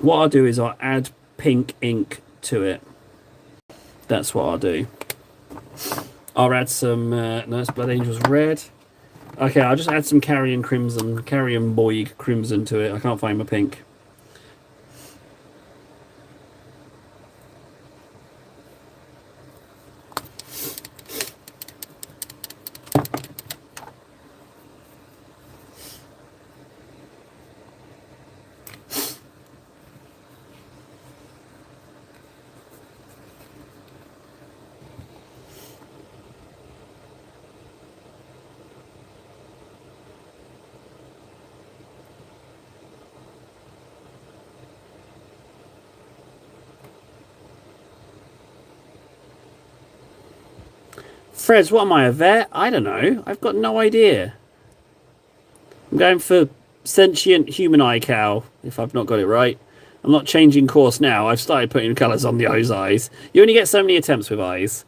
What I'll do is I'll add pink ink to it. That's what I'll do. I'll add some Nurse Blood Angels red. Okay, I'll just add some Carrion Crimson, Carrion Boyd Crimson to it. I can't find my pink. Freds, what am I, a vet? I don't know. I've got no idea. I'm going for sentient human eye cow, if I've not got it right. I'm not changing course now. I've started putting colours on those eyes. You only get so many attempts with eyes.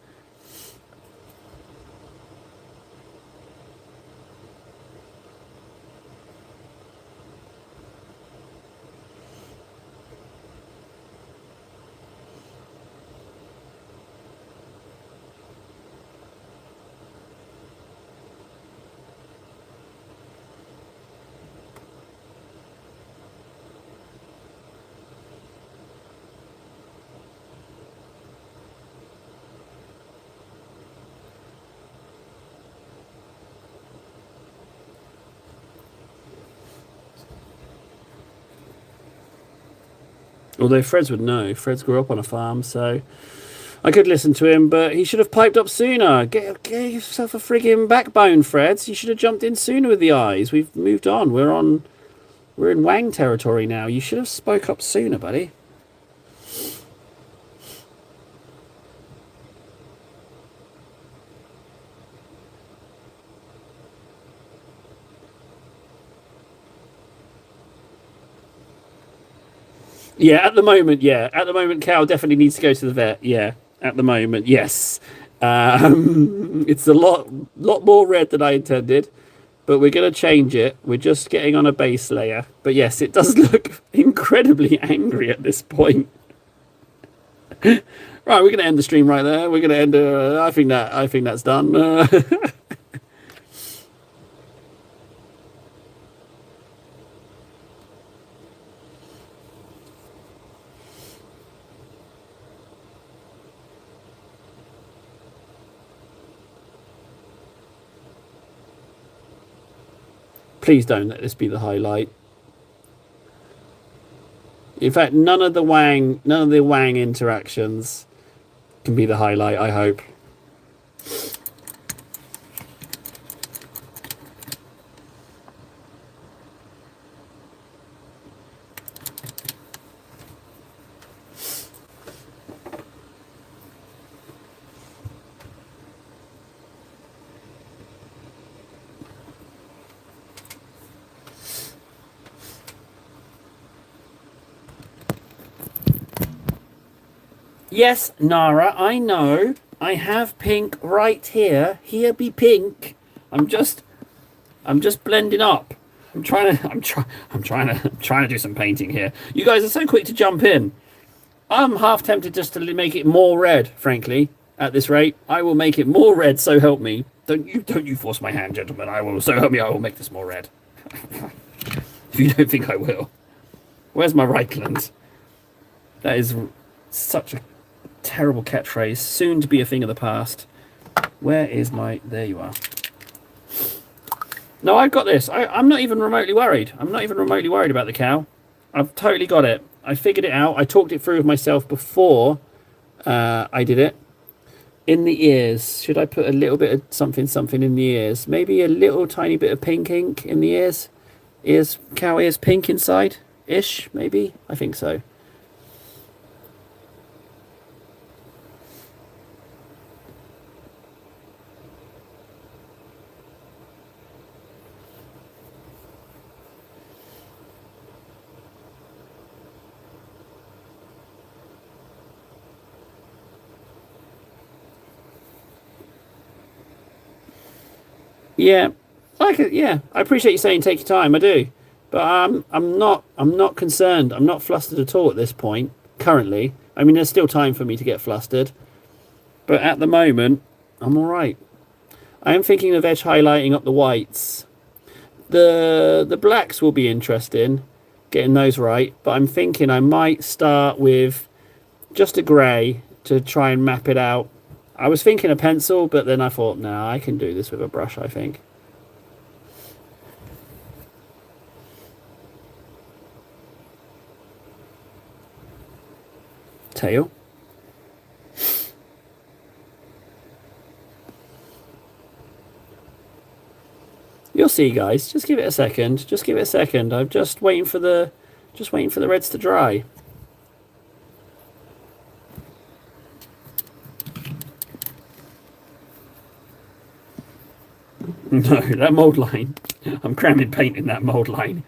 Although Freds would know. Freds grew up on a farm, so I could listen to him, but he should have piped up sooner. Get yourself a friggin' backbone, Freds. You should have jumped in sooner with the eyes. We've moved on. We're in Wang territory now. You should have spoke up sooner, buddy. Yeah, at the moment, yeah. At the moment, Cal definitely needs to go to the vet. Yeah, at the moment, yes. It's a lot more red than I intended, but we're going to change it. We're just getting on a base layer. But yes, it does look incredibly angry at this point. Right, we're going to end the stream right there. We're going to end. I think that's done. Please don't let this be the highlight. In fact, none of the Wang interactions can be the highlight, I hope. Yes, Nara, I know. I have pink right here. Here be pink. I'm just blending up. I'm trying to do some painting here. You guys are so quick to jump in. I'm half tempted just to make it more red, frankly. At this rate, I will make it more red, so help me. Don't you force my hand, gentlemen. I will, so help me, I will make this more red. If you don't think I will. Where's my Reichland? That is such a terrible catchphrase, soon to be a thing of the past. Where is my... There you are. No, I've got this. I'm not even remotely worried. I'm not even remotely worried about the cow. I've totally got it. I figured it out. I talked it through with myself before I did it. In the ears. Should I put a little bit of something in the ears? Maybe a little tiny bit of pink ink in the ears? Ears, cow ears pink inside ish, maybe. I think so. Yeah, yeah, I appreciate you saying take your time. I do, but I'm not concerned. I'm not flustered at all at this point. Currently, I mean, there's still time for me to get flustered, but at the moment, I'm all right. I am thinking of edge highlighting up the whites. The blacks will be interesting, getting those right. But I'm thinking I might start with just a grey to try and map it out. I was thinking a pencil, but then I thought, nah, I can do this with a brush, I think. Tail. You'll see, guys. Just give it a second. Just give it a second. I'm just waiting for the reds to dry. No, that mold line. I'm cramming paint in that mold line.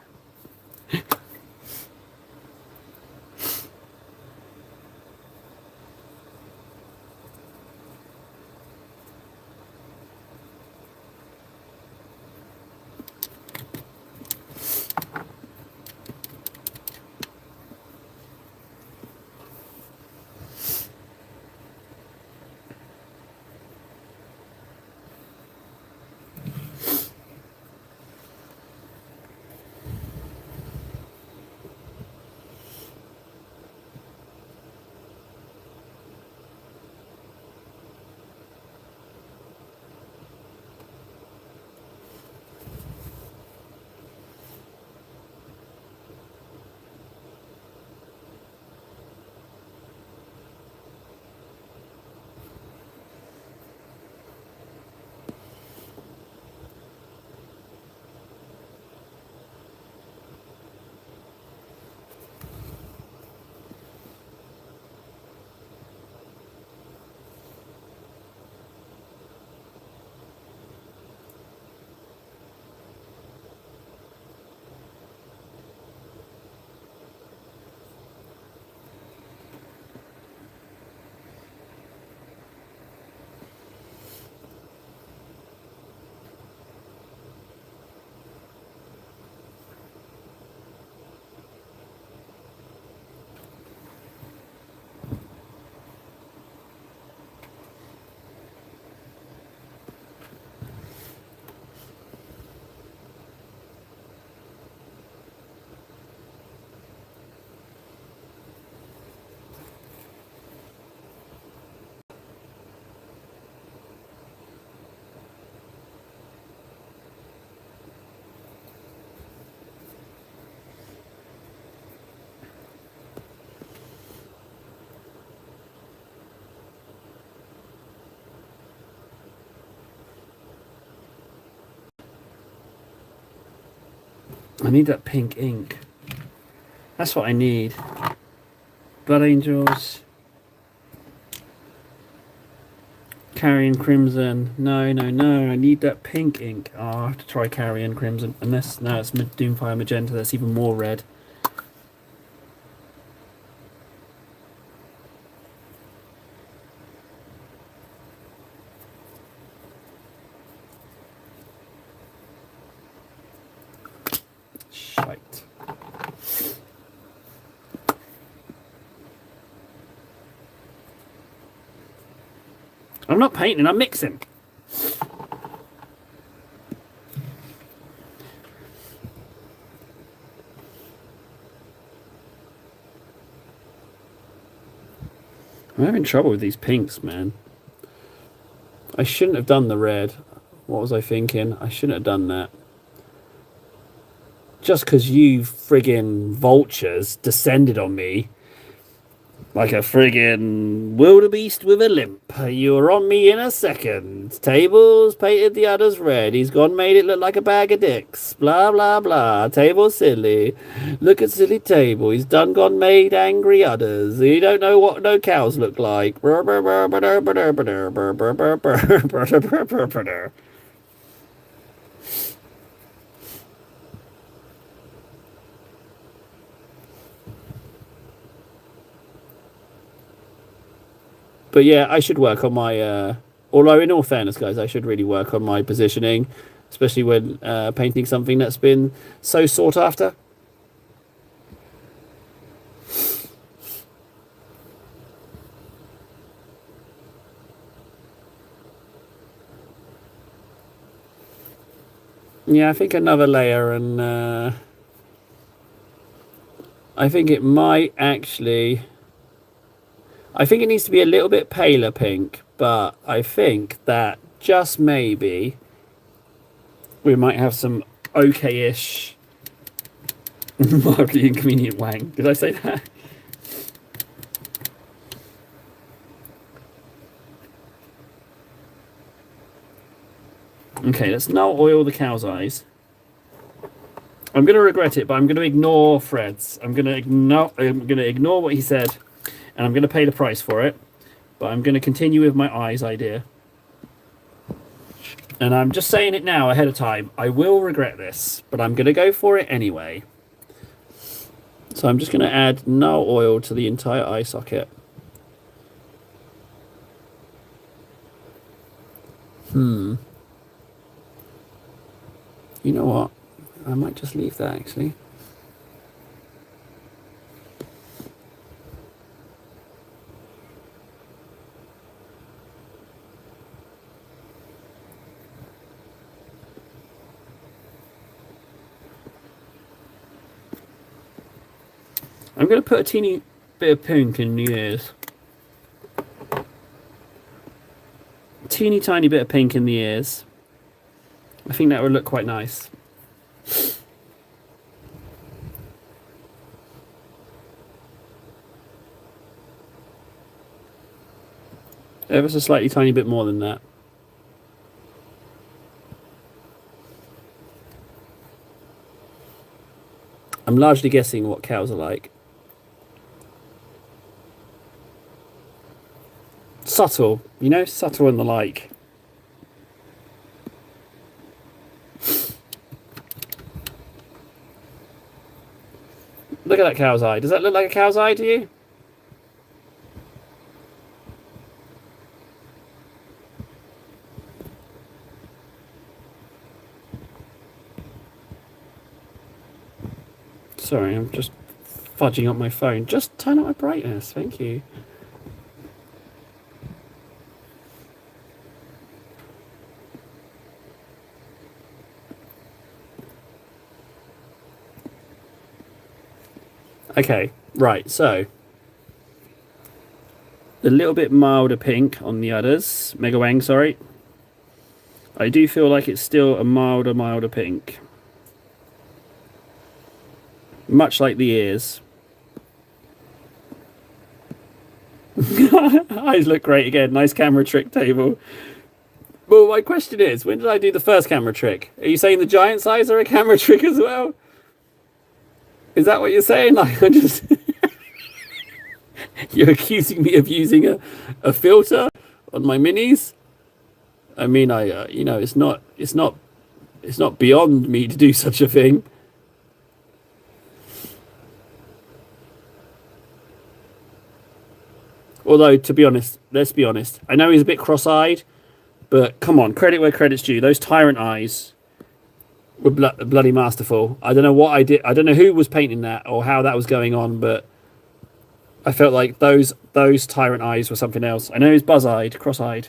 I need that pink ink. That's what I need. Blood Angels. Carrion Crimson. No, no, no. I need that pink ink. Oh, I have to try Carrion Crimson. Unless, no, it's Doomfire Magenta. That's even more red. Shite. I'm not painting, I'm mixing. I'm having trouble with these pinks, man. I shouldn't have done the red. What was I thinking? I shouldn't have done that. Just because you friggin' vultures descended on me Like a friggin' wildebeest with a limp. You were on me in a second. Tables painted the others red. He's gone made it look like a bag of dicks. Blah, blah, blah. Table silly. Look at silly table. He's done gone made angry udders. You don't know what no cows look like. But yeah, I should work on my. Although, in all fairness, guys, I should really work on my positioning, especially when painting something that's been so sought after. Yeah, I think another layer, and I think it might actually. I think it needs to be a little bit paler pink, but I think that just maybe we might have some okay-ish, mildly inconvenient wang. Did I say that? Okay, let's now oil the cow's eyes. I'm going to regret it, but I'm going to ignore Fred's. I'm going to ignore what he said, and I'm going to pay the price for it. But I'm going to continue with my eyes idea. And I'm just saying it now ahead of time. I will regret this, but I'm going to go for it anyway. So I'm just going to add no oil to the entire eye socket. You know what? I might just leave that actually. I'm going to put a teeny bit of pink in the ears. Teeny tiny bit of pink in the ears. I think that would look quite nice. Ever so slightly tiny bit more than that. I'm largely guessing what cows are like. Subtle, you know, subtle and the like. Look at that cow's eye. Does that look like a cow's eye to you? Sorry, I'm just fudging up my phone. Just turn up my brightness, thank you. Okay, right, so a little bit milder pink on the others. Mega Wang, sorry. I do feel like it's still a milder pink. Much like the ears. Eyes look great again. Nice camera trick table. Well, my question is, when did I do the first camera trick? Are you saying the giant's eyes are a camera trick as well? Is that what you're saying? Like, I'm just... You're accusing me of using a filter on my minis? I mean, you know, it's not beyond me to do such a thing. Although, to be honest, let's be honest. I know he's a bit cross-eyed, but come on, credit where credit's due. Those tyrant eyes were bloody masterful. I don't know what I did. I don't know who was painting that or how that was going on, but I felt like those tyrant eyes were something else. I know he's buzz-eyed, cross-eyed,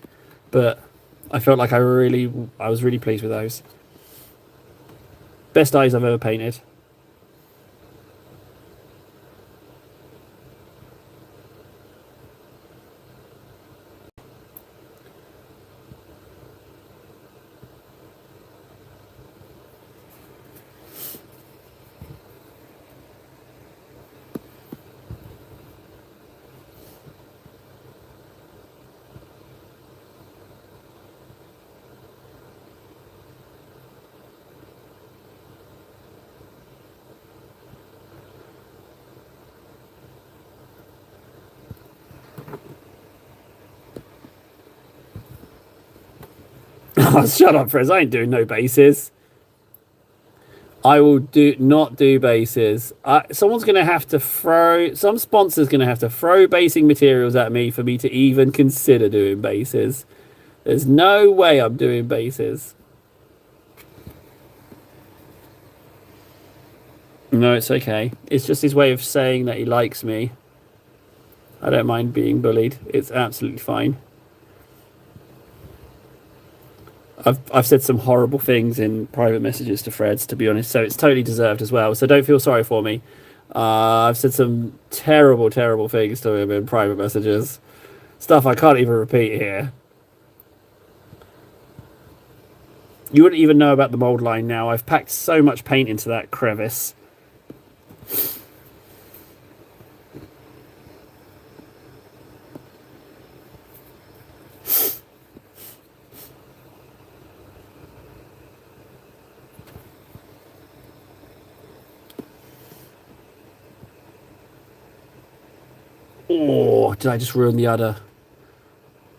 but I felt like I was really pleased with those. Best eyes I've ever painted. Oh, shut up, Frizz. I ain't doing no bases. I will not do bases. Someone's going to have to throw... Some sponsor's going to have to throw basing materials at me for me to even consider doing bases. There's no way I'm doing bases. No, it's okay. It's just his way of saying that he likes me. I don't mind being bullied. It's absolutely fine. I've said some horrible things in private messages to Freds, to be honest, so it's totally deserved as well. So don't feel sorry for me. I've said some terrible, terrible things to him in private messages. Stuff I can't even repeat here. You wouldn't even know about the mold line now. I've packed so much paint into that crevice. Oh, did I just ruin the udder?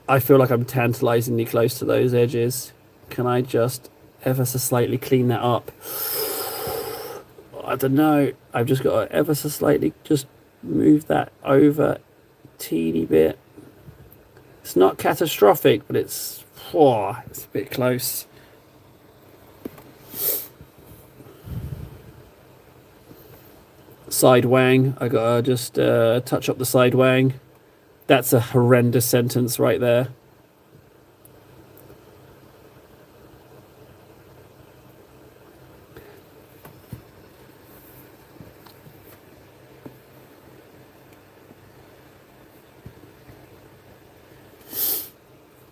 I feel like I'm tantalizingly close to those edges. Can I just ever so slightly clean that up? I don't know. I've just got to ever so slightly just move that over a teeny bit. It's not catastrophic, but it's a bit close. Side wang. I gotta just touch up the side wang. That's a horrendous sentence right there.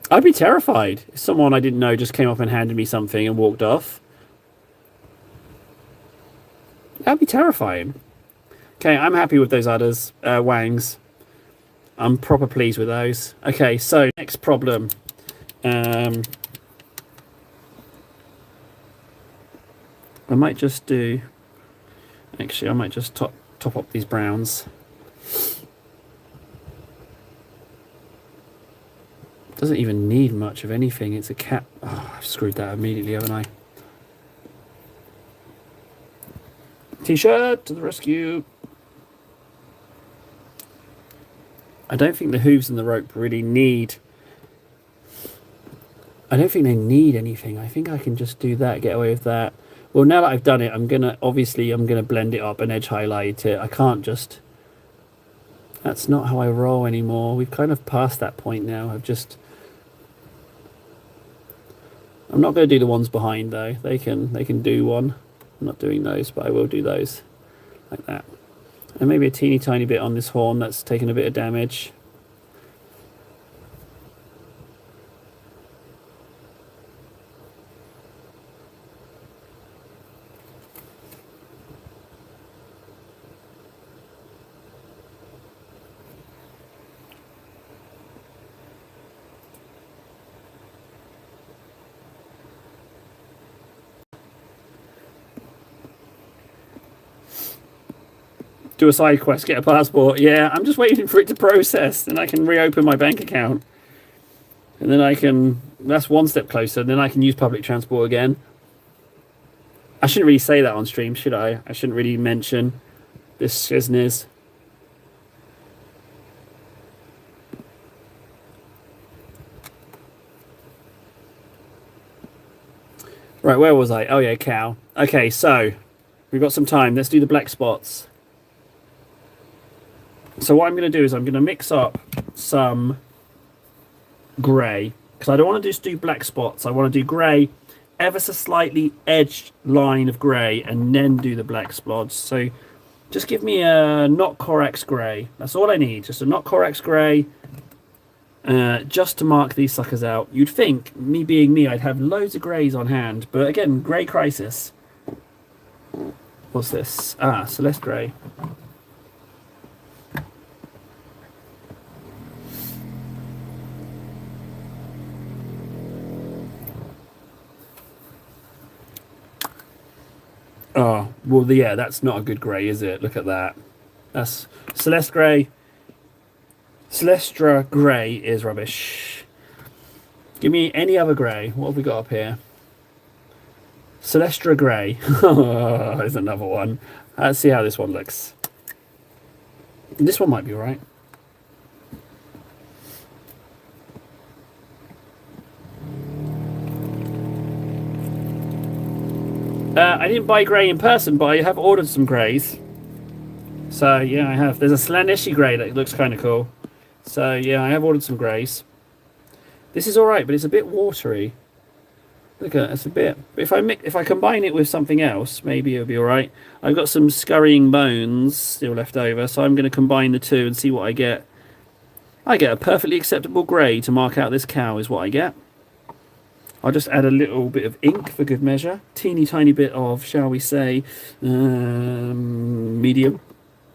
I'd be terrified if someone I didn't know just came up and handed me something and walked off. That'd be terrifying. Okay, I'm happy with those udders, wangs. I'm proper pleased with those. Okay, so next problem. I might just do... Actually, I might just top up these browns. Doesn't even need much of anything. It's a cap. Oh, I've screwed that immediately, haven't I? T-shirt to the rescue. I don't think the hooves and the rope really need... I don't think they need anything. I think I can just do that, get away with that. Well, now that I've done it, I'm gonna blend it up and edge highlight it. I can't just... That's not how I roll anymore. We've kind of passed that point now. I'm not going to do the ones behind though. They can do one. I'm not doing those, but I will do those like that. And maybe a teeny tiny bit on this horn that's taken a bit of damage. Do a side quest, get a passport. Yeah, I'm just waiting for it to process. Then I can reopen my bank account. And then I can... That's one step closer. Then I can use public transport again. I shouldn't really say that on stream, should I? I shouldn't really mention this shizness. Right, where was I? Oh yeah, cow. Okay, so we've got some time. Let's do the black spots. So what I'm going to do is I'm going to mix up some grey, because I don't want to just do black spots. I want to do grey, ever so slightly edged line of grey, and then do the black spots. So just give me a not Corax grey. That's all I need. Just a not Corax grey, just to mark these suckers out. You'd think, me being me, I'd have loads of greys on hand, but again, grey crisis. What's this? Ah, Celeste grey. Oh, well, yeah, that's not a good grey, is it? Look at that. That's Celeste grey. Celestra grey is rubbish. Give me any other grey. What have we got up here? Celestra Grey. Oh, there's another one. Let's see how this one looks. This one might be right. I didn't buy grey in person, but I have ordered some greys. So yeah, I have. There's a Slaaneshi grey that looks kind of cool. So yeah, I have ordered some greys. This is all right, but it's a bit watery. Look at that, it's a bit. If I combine it with something else, maybe it'll be all right. I've got some scurrying bones still left over, so I'm going to combine the two and see what I get. I get a perfectly acceptable grey to mark out this cow is what I get. I'll just add a little bit of ink for good measure. Teeny tiny bit of, shall we say, medium.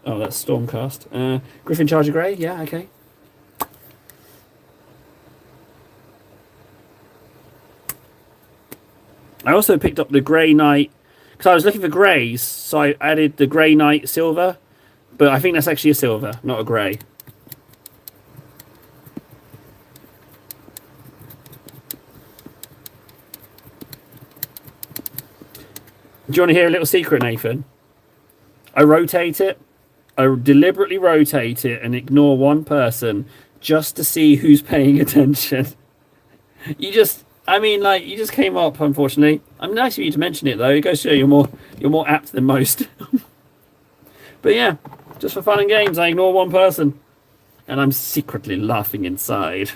Oh, that's Stormcast. Griffin Charger Grey, yeah, okay. I also picked up the Grey Knight, because I was looking for greys, so I added the Grey Knight silver, but I think that's actually a silver, not a grey. Do you want to hear a little secret, Nathan? I rotate it. I deliberately rotate it and ignore one person just to see who's paying attention. You just came up, unfortunately. I'm nice of you to mention it, though. It goes to show you're more apt than most. But yeah, just for fun and games, I ignore one person. And I'm secretly laughing inside.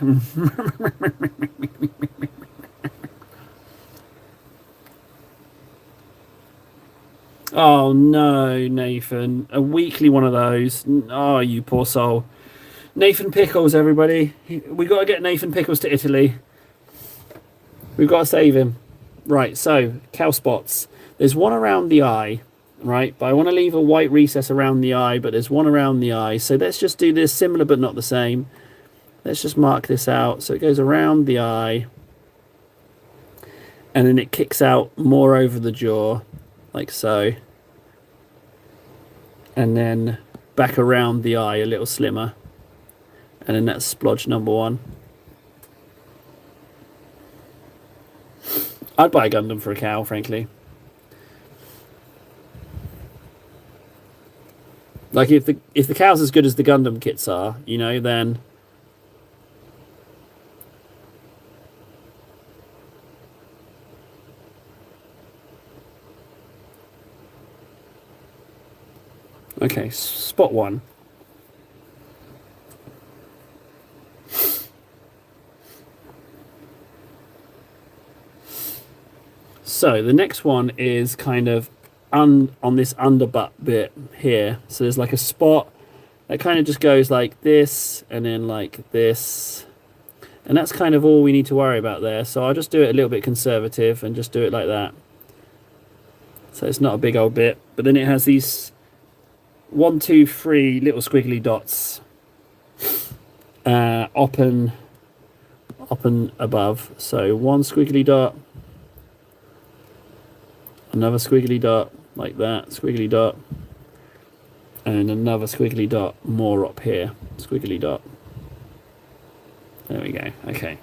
Oh no, Nathan. A weekly one of those. Oh, you poor soul. Nathan Pickles, everybody. We got to get Nathan Pickles to Italy. We've got to save him. Right, so, cow spots. There's one around the eye, right? But I want to leave a white recess around the eye, but there's one around the eye. So let's just do this, similar but not the same. Let's just mark this out. So it goes around the eye. And then it kicks out more over the jaw, like so. And then back around the eye a little slimmer. And then that's splodge number one. I'd buy a Gundam for a cow, frankly. Like if the cow's as good as the Gundam kits are, you know, then okay, spot one. So the next one is kind of on this underbutt bit here. So there's like a spot that kind of just goes like this and then like this. And that's kind of all we need to worry about there. So I'll just do it a little bit conservative and just do it like that. So it's not a big old bit. But then it has these 1, 2, 3 little squiggly dots up and above. So one squiggly dot, another squiggly dot like that, squiggly dot, and another squiggly dot more up here, squiggly dot. There we go. Okay.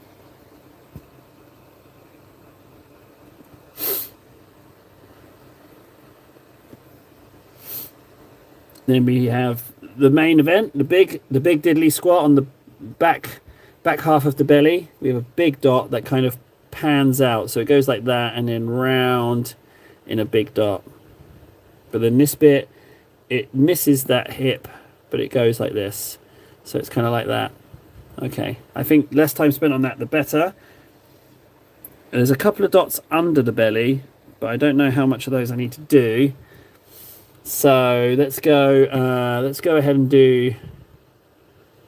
Then we have the main event, the big diddly squat on the back half of the belly. We have a big dot that kind of pans out, so it goes like that and then round in a big dot. But then this bit, it misses that hip, but it goes like this. So it's kind of like that. Okay, I think less time spent on that, the better. And there's a couple of dots under the belly, but I don't know how much of those I need to do. So let's go ahead and do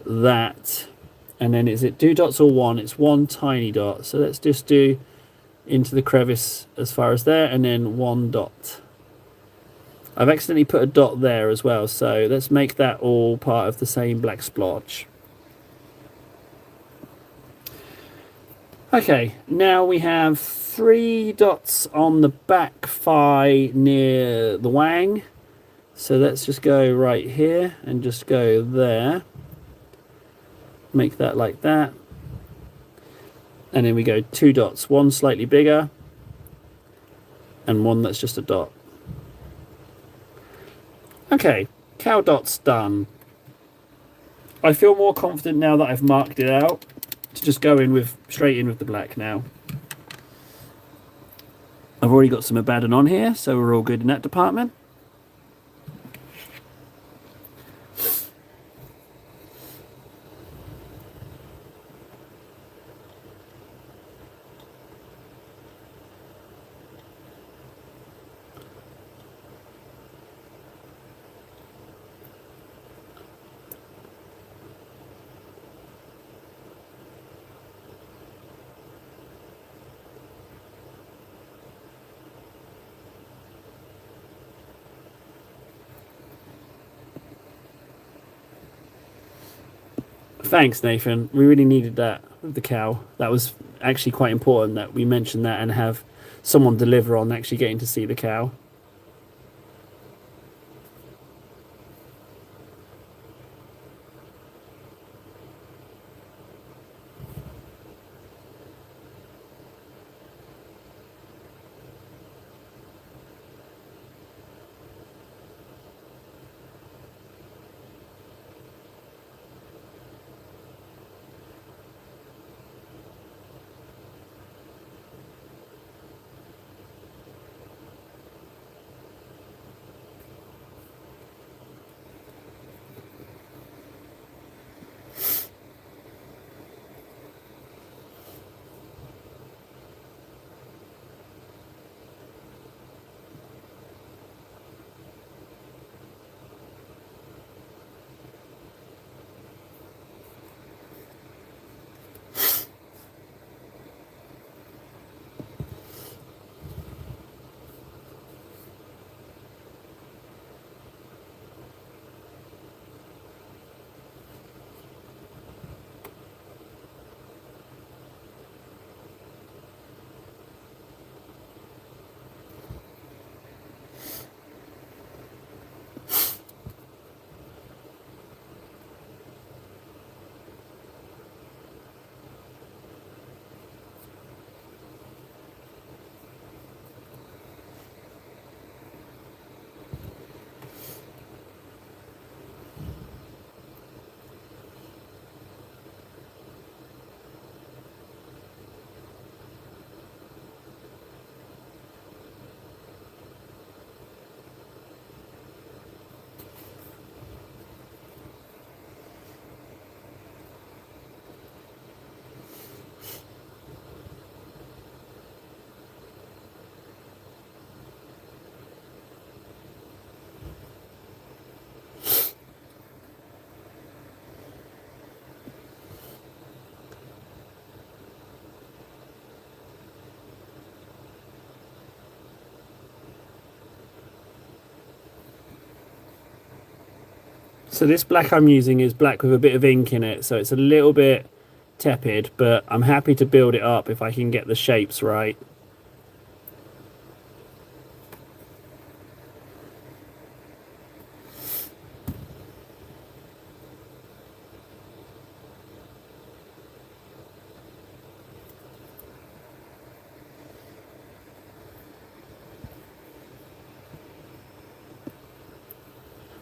that. And then is it 2 dots or 1? It's 1 tiny dot. So let's just do into the crevice as far as there, and then 1 dot. I've accidentally put a dot there as well, so let's make that all part of the same black splotch. Okay, now we have 3 dots on the back thigh near the wang. So let's just go right here and just go there. Make that like that. And then we go 2 dots, one slightly bigger and one that's just a dot. Okay, cow dots done. I feel more confident now that I've marked it out to just go in with straight in with the black now. I've already got some Abaddon on here, so we're all good in that department. Thanks, Nathan. We really needed that with the cow. That was actually quite important that we mention that and have someone deliver on actually getting to see the cow. So this black I'm using is black with a bit of ink in it, so it's a little bit tepid, but I'm happy to build it up if I can get the shapes right.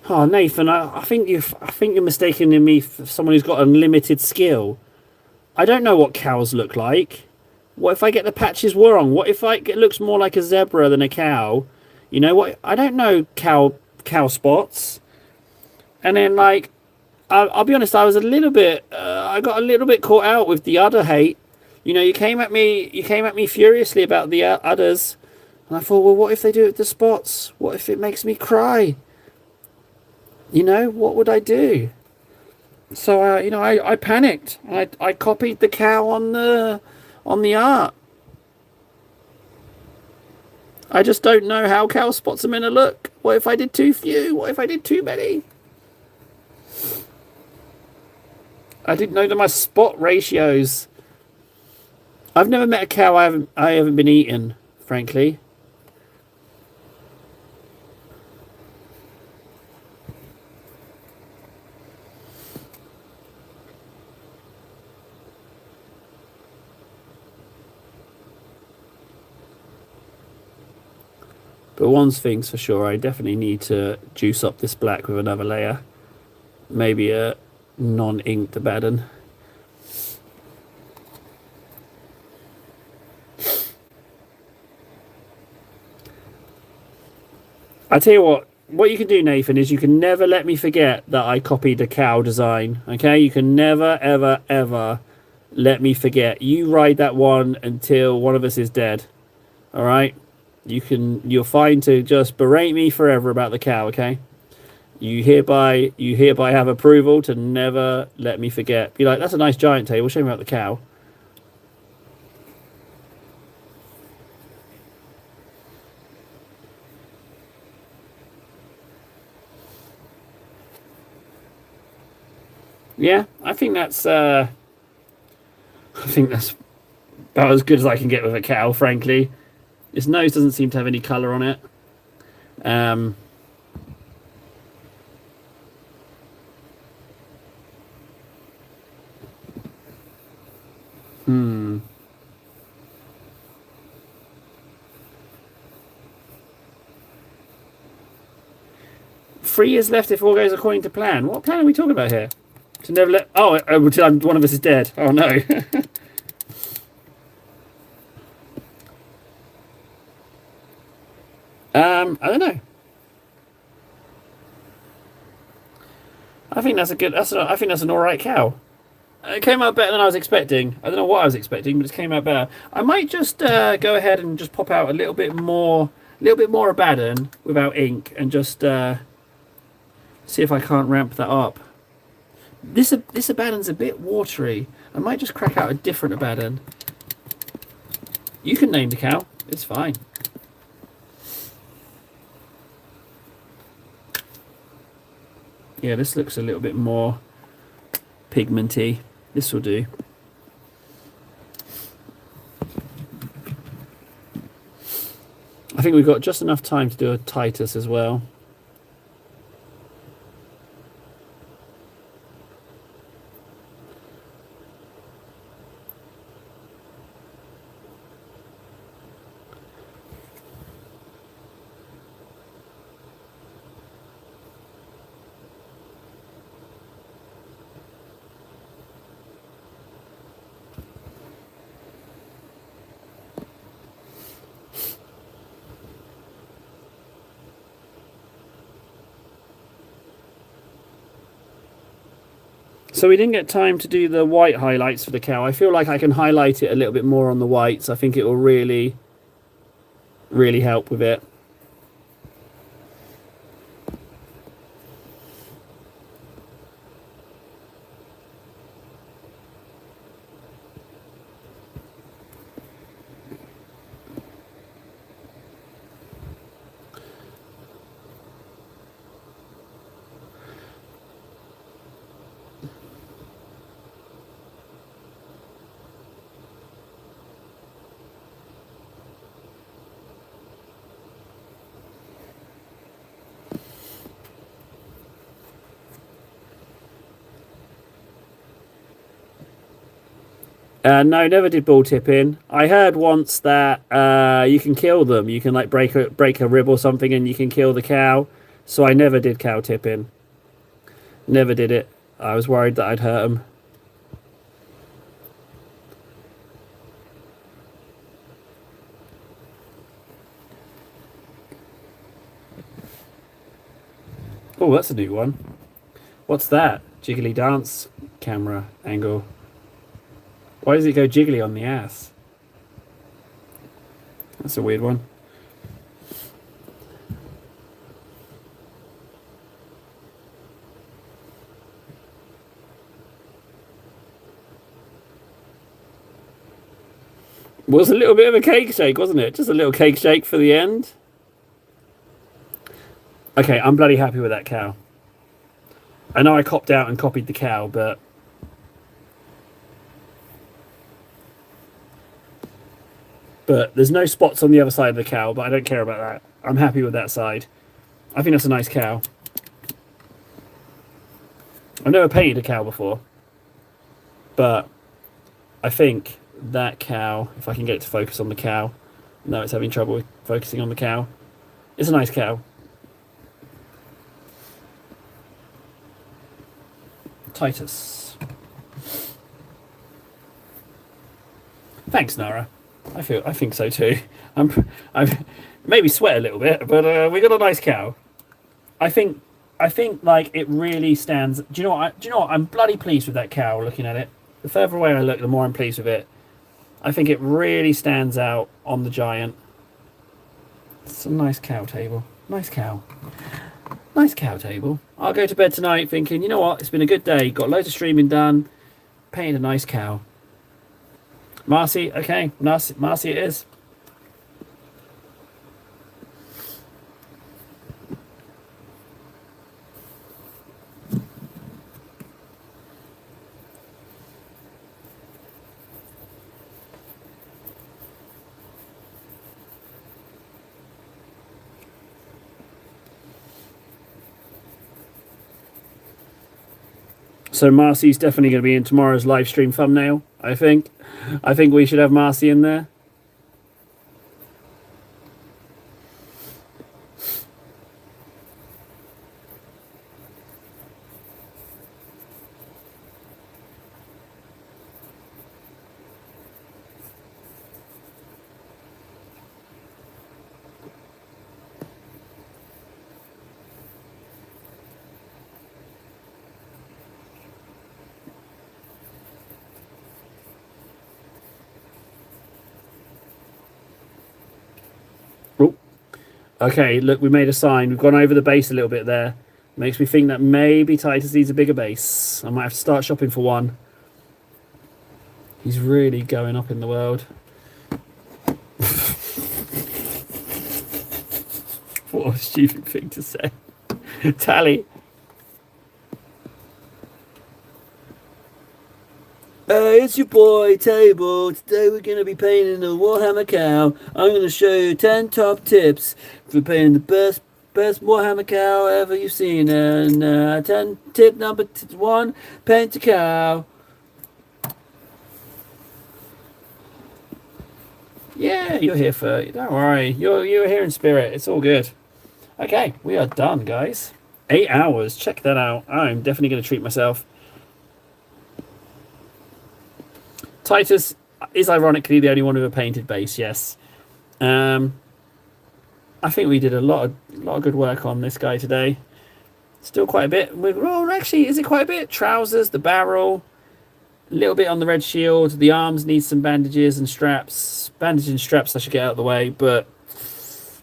Oh, Nathan, I think you're mistaking me for someone who's got unlimited skill. I don't know what cows look like. What if I get the patches wrong? What if it looks more like a zebra than a cow? You know what? I don't know cow spots. And then like, I'll be honest, I was a little bit. I got a little bit caught out with the udder hate. You know, you came at me furiously about the udders, and I thought, well, what if they do it with the spots? What if it makes me cry? You know, what would I do? So, I panicked. I copied the cow on the art. I just don't know how cow spots are meant to look. What if I did too few? What if I did too many? I didn't know my spot ratios. I've never met a cow I haven't been eaten, frankly. But one thing's for sure, I definitely need to juice up this black with another layer. Maybe a non-inked Abaddon. I tell you what you can do, Nathan, is you can never let me forget that I copied the cow design. Okay, you can never, ever, ever let me forget. You ride that one until one of us is dead. All right, you're fine to just berate me forever about the cow. Okay, you hereby have approval to never let me forget. Be like, that's a nice giant table. Show me about the cow. Yeah, I think that's about as good as I can get with a cow, frankly. Its nose doesn't seem to have any colour on it. Um, hmm. 3 years left if all goes according to plan. What plan are we talking about here? To never let... Oh, until one of us is dead. Oh, no. I don't know. I think that's a good... I think that's an alright cow. It came out better than I was expecting. I don't know what I was expecting, but it came out better. I might just go ahead and just pop out a little bit more Abaddon without ink and just see if I can't ramp that up. This Abaddon's a bit watery. I might just crack out a different Abaddon. You can name the cow. It's fine. Yeah, this looks a little bit more pigmenty. This will do. I think we've got just enough time to do a Titus as well. So we didn't get time to do the white highlights for the cow. I feel like I can highlight it a little bit more on the whites. I think it will really, really help with it. No, never did bull tipping. I heard once that you can kill them. You can like break a rib or something, and you can kill the cow. So I never did cow tipping. Never did it. I was worried that I'd hurt them. Oh, that's a new one. What's that? Jiggly dance camera angle. Why does it go jiggly on the ass? That's a weird one. Was a little bit of a cake shake, wasn't it? Just a little cake shake for the end. Okay, I'm bloody happy with that cow. I know I copped out and copied the cow, but there's no spots on the other side of the cow, but I don't care about that. I'm happy with that side. I think that's a nice cow. I've never painted a cow before, but I think that cow, if I can get it to focus on the cow, no, it's having trouble with focusing on the cow. It's a nice cow. Titus. Thanks, Nara. I think so too. I'm maybe sweat a little bit, but we got a nice cow. I think like it really stands. Do you know what? I'm bloody pleased with that cow. Looking at it, the further away I look, the more I'm pleased with it. I think it really stands out on the giant. It's a nice cow table. Nice cow. Nice cow table. I'll go to bed tonight thinking, you know what? It's been a good day. Got loads of streaming done. Painted a nice cow. Marcy, okay. Marcy it is. So Marcy's definitely going to be in tomorrow's live stream thumbnail, I think. I think we should have Marcy in there. Okay, look, we made a sign. We've gone over the base a little bit there. Makes me think that maybe Titus needs a bigger base. I might have to start shopping for one. He's really going up in the world. What a stupid thing to say. Tally. It's your boy Table. Today we're going to be painting a Warhammer cow. I'm going to show you 10 top tips for painting the best Warhammer cow ever you've seen. And 10 tip number 1, paint a cow. Yeah, you're here for, don't worry, you're here in spirit. It's all good. Okay, we are done, guys. 8 hours. Check that out. I'm definitely going to treat myself. Titus is ironically the only one with a painted base, yes. I think we did a lot of good work on this guy today. Still quite a bit. Oh, actually, is it quite a bit? Trousers, the barrel, a little bit on the red shield. The arms need some bandages and straps. Bandages and straps I should get out of the way, but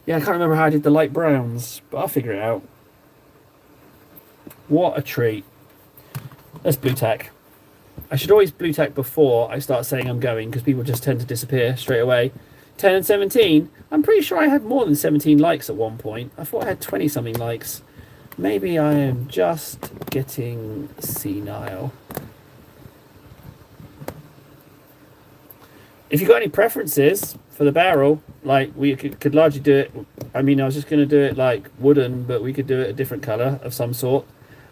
yeah, I can't remember how I did the light browns, but I'll figure it out. What a treat. Let's blue tack. I should always blue tack before I start saying I'm going, because people just tend to disappear straight away. 10 and 17. I'm pretty sure I had more than 17 likes at one point. I thought I had 20 something likes. Maybe I am just getting senile. If you've got any preferences for the barrel, like we could largely do it. I mean, I was just going to do it like wooden, but we could do it a different colour of some sort.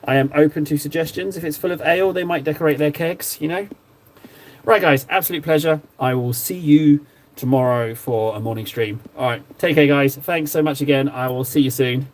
I am open to suggestions. If it's full of ale, they might decorate their kegs, you know. Right, guys, absolute pleasure. I will see you tomorrow for a morning stream. All right, take care, guys. Thanks so much again. I will see you soon.